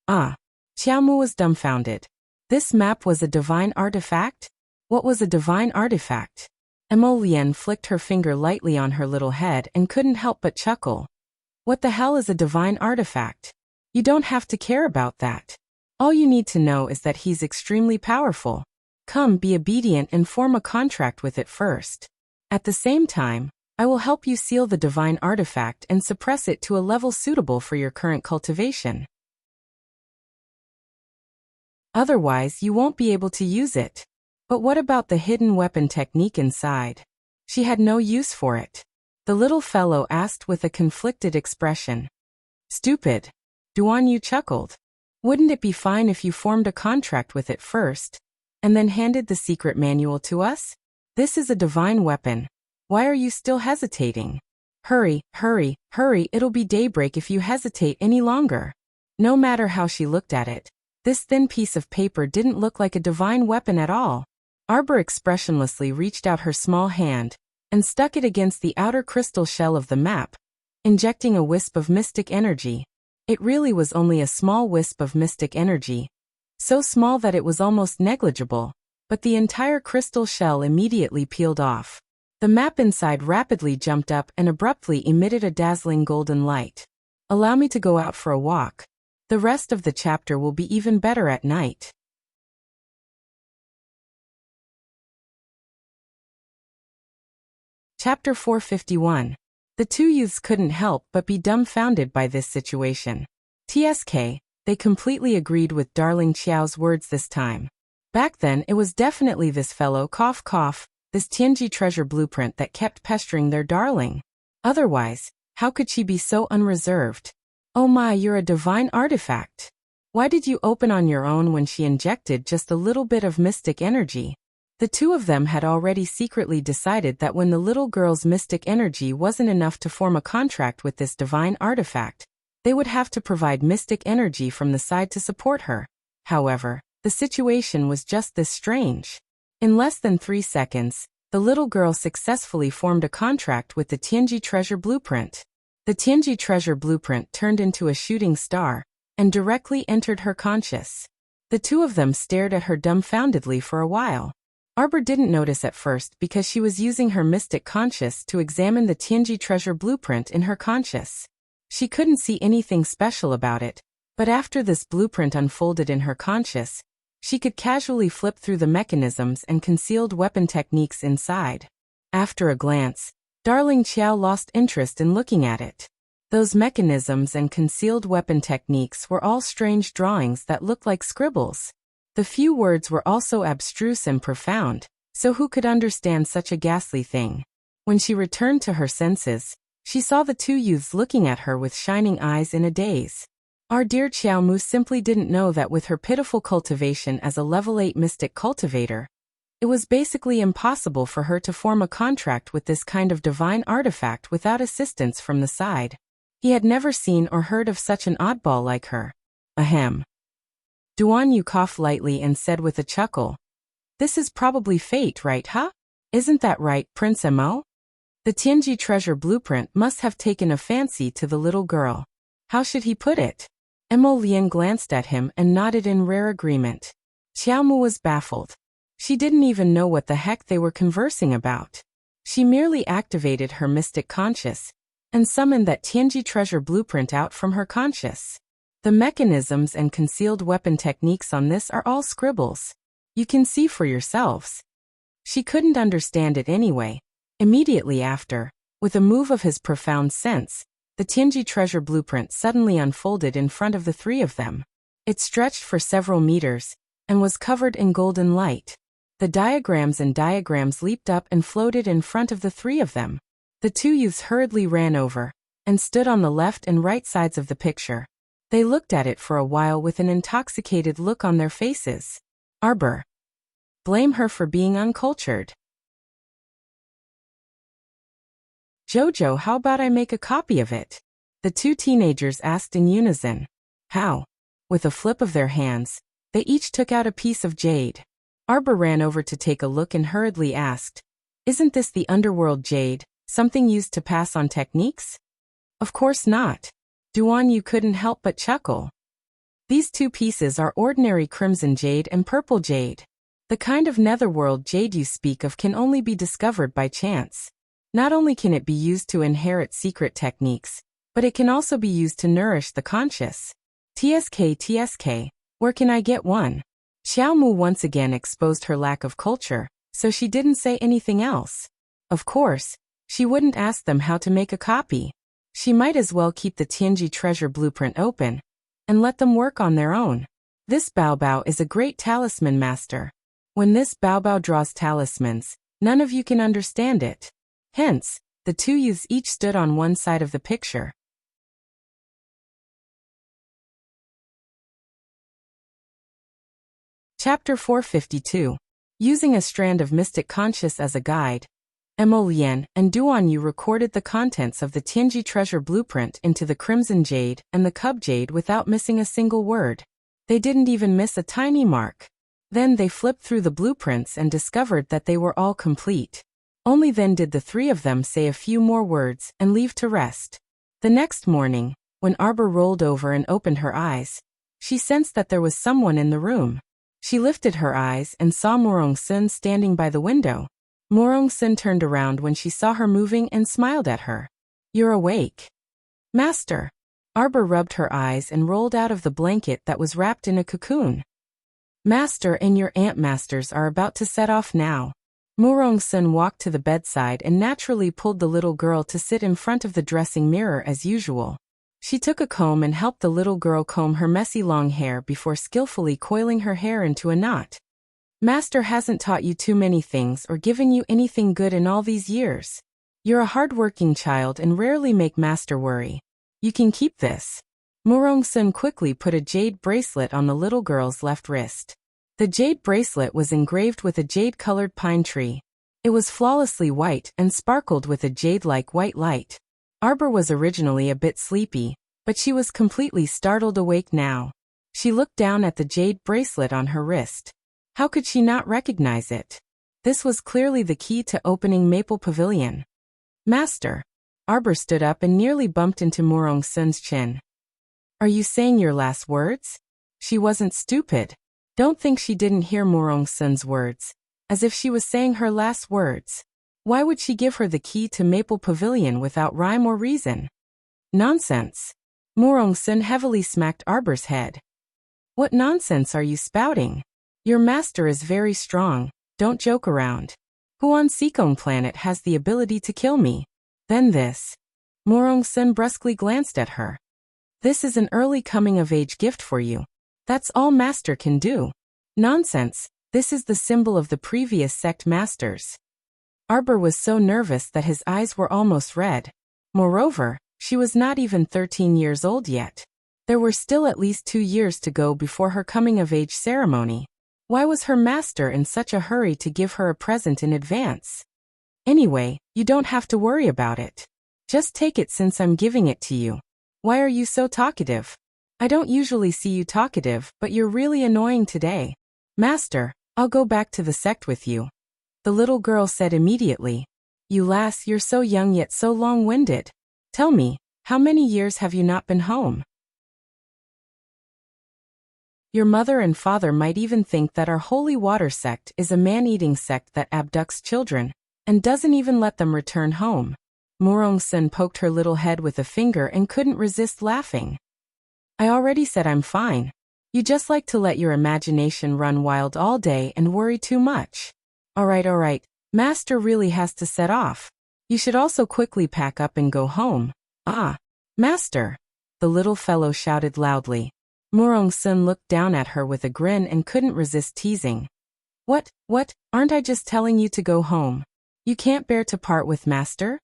Ah. Qiaomu was dumbfounded. This map was a divine artifact? What was a divine artifact? Mo Lian flicked her finger lightly on her little head and couldn't help but chuckle. What the hell is a divine artifact? You don't have to care about that. All you need to know is that he's extremely powerful. Come, be obedient and form a contract with it first. At the same time, I will help you seal the divine artifact and suppress it to a level suitable for your current cultivation. Otherwise, you won't be able to use it. But what about the hidden weapon technique inside? She had no use for it. The little fellow asked with a conflicted expression. Stupid. Duan Yu chuckled. Wouldn't it be fine if you formed a contract with it first, and then handed the secret manual to us? This is a divine weapon. Why are you still hesitating? Hurry, hurry, hurry, it'll be daybreak if you hesitate any longer. No matter how she looked at it, this thin piece of paper didn't look like a divine weapon at all. Arbor expressionlessly reached out her small hand and stuck it against the outer crystal shell of the map, injecting a wisp of mystic energy. It really was only a small wisp of mystic energy, so small that it was almost negligible, but the entire crystal shell immediately peeled off. The map inside rapidly jumped up and abruptly emitted a dazzling golden light. Allow me to go out for a walk. The rest of the chapter will be even better at night. Chapter 451. The two youths couldn't help but be dumbfounded by this situation. TSK, they completely agreed with Darling Qiao's words this time. Back then it was definitely this fellow this Tianji treasure blueprint that kept pestering their darling. Otherwise, how could she be so unreserved? Oh my, you're a divine artifact. Why did you open on your own when she injected just a little bit of mystic energy? The two of them had already secretly decided that when the little girl's mystic energy wasn't enough to form a contract with this divine artifact, they would have to provide mystic energy from the side to support her. However, the situation was just this strange. In less than 3 seconds, the little girl successfully formed a contract with the Tianji treasure blueprint. The Tianji treasure blueprint turned into a shooting star and directly entered her conscious. The two of them stared at her dumbfoundedly for a while. Arbor didn't notice at first because she was using her mystic conscious to examine the Tianji treasure blueprint in her conscious. She couldn't see anything special about it, but after this blueprint unfolded in her conscious, she could casually flip through the mechanisms and concealed weapon techniques inside. After a glance, Darling Qiao lost interest in looking at it. Those mechanisms and concealed weapon techniques were all strange drawings that looked like scribbles. The few words were also abstruse and profound, so who could understand such a ghastly thing? When she returned to her senses, she saw the two youths looking at her with shining eyes in a daze. Our dear Qiao Mu simply didn't know that with her pitiful cultivation as a level 8 mystic cultivator, it was basically impossible for her to form a contract with this kind of divine artifact without assistance from the side. He had never seen or heard of such an oddball like her. Ahem. Duan Yu coughed lightly and said with a chuckle, "This is probably fate, right, huh? Isn't that right, Prince Mo?" The Tianji treasure blueprint must have taken a fancy to the little girl. How should he put it? Mo Lian glanced at him and nodded in rare agreement. Xiaomu was baffled. She didn't even know what the heck they were conversing about. She merely activated her mystic conscious and summoned that Tianji treasure blueprint out from her conscious. The mechanisms and concealed weapon techniques on this are all scribbles. You can see for yourselves. She couldn't understand it anyway. Immediately after, with a move of his profound sense, the Tianji treasure blueprint suddenly unfolded in front of the three of them. It stretched for several meters and was covered in golden light. The diagrams leaped up and floated in front of the three of them. The two youths hurriedly ran over and stood on the left and right sides of the picture. They looked at it for a while with an intoxicated look on their faces. Arbor. Blame her for being uncultured. Jojo, how about I make a copy of it? The two teenagers asked in unison. How? With a flip of their hands, they each took out a piece of jade. Arbor ran over to take a look and hurriedly asked, "Isn't this the underworld jade, something used to pass on techniques?" Of course not. Duan Yu couldn't help but chuckle. These two pieces are ordinary crimson jade and purple jade. The kind of netherworld jade you speak of can only be discovered by chance. Not only can it be used to inherit secret techniques, but it can also be used to nourish the conscious. TSK, where can I get one? Xiao Mu once again exposed her lack of culture, so she didn't say anything else. Of course, she wouldn't ask them how to make a copy. She might as well keep the Tianji treasure blueprint open and let them work on their own. This Baobao is a great talisman master. When this Baobao draws talismans, none of you can understand it. Hence, the two youths each stood on one side of the picture. Chapter 452. Using a strand of mystic conscious as a guide, Mo Lian and Duan Yu recorded the contents of the Tianji treasure blueprint into the crimson jade and the cub jade without missing a single word. They didn't even miss a tiny mark. Then they flipped through the blueprints and discovered that they were all complete. Only then did the three of them say a few more words and leave to rest. The next morning, when Arbor rolled over and opened her eyes, she sensed that there was someone in the room. She lifted her eyes and saw Morong Sun standing by the window. Morong Sun turned around when she saw her moving and smiled at her. "You're awake." "Master." Arbor rubbed her eyes and rolled out of the blanket that was wrapped in a cocoon. "Master and your Aunt Masters are about to set off now." Morong Sun walked to the bedside and naturally pulled the little girl to sit in front of the dressing mirror as usual. She took a comb and helped the little girl comb her messy long hair before skillfully coiling her hair into a knot. "Master hasn't taught you too many things or given you anything good in all these years. You're a hard-working child and rarely make Master worry. You can keep this." Morong Sun quickly put a jade bracelet on the little girl's left wrist. The jade bracelet was engraved with a jade-colored pine tree. It was flawlessly white and sparkled with a jade-like white light. Arbor was originally a bit sleepy, but she was completely startled awake now. She looked down at the jade bracelet on her wrist. How could she not recognize it? This was clearly the key to opening Maple Pavilion. Master. Arbor stood up and nearly bumped into Morong Sun's chin. Are you saying your last words? She wasn't stupid. Don't think she didn't hear Morong Sun's words. As if she was saying her last words. Why would she give her the key to Maple Pavilion without rhyme or reason? Nonsense. Morong Sun heavily smacked Arbor's head. What nonsense are you spouting? Your master is very strong, don't joke around. Who on Seekong planet has the ability to kill me? Then this. Morong Sun brusquely glanced at her. This is an early coming-of-age gift for you. That's all master can do. Nonsense, this is the symbol of the previous sect masters. Arbor was so nervous that his eyes were almost red. Moreover, she was not even 13 years old yet. There were still at least 2 years to go before her coming-of-age ceremony. Why was her master in such a hurry to give her a present in advance? Anyway, you don't have to worry about it. Just take it since I'm giving it to you. Why are you so talkative? I don't usually see you talkative, but you're really annoying today. Master, I'll go back to the sect with you. The little girl said immediately. You lass, you're so young yet so long-winded. Tell me, how many years have you not been home? Your mother and father might even think that our holy water sect is a man-eating sect that abducts children, and doesn't even let them return home. Morong Sun poked her little head with a finger and couldn't resist laughing. I already said I'm fine. You just like to let your imagination run wild all day and worry too much. Alright, master really has to set off. You should also quickly pack up and go home. Ah, master! The little fellow shouted loudly. Morong Sun looked down at her with a grin and couldn't resist teasing. What, aren't I just telling you to go home? You can't bear to part with master?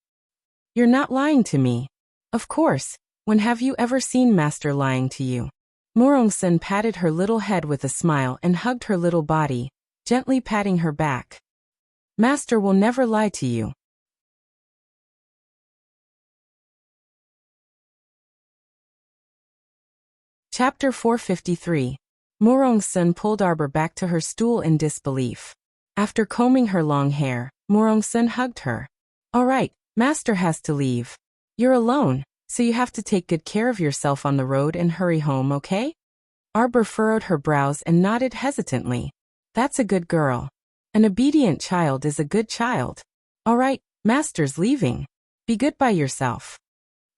You're not lying to me. Of course, when have you ever seen master lying to you? Morong Sun patted her little head with a smile and hugged her little body, gently patting her back. Master will never lie to you. Chapter 453. Morong Sun pulled Arbor back to her stool in disbelief. After combing her long hair, Morong Sun hugged her. Alright, master has to leave. You're alone, so you have to take good care of yourself on the road and hurry home, okay? Arbor furrowed her brows and nodded hesitantly. That's a good girl. An obedient child is a good child. Alright, master's leaving. Be good by yourself.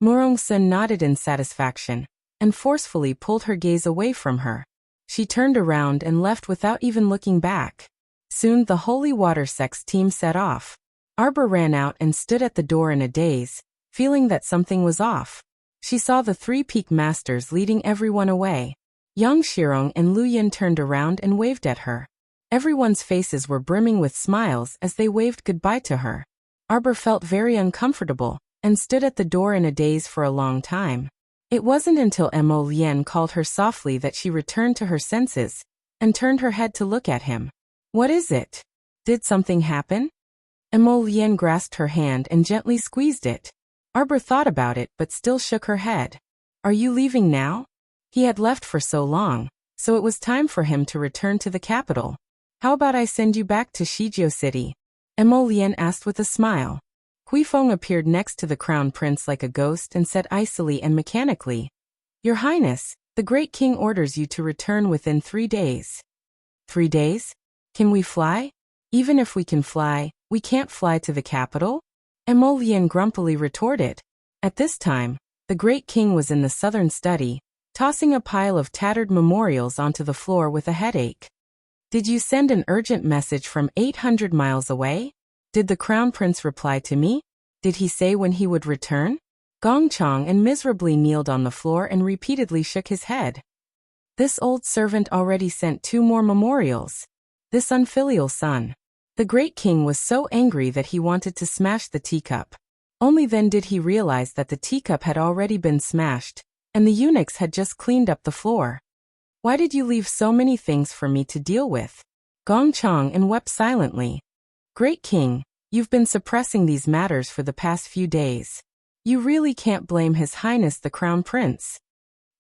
Morong Sun nodded in satisfaction, and forcefully pulled her gaze away from her. She turned around and left without even looking back. Soon the Holy Water Sect's team set off. Arbor ran out and stood at the door in a daze, feeling that something was off. She saw the 3 peak masters leading everyone away. Yang Shirong and Lu Yin turned around and waved at her. Everyone's faces were brimming with smiles as they waved goodbye to her. Arbor felt very uncomfortable, and stood at the door in a daze for a long time. It wasn't until Mo Lien called her softly that she returned to her senses, and turned her head to look at him. What is it? Did something happen? Mo Lien grasped her hand and gently squeezed it. Arbor thought about it but still shook her head. Are you leaving now? He had left for so long, so it was time for him to return to the capital. How about I send you back to Shizhou City? Mo Lien asked with a smile. Huifeng appeared next to the crown prince like a ghost and said icily and mechanically, Your Highness, the great king orders you to return within 3 days. 3 days? Can we fly? Even if we can fly, we can't fly to the capital? Mo Lien grumpily retorted. At this time, the great king was in the southern study, tossing a pile of tattered memorials onto the floor with a headache. Did you send an urgent message from 800 miles away? Did the crown prince reply to me? Did he say when he would return? Gong Chong and miserably kneeled on the floor and repeatedly shook his head. This old servant already sent 2 more memorials. This unfilial son. The great king was so angry that he wanted to smash the teacup. Only then did he realize that the teacup had already been smashed, and the eunuchs had just cleaned up the floor. Why did you leave so many things for me to deal with? Gong Chang and wept silently. Great king, you've been suppressing these matters for the past few days. You really can't blame His Highness the Crown Prince.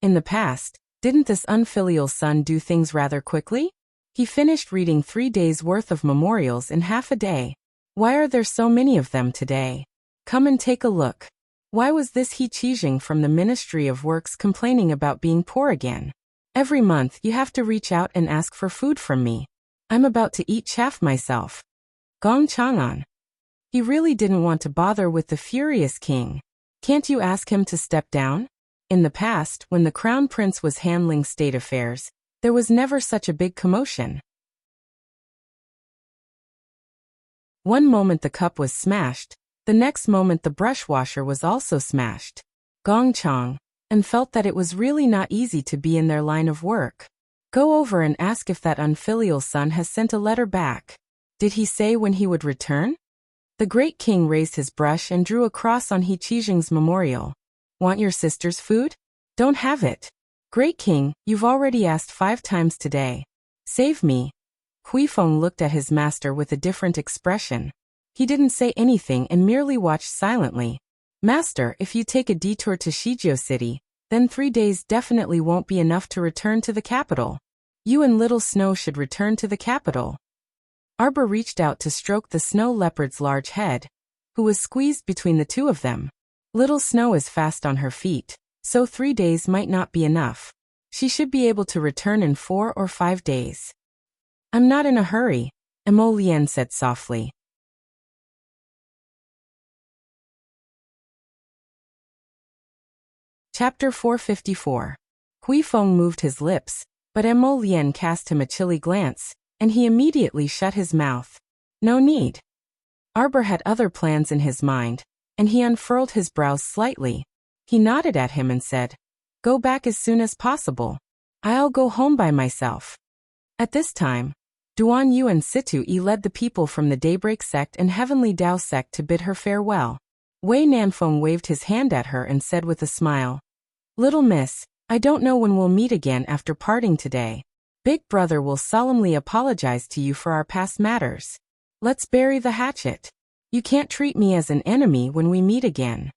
In the past, didn't this unfilial son do things rather quickly? He finished reading 3 days' worth of memorials in half a day. Why are there so many of them today? Come and take a look. Why was this He Qijing from the Ministry of Works complaining about being poor again? Every month you have to reach out and ask for food from me. I'm about to eat chaff myself. Gong Chang'an. He really didn't want to bother with the furious king. Can't you ask him to step down? In the past, when the crown prince was handling state affairs, there was never such a big commotion. One moment the cup was smashed, the next moment the brush washer was also smashed. Gong Chang, and felt that it was really not easy to be in their line of work. Go over and ask if that unfilial son has sent a letter back. Did he say when he would return? The great king raised his brush and drew a cross on He Qijing's memorial. Want your sister's food? Don't have it. Great king, you've already asked 5 times today. Save me. Huifeng looked at his master with a different expression. He didn't say anything and merely watched silently. Master, if you take a detour to Shijiao City, then 3 days definitely won't be enough to return to the capital. You and Little Snow should return to the capital. Arbor reached out to stroke the snow leopard's large head, who was squeezed between the two of them. Little Snow is fast on her feet, so 3 days might not be enough. She should be able to return in 4 or 5 days. I'm not in a hurry, Emo Lien said softly. Chapter 454. Huifeng moved his lips, but Emo Lien cast him a chilly glance, and he immediately shut his mouth. No need. Arbor had other plans in his mind, and he unfurled his brows slightly. He nodded at him and said, Go back as soon as possible. I'll go home by myself. At this time, Duan Yu and Situ Yi led the people from the Daybreak sect and Heavenly Tao sect to bid her farewell. Wei Nanfeng waved his hand at her and said with a smile, Little miss, I don't know when we'll meet again after parting today. Big brother will solemnly apologize to you for our past matters. Let's bury the hatchet. You can't treat me as an enemy when we meet again.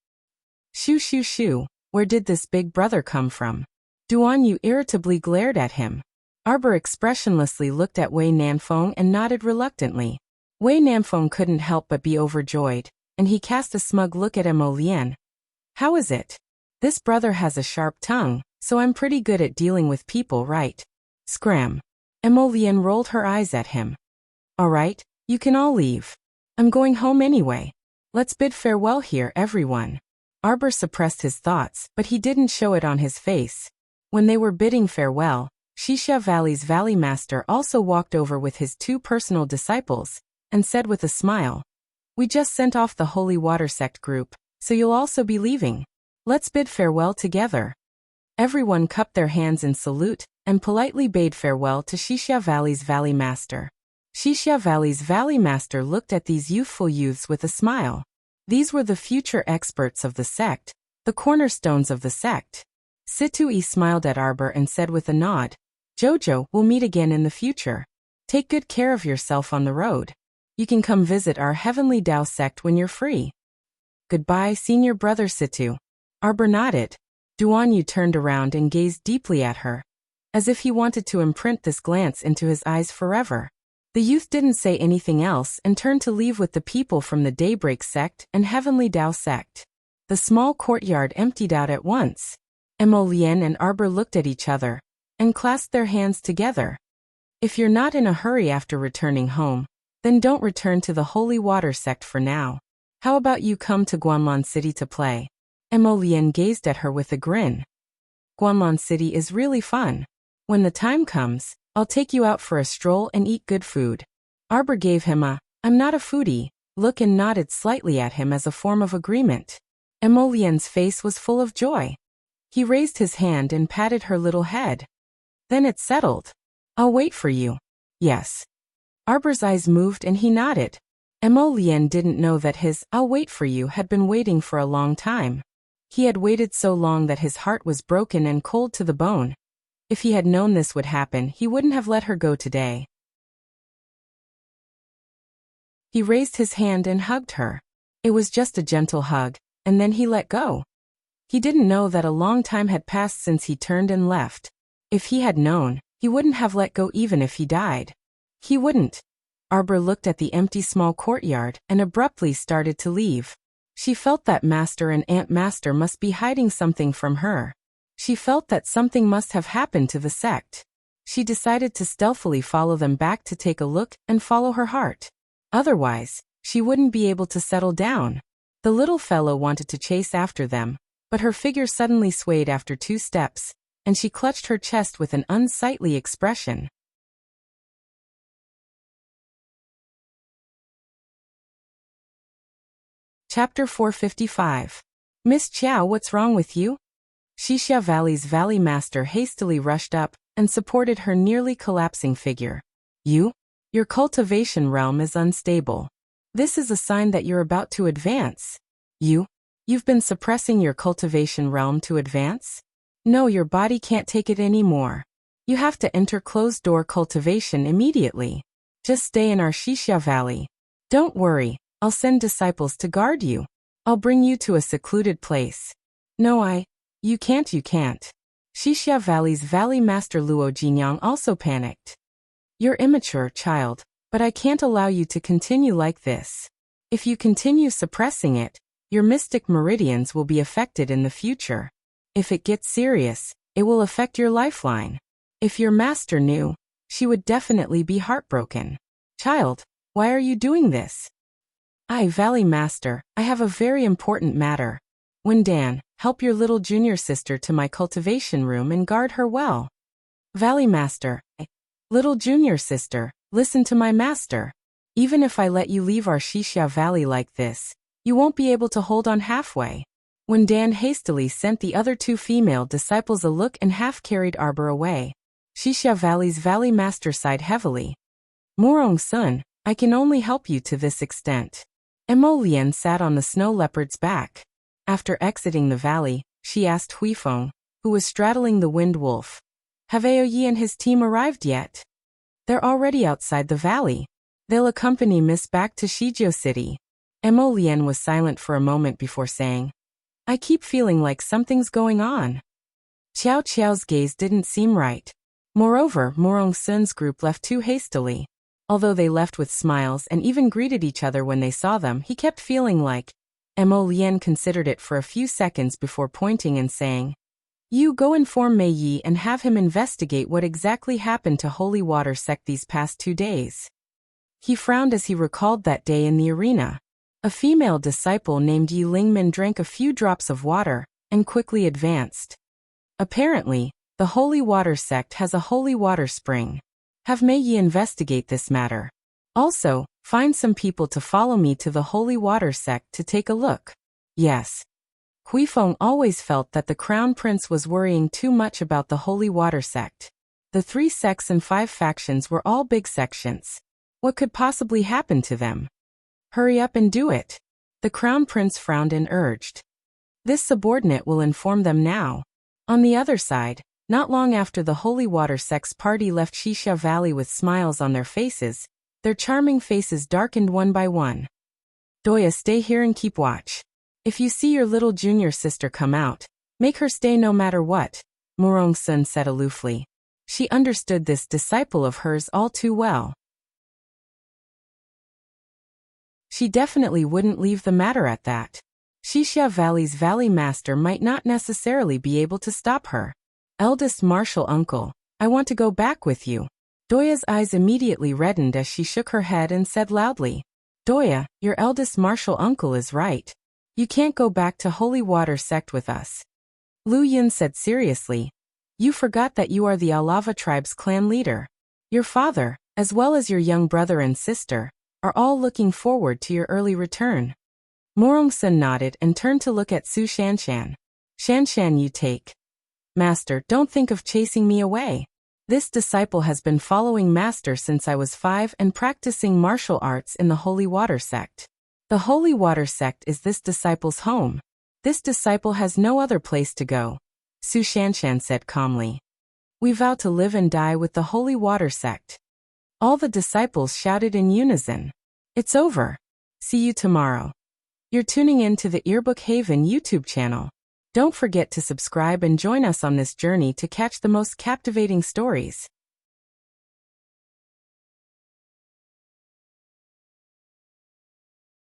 Shoo shoo shoo, where did this big brother come from? Duan Yu irritably glared at him. Arbor expressionlessly looked at Wei Nanfeng and nodded reluctantly. Wei Nanfeng couldn't help but be overjoyed, and he cast a smug look at Emo Lien. How is it? This brother has a sharp tongue, so I'm pretty good at dealing with people, right? Scram. Emo Lien rolled her eyes at him. All right, you can all leave. I'm going home anyway. Let's bid farewell here, everyone. Arbor suppressed his thoughts, but he didn't show it on his face. When they were bidding farewell, Xixia Valley's Valley Master also walked over with his 2 personal disciples, and said with a smile, We just sent off the Holy Water Sect group, so you'll also be leaving. Let's bid farewell together. Everyone cupped their hands in salute, and politely bade farewell to Xixia Valley's Valley Master. Xixia Valley's Valley Master looked at these youthful youths with a smile. These were the future experts of the sect, the cornerstones of the sect. Situ-Yi smiled at Arbor and said with a nod, Jojo, we'll meet again in the future. Take good care of yourself on the road. You can come visit our Heavenly Tao sect when you're free. Goodbye, senior brother Situ. Arbor nodded. Duan Yu turned around and gazed deeply at her, as if he wanted to imprint this glance into his eyes forever. The youth didn't say anything else and turned to leave with the people from the Daybreak sect and Heavenly Tao sect. The small courtyard emptied out at once. Emo Lien and Arbor looked at each other, and clasped their hands together. If you're not in a hurry after returning home, then don't return to the Holy Water sect for now. How about you come to Guanlan City to play? Emo Lien gazed at her with a grin. Guanlan City is really fun. When the time comes, I'll take you out for a stroll and eat good food. Arbor gave him a, I'm not a foodie, look and nodded slightly at him as a form of agreement. Emo Lien's face was full of joy. He raised his hand and patted her little head. Then it's settled. I'll wait for you. Yes. Arbor's eyes moved and he nodded. Emo Lien didn't know that his I'll wait for you had been waiting for a long time. He had waited so long that his heart was broken and cold to the bone. If he had known this would happen, he wouldn't have let her go today. He raised his hand and hugged her. It was just a gentle hug, and then he let go. He didn't know that a long time had passed since he turned and left. If he had known, he wouldn't have let go even if he died. He wouldn't. Arbor looked at the empty small courtyard and abruptly started to leave. She felt that Master and Aunt Master must be hiding something from her. She felt that something must have happened to the sect. She decided to stealthily follow them back to take a look and follow her heart. Otherwise, she wouldn't be able to settle down. The little fellow wanted to chase after them, but her figure suddenly swayed after 2 steps, and she clutched her chest with an unsightly expression. Chapter 455. Miss Chow, what's wrong with you? Xixia Valley's Valley Master hastily rushed up and supported her nearly collapsing figure. Your cultivation realm is unstable. This is a sign that you're about to advance. You've been suppressing your cultivation realm to advance? No, your body can't take it anymore. You have to enter closed-door cultivation immediately. Just stay in our Xixia Valley. Don't worry, I'll send disciples to guard you. I'll bring you to a secluded place. No, you can't. Xixia Valley's Valley Master Luo Jinyang also panicked. You're immature, child, but I can't allow you to continue like this. If you continue suppressing it, your mystic meridians will be affected in the future. If it gets serious, it will affect your lifeline. If your master knew, she would definitely be heartbroken. Child, why are you doing this? Valley Master, I have a very important matter. Wendan, help your little junior sister to my cultivation room and guard her well. Valley Master, little junior sister, listen to my master. Even if I let you leave our Xixia Valley like this, you won't be able to hold on halfway. Wendan hastily sent the other 2 female disciples a look and half-carried Arbor away. Xixia Valley's Valley Master sighed heavily. Morong Sun, I can only help you to this extent. Mo Lian sat on the snow leopard's back. After exiting the valley, she asked Huifeng, who was straddling the wind wolf. Have Aoyi and his team arrived yet? They're already outside the valley. They'll accompany Miss back to Shizhou City. Mo Lian was silent for a moment before saying, I keep feeling like something's going on. Qiao Qiao's gaze didn't seem right. Moreover, Morong Sun's group left too hastily. Although they left with smiles and even greeted each other when they saw them, he kept feeling like. Mo Lian considered it for a few seconds before pointing and saying, You go inform Mei Yi and have him investigate what exactly happened to Holy Water Sect these past 2 days. He frowned as he recalled that day in the arena. A female disciple named Yi Lingmin drank a few drops of water and quickly advanced. Apparently, the Holy Water Sect has a holy water spring. Have Mei Yi investigate this matter. Also, find some people to follow me to the Holy Water Sect to take a look. Yes. Huifeng always felt that the Crown Prince was worrying too much about the Holy Water Sect. The 3 sects and 5 factions were all big sections. What could possibly happen to them? Hurry up and do it. The Crown Prince frowned and urged. This subordinate will inform them now. On the other side, not long after the Holy Water Sect's party left Xixia Valley with smiles on their faces, their charming faces darkened one by one. Doya, stay here and keep watch. If you see your little junior sister come out, make her stay no matter what, Morong Sun said aloofly. She understood this disciple of hers all too well. She definitely wouldn't leave the matter at that. Xixia Valley's Valley Master might not necessarily be able to stop her. Eldest martial uncle, I want to go back with you. Doya's eyes immediately reddened as she shook her head and said loudly, Doya, your eldest martial uncle is right. You can't go back to Holy Water Sect with us. Lu Yun said seriously, You forgot that you are the Alava tribe's clan leader. Your father, as well as your young brother and sister, are all looking forward to your early return. Morong Sun nodded and turned to look at Su Shanshan. Shanshan, you take. Master, don't think of chasing me away. This disciple has been following Master since I was 5 and practicing martial arts in the Holy Water Sect. The Holy Water Sect is this disciple's home. This disciple has no other place to go, Su Shanshan said calmly. We vow to live and die with the holy water sect." All the disciples shouted in unison. "It's over. See you tomorrow." You're tuning in to the Earbook Haven YouTube channel. Don't forget to subscribe and join us on this journey to catch the most captivating stories.